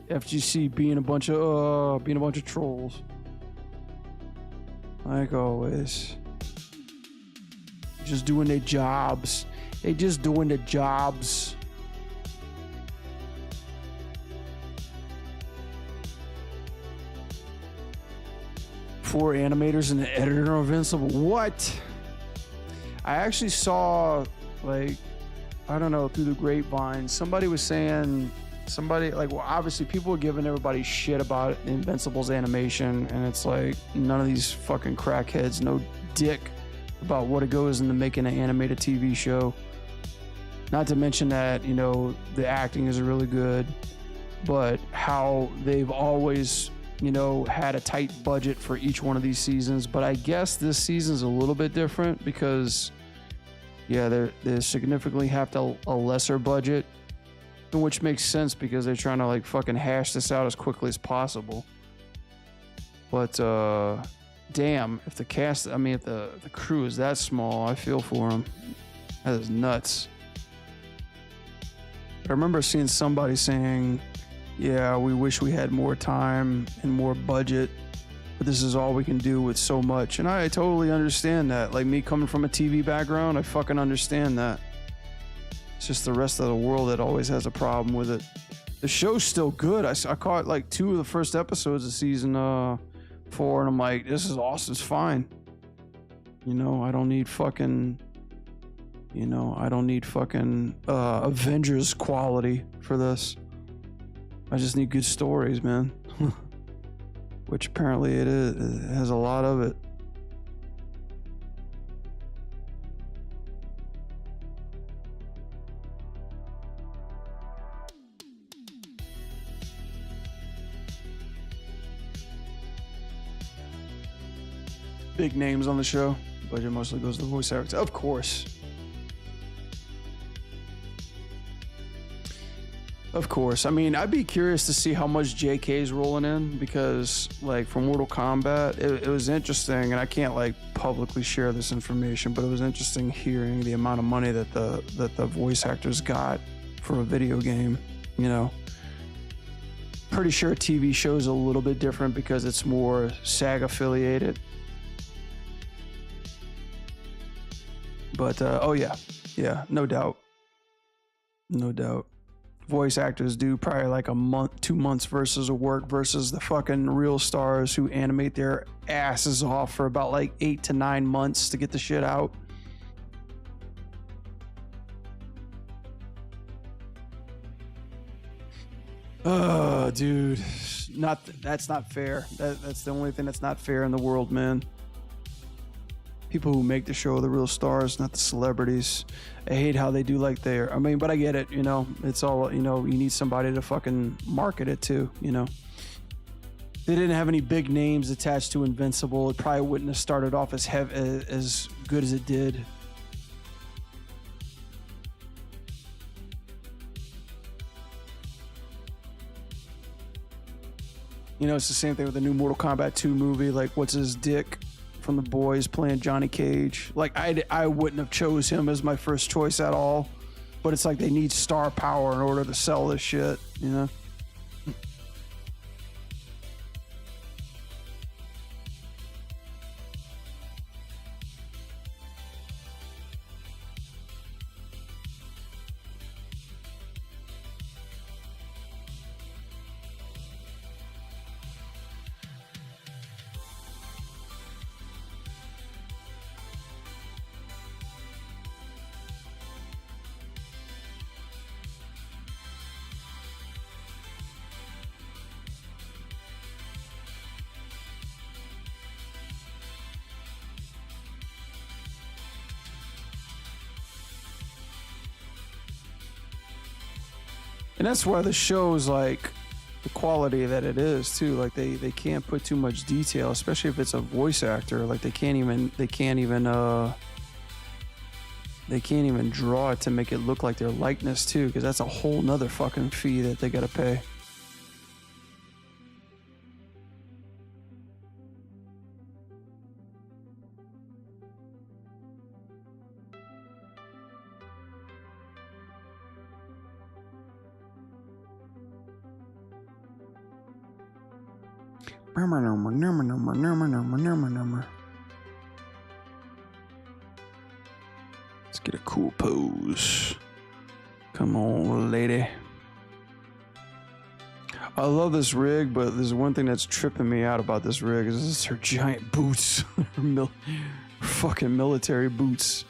FGC being a bunch of trolls, like always. Just doing their jobs. They just doing their jobs. Four animators and the editor of Invincible. What? I actually saw, like, I don't know, through the grapevine, somebody was saying, well, obviously people were giving everybody shit about Invincible's animation, and it's like, none of these fucking crackheads know dick about what it goes into making an animated TV show. Not to mention that, you know, the acting is really good, but how they've always, you know, had a tight budget for each one of these seasons. But I guess this season's a little bit different because, yeah, they significantly have a lesser budget, which makes sense because they're trying to like fucking hash this out as quickly as possible. But damn, if the cast, I mean, if the crew is that small, I feel for them. That is nuts. I remember seeing somebody saying, yeah, we wish we had more time and more budget, but this is all we can do with so much. And I totally understand that. Like me coming from a TV background, I fucking understand that. It's just the rest of the world that always has a problem with it. The show's still good. I caught like 2 of the first episodes of season 4, and I'm like, this is awesome. It's fine. You know, I don't need fucking Avengers quality for this. I just need good stories, man. which apparently it is. It has a lot of it. Big names on the show. Budget mostly goes to the voice actors. Of course. Of course. I mean, I'd be curious to see how much JK's rolling in because, like, for Mortal Kombat, it was interesting, and I can't, like, publicly share this information, but it was interesting hearing the amount of money that the voice actors got for a video game, you know. Pretty sure TV show's a little bit different because it's more SAG affiliated. But, oh yeah, no doubt. No doubt. Voice actors do probably like a month, 2 months versus of work versus the fucking real stars who animate their asses off for about like 8 to 9 months to get the shit out. Oh, dude, that's not fair. That's the only thing that's not fair in the world, man. People who make the show are the real stars, not the celebrities. I hate how they do like they're, I mean, but I get it, you know, it's all, you know, you need somebody to fucking market it too, you know. If they didn't have any big names attached to Invincible, it probably wouldn't have started off as good as it did. You know, it's the same thing with the new Mortal Kombat 2 movie, like what's his dick from The Boys playing Johnny Cage. Like I wouldn't have chose him as my first choice at all, but it's like they need star power in order to sell this shit, you know. And that's why the show's like the quality that it is too. Like they can't put too much detail, especially if it's a voice actor. Like they can't even draw it to make it look like their likeness too, because that's a whole nother fucking fee that they gotta pay. Let's get a cool pose. Come on, lady. I love this rig, but there's one thing that's tripping me out about this rig is her giant boots. Her fucking military boots.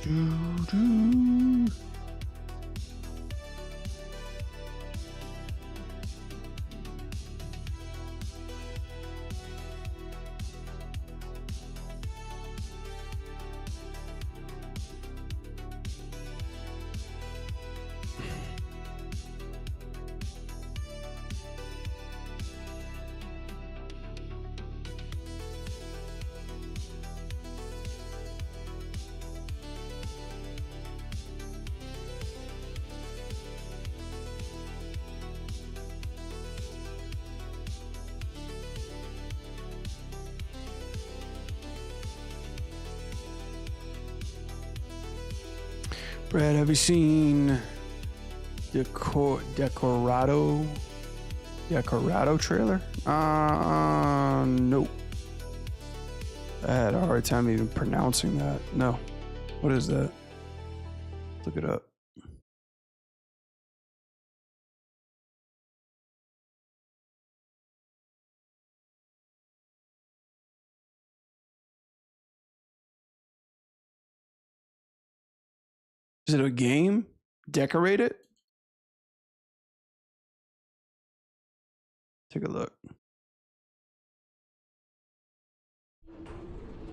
Doo-doo. Brad, have you seen Decorado trailer? Nope. I had a hard time even pronouncing that. No. What is that? Look it up. Is it a game? Decorate it? Take a look.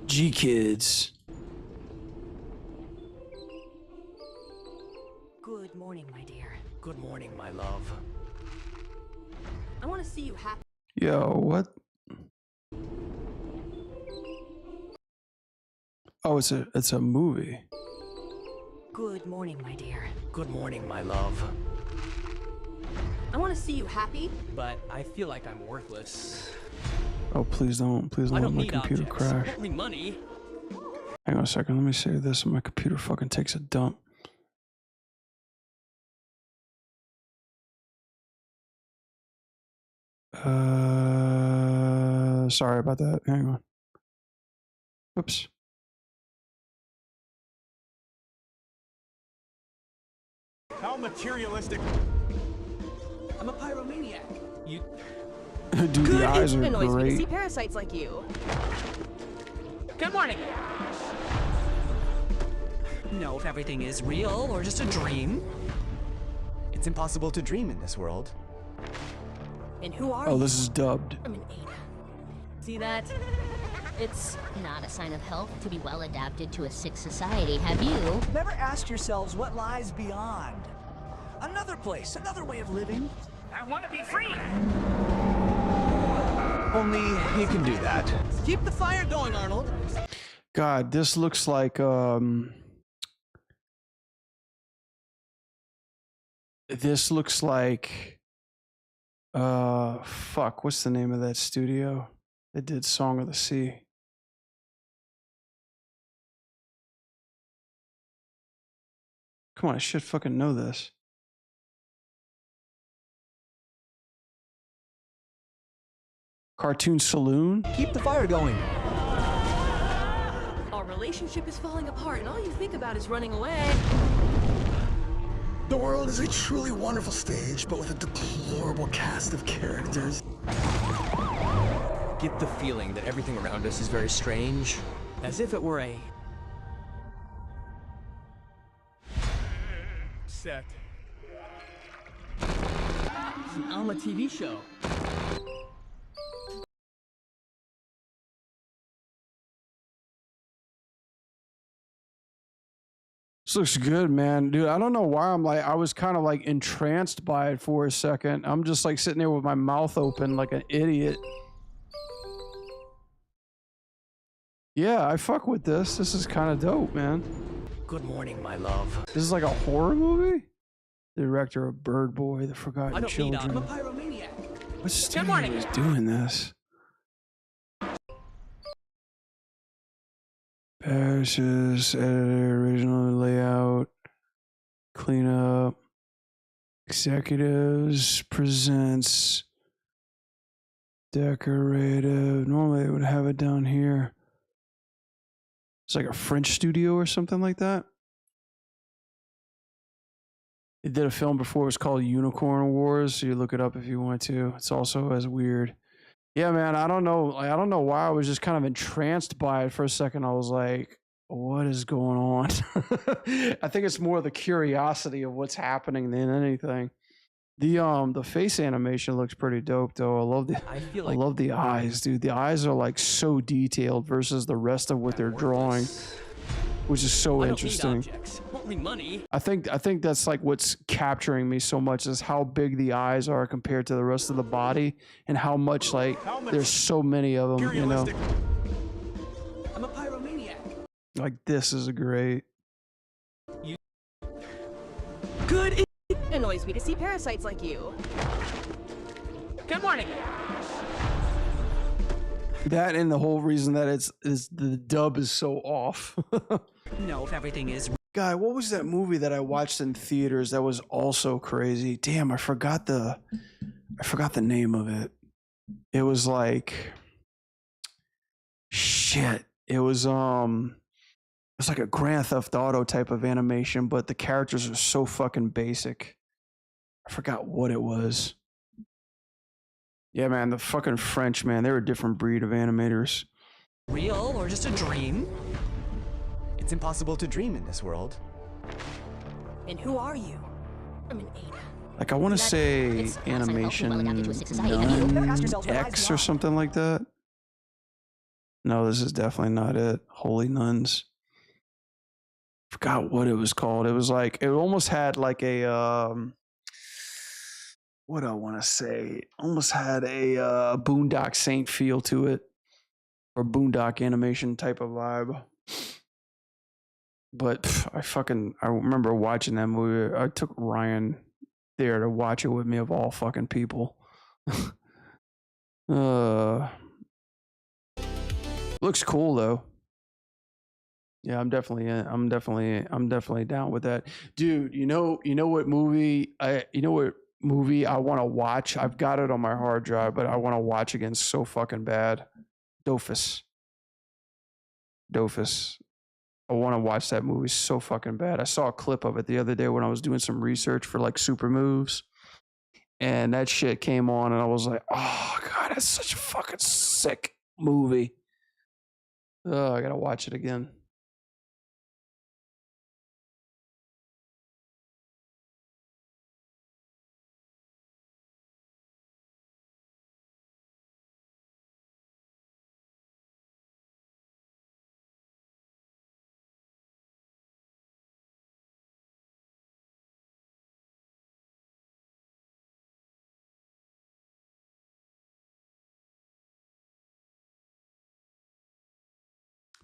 G Kids. Good morning, my dear. Good morning, my love. I want to see you happy. Yo, what? Oh, it's a movie. Good morning, my dear. Good morning, my love. I want to see you happy. But I feel like I'm worthless. Oh, please don't I let don't my need computer objects. crash. Only money. Hang on a second, let me save this so my computer fucking takes a dump. Sorry about that. Hang on. Oops. How materialistic. I'm a pyromaniac. You Dude, Good, the eyes it are annoys me to see great. parasites like you. Good morning. Know if everything is real or just a dream. It's impossible to dream in this world. And who are Oh, you? this is dubbed. I'm an Ada. See that? It's not a sign of health to be well adapted to a sick society, have you? Never asked yourselves what lies beyond? Another place, another way of living? I want to be free. Only you can do that. Keep the fire going, Arnold. God, this looks like this looks like fuck, what's the name of that studio that did Song of the Sea? Come on, I should fucking know this. Cartoon Saloon? Keep the fire going. our relationship is falling apart, and all you think about is running away. The world is a truly wonderful stage, but with a deplorable cast of characters. Get the feeling that everything around us is very strange, as if it were a Set. an Alma TV show. This looks good, man. Dude, I don't know why I was kind of like entranced by it for a second. I'm just like sitting there with my mouth open like an idiot. Yeah, I fuck with this. This is kind of dope, man. Good morning, my love. This is like a horror movie? The director of Bird Boy, The I Forgotten don't need Children. I'm a pyromaniac. What studio is doing this? Parishes, editor, original layout, cleanup, executives, presents, decorative. Normally they would have it down here. It's like a French studio or something like that. They did a film before. It was called Unicorn Wars. So you look it up if you want to. It's also as weird. Yeah, man. I don't know. I don't know why I was just kind of entranced by it for a second. I was like, what is going on? I think it's more the curiosity of what's happening than anything. The face animation looks pretty dope though. I love the eyes, dude. The eyes are like so detailed versus the rest of what they're drawing, which is so interesting. Only money. I think that's like what's capturing me so much is how big the eyes are compared to the rest of the body and how much like there's so many of them, you know. I'm a pyromaniac. Like this is great. Good. It annoys me to see parasites like you. Good morning. That and the whole reason that is the dub is so off. No, if everything is. Guy, what was that movie that I watched in theaters that was also crazy? Damn, I forgot the name of it. It was like shit. It was like a Grand Theft Auto type of animation, but the characters are so fucking basic. I forgot what it was. Yeah, man, the fucking French, man, they're a different breed of animators. Real or just a dream? It's impossible to dream in this world. And who are you? I'm an Ada. Like I want to say animation X or something like that. No, this is definitely not it. Holy Nuns. Forgot what it was called. It was like it almost had like a what do I want to say? Almost had a Boondock Saint feel to it, or Boondock animation type of vibe. But I remember watching that movie. I took Ryan there to watch it with me of all fucking people. Looks cool though. Yeah, I'm definitely down with that. Dude, you know what movie I want to watch? I've got it on my hard drive, but I want to watch again so fucking bad. Dofus. I want to watch that movie so fucking bad. I saw a clip of it the other day when I was doing some research for like super moves. And that shit came on and I was like, oh God, that's such a fucking sick movie. Oh, I gotta watch it again.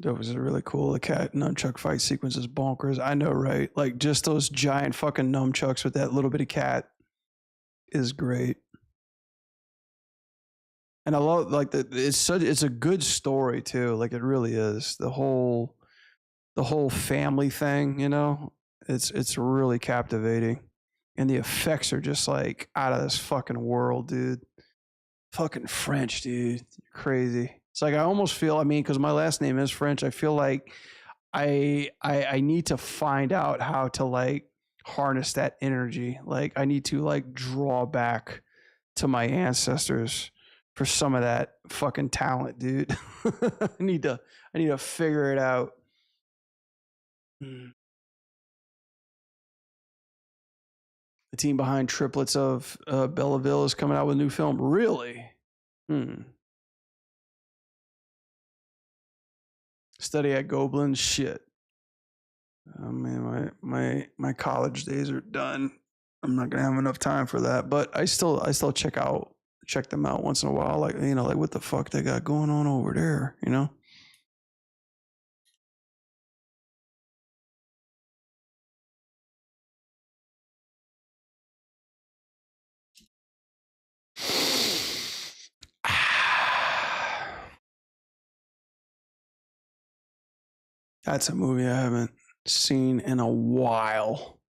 That was really cool. The cat nunchuck fight sequence is bonkers. I know, right? Like just those giant fucking nunchucks with that little bitty cat is great. And I love like it's a good story too. Like it really is. The whole family thing, you know, it's really captivating. And the effects are just like out of this fucking world, dude. Fucking French, dude. Crazy. It's like I almost feel, because my last name is French, I feel like I need to find out how to like harness that energy. Like I need to like draw back to my ancestors for some of that fucking talent, dude. I need to figure it out. The team behind Triplets of Belleville is coming out with a new film. Really? Study at Goblin. Shit. Oh man, my college days are done. I'm not gonna have enough time for that. But I still check them out once in a while. Like like what the fuck they got going on over there, you know? That's a movie I haven't seen in a while.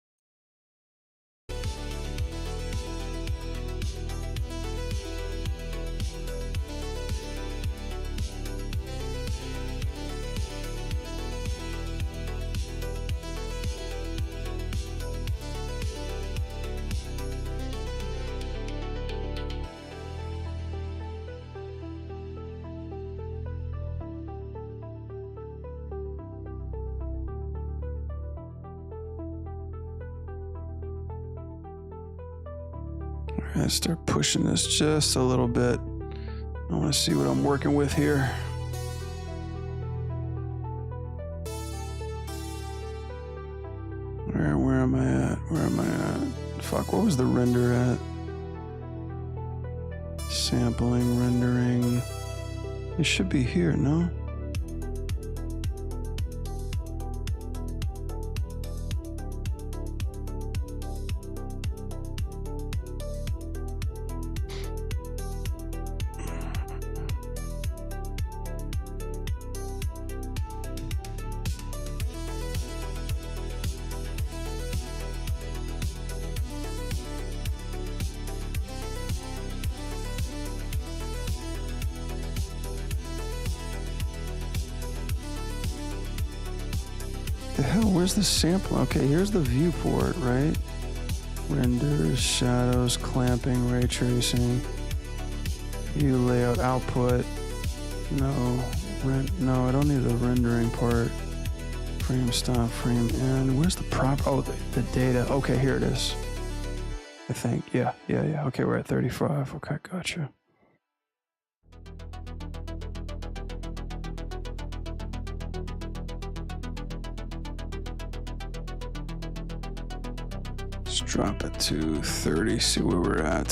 Alright, start pushing this just a little bit. I want to see what I'm working with here. Alright, where am I at? Where am I at? Fuck, what was the render at? Sampling, rendering. It should be here, no? The hell, where's the sample? Okay, here's the viewport, right? Renders, shadows, clamping, ray tracing, view layout, output. No, no, I don't need the rendering part. Frame stop, frame end. Where's the prop? Oh, the data. Okay, here it is. I think. Yeah. Okay, we're at 35. Okay, gotcha. Let's drop it to 30, see where we're at.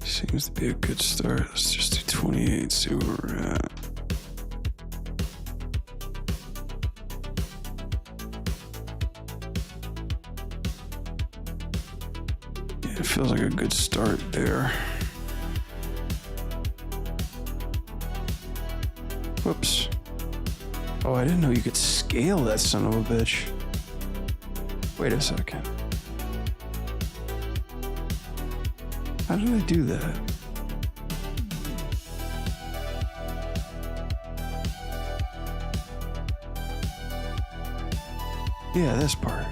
Seems to be a good start. Let's just do 28, see where we're at. Yeah, it feels like a good start there. Whoops. Oh, I didn't know you could scale that son of a bitch. Wait a second. How did I do that? Yeah, this part.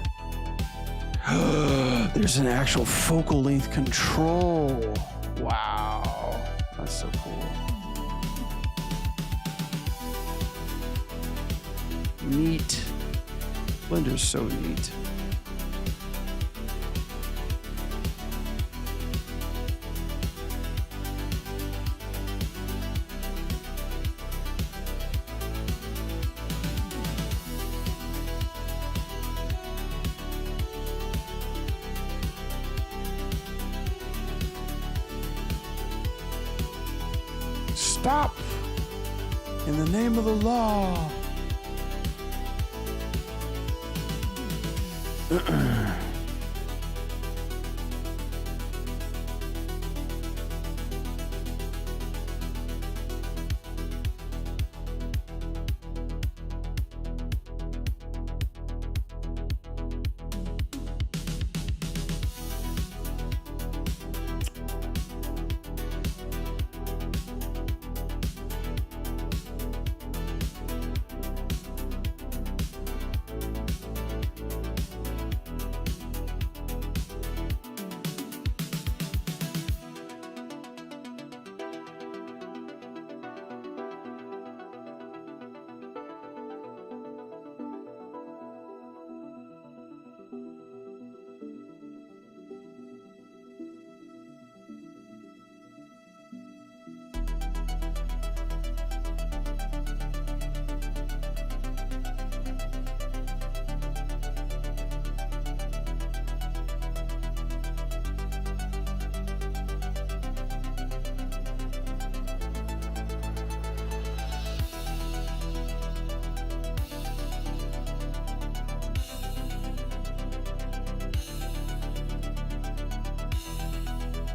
There's an actual focal length control. Wow. That's so cool. Neat. Blender's so neat. Stop! In the name of the law.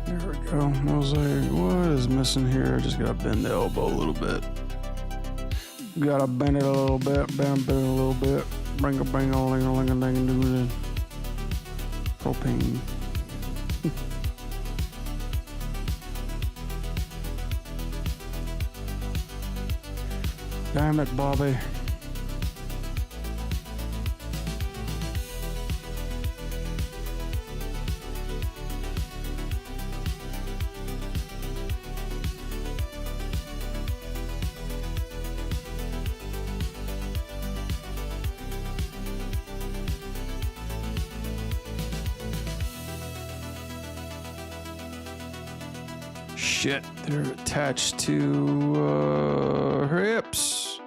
There we go. I was like, what is missing here? Just gotta bend the elbow a little bit. Gotta bend it a little bit, bend it a little bit. Bring a ling a ling a ling do the propane. Damn it, Bobby. shit, they're attached to her hips.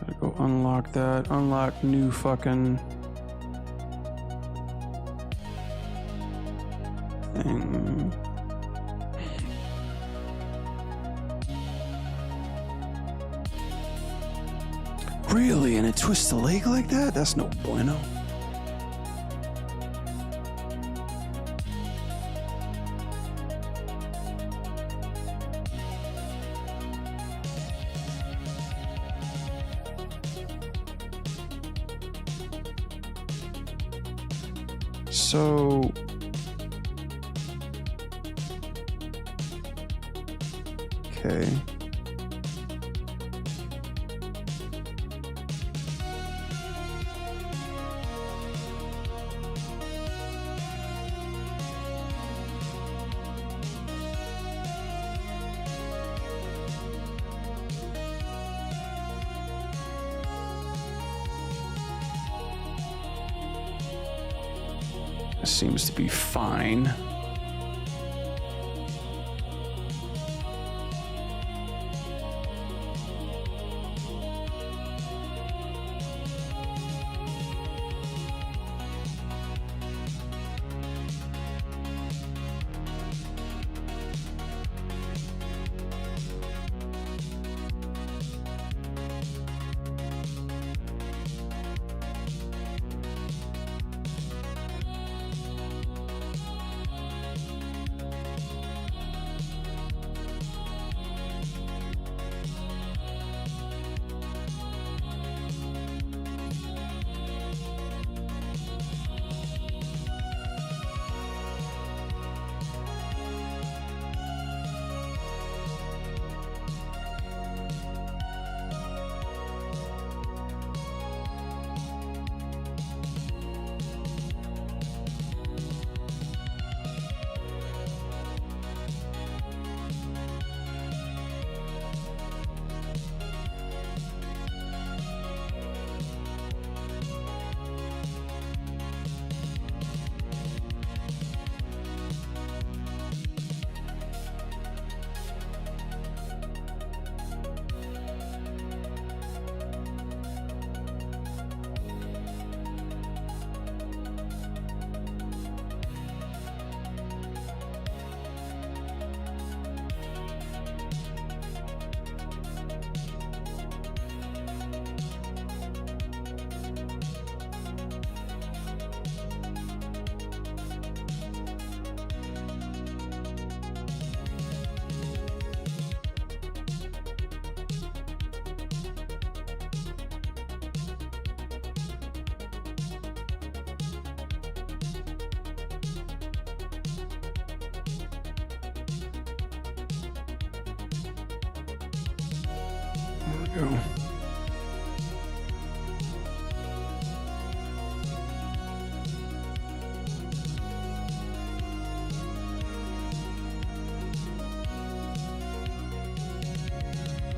Gotta go unlock that. Unlock new fucking thing. Really? And it twists the leg like that? That's no bueno. So okay. Seems to be fine. Go.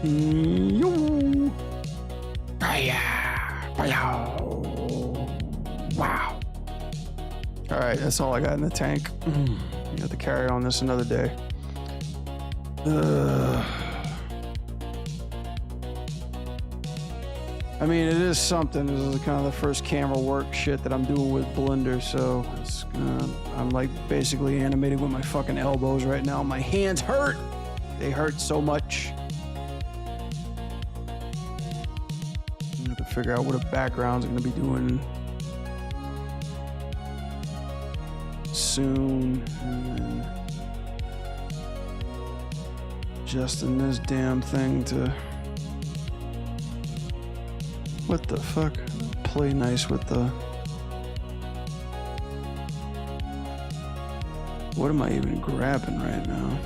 Yo. Wow. All right, that's all I got in the tank. You have to carry on this another day. I mean, it is something. This is kind of the first camera work shit that I'm doing with Blender, so it's, I'm like basically animating with my fucking elbows right now. My hands hurt. They hurt so much. I have to figure out what a background's gonna be doing soon, and then adjusting this damn thing to. What the fuck? Play nice with the... What am I even grabbing right now?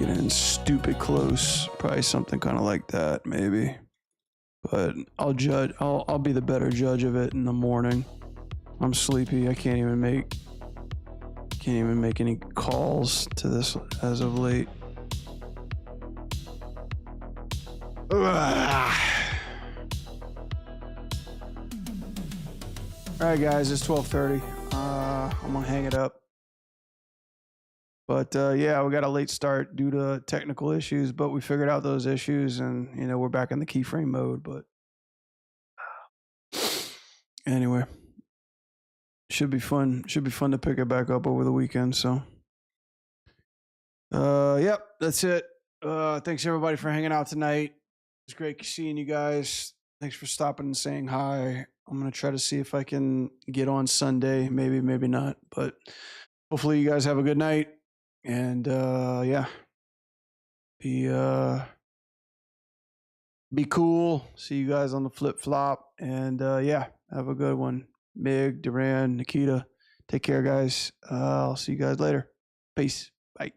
Getting stupid close. Probably something kind of like that, maybe. But I'll judge. I'll be the better judge of it in the morning. I'm sleepy. I can't even make any calls to this as of late. All right, guys, it's 12:30. I'm gonna hang it up. But yeah, we got a late start due to technical issues, but we figured out those issues, and we're back in the keyframe mode. But anyway, should be fun. Should be fun to pick it back up over the weekend. So, yep, that's it. Thanks everybody for hanging out tonight. It's great seeing you guys. Thanks for stopping and saying hi. I'm gonna try to see if I can get on Sunday. Maybe, maybe not. But hopefully, you guys have a good night. And yeah, be cool. See you guys on the flip flop. And yeah, have a good one. Mig, Duran, Nikita, take care, guys. I'll see you guys later. Peace. Bye.